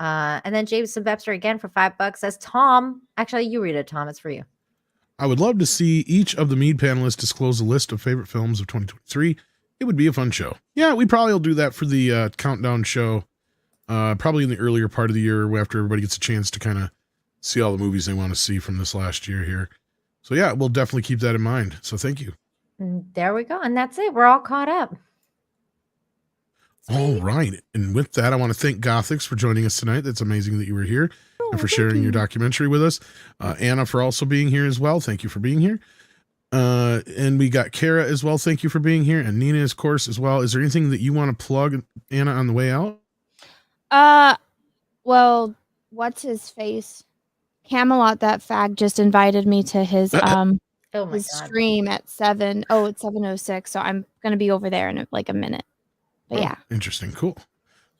And then Jameson Webster again for $5 says, Tom, actually, you read it, Tom. It's for you.
I would love to see each of the Mead panelists disclose a list of favorite films of 2023. It would be a fun show. Yeah, we probably will do that for the countdown show. Probably in the earlier part of the year after everybody gets a chance to kind of see all the movies they want to see from this last year here. So yeah, we'll definitely keep that in mind. So thank you.
And there we go. And that's it. We're all caught up.
All right. And with that, I want to thank Gothix for joining us tonight. That's amazing that you were here and for sharing your documentary with us. Anna for also being here as well. Thank you for being here. And we got Kara as well. Thank you for being here. And Nina, of course, as well. Is there anything that you want to plug, Anna, on the way out?
Well, what's his face? Camelot, that fag, just invited me to his his stream at 7. Oh, it's 7:06. So I'm gonna be over there in like a minute. But yeah.
Interesting. Cool.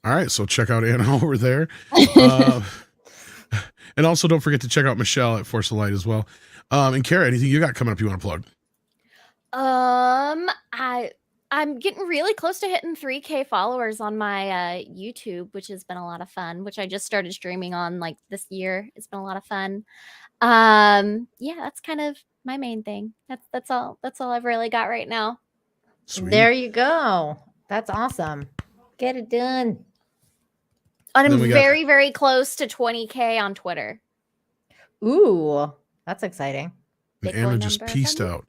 All right. So check out Anna over there. And also don't forget to check out Michelle at Force of Light as well. And Kara, anything you got coming up you want to plug?
I'm getting really close to hitting 3K followers on my YouTube, which has been a lot of fun, which I just started streaming on like this year. It's been a lot of fun. Yeah, that's kind of my main thing. That's all I've really got right now.
Sweet.
There you go. That's awesome. Get it done.
And I'm very, very close to 20K on Twitter.
Ooh, that's exciting.
And Anna just pieced out.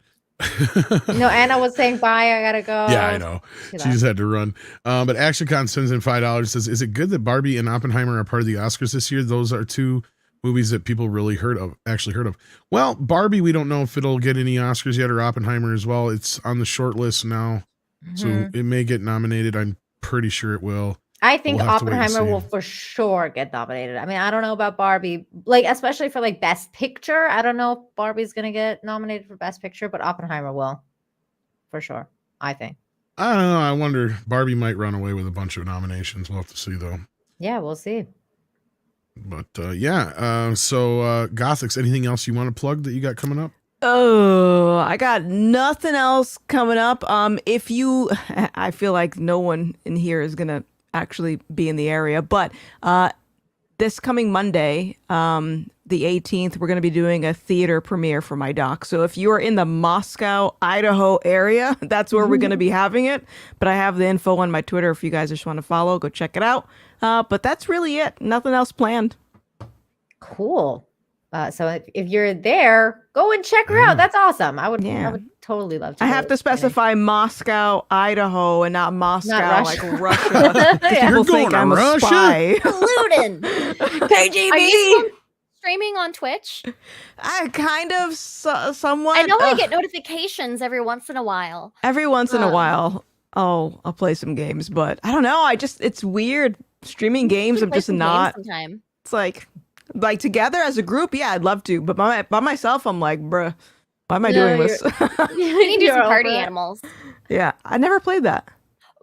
Anna was saying bye. I gotta go.
Yeah, I know. She just had to run. But ActionCon sends in $5. Says, "Is it good that Barbie and Oppenheimer are part of the Oscars this year? Those are two movies that people really actually heard of." Well, Barbie, we don't know if it'll get any Oscars yet, or Oppenheimer as well. It's on the short list now, so it may get nominated. I'm pretty sure it will.
I think
We'll have to wait and
Oppenheimer
see.
will for sure get nominated. I mean, I don't know about Barbie, like especially for like Best Picture. I don't know if Barbie's gonna get nominated for Best Picture, but Oppenheimer will, for sure. I think.
I don't know. I wonder. Barbie might run away with a bunch of nominations. We'll have to see though.
Yeah, we'll see.
But so Gothix, anything else you want to plug that you got coming up?
Oh, I got nothing else coming up. I feel like no one in here is gonna actually be in the area, but this coming Monday, the 18th, we're going to be doing a theater premiere for my doc. So if you are in the Moscow, Idaho area, that's where we're going to be having it. But I have the info on my Twitter if you guys just want to follow, go check it out. But that's really it. Nothing else planned.
Cool. So if you're there, go and check her out. That's awesome. I would totally love to.
I have to specify Moscow, Idaho, and not Moscow, like Russia.
Yeah.
People think I'm a spy.
Colluding.
KGB.
Are you streaming on Twitch?
I kind of somewhat.
I know I get notifications every once in a while.
Every once in a while, I'll play some games, but I don't know. it's weird streaming games. I'm just not.
Sometime.
It's like together as a group, yeah, I'd love to, but by myself, I'm like, bruh, why am I doing this?
You need to do some party animals.
Yeah, I never played that.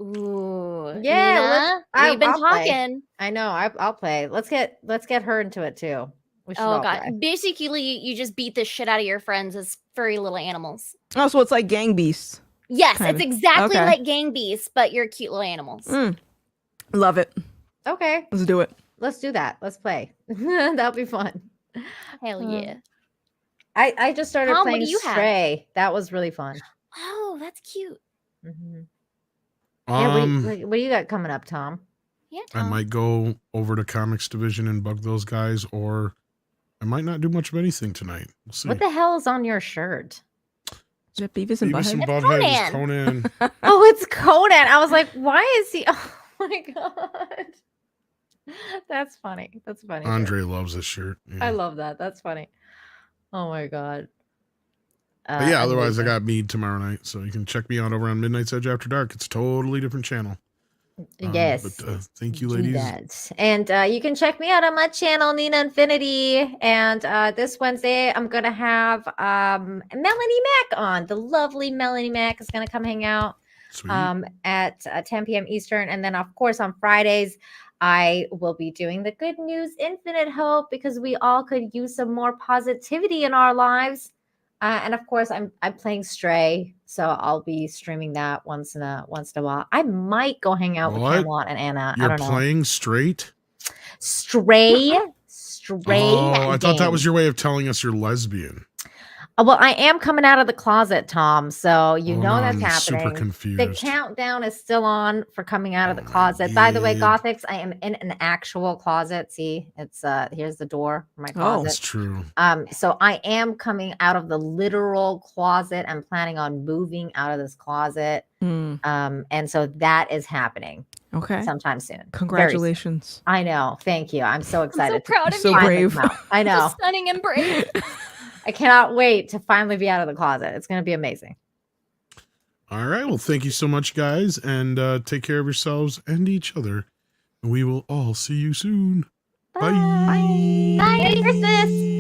Ooh,
Yeah,
we've been
I'll play.
talking.
I know. I'll play. Let's get her into it too. We should all
God!
play.
Basically, you just beat the shit out of your friends as furry little animals.
Oh, so it's like Gang Beasts.
Yes,
Kinda.
it's exactly
Okay.
like Gang Beasts, but you're cute little animals.
Love it.
Okay,
Let's do it.
let's do that. Let's play. That'll be fun.
Hell yeah!
I just started
Tom, what
playing
do you have?
Stray. That was really fun.
Oh, that's cute.
Yeah, what do you got coming up, Tom?
Yeah,
I might go over to Comics Division and bug those guys, or I might not do much of anything tonight. We'll see.
What the hell is on your shirt?
Is it Beavis and
Beavis and
Butthead?
Butthead is Conan.
Oh, it's Conan. I was like, why is he? Oh my god, that's funny. That's funny.
Andre loves this shirt. Yeah.
I love that. That's funny. Oh my god.
But yeah, otherwise I got Mead tomorrow night, so you can check me out over on Midnight's Edge After Dark. It's a totally different channel.
Yes.
But thank you,
Do
ladies.
that. And you can check me out on my channel, Nina Infinity. And this Wednesday, I'm going to have Melanie Mack on. The lovely Melanie Mack is going to come hang out at 10 p.m. Eastern. And then, of course, on Fridays, I will be doing the Good News Infinite Hope because we all could use some more positivity in our lives. And of course, I'm playing Stray, so I'll be streaming that once in a while. I might go hang out with
What?
Camelot and Anna. I
You're
don't know.
playing straight?
Stray.
Oh, I thought that was your way of telling us you're lesbian.
Well, I am coming out of the closet, Tom. So you
Oh,
know
no,
that's
I'm
happening.
super confused.
The countdown is still on for coming out of the closet. By the way, Gothix, I am in an actual closet. See, it's here's the door for my closet.
Oh, that's true.
So I am coming out of the literal closet. I'm planning on moving out of this closet. And so that is happening.
Okay.
Sometime soon. Very soon.
Congratulations.
I know. Thank you. I'm so excited.
proud of
So
you.
brave.
I know.
So stunning and brave.
I cannot wait to finally be out of the closet. It's going to be amazing.
All right. Well, thank you so much, guys, and take care of yourselves and each other. We will all see you soon. Bye.
Bye. Merry Christmas.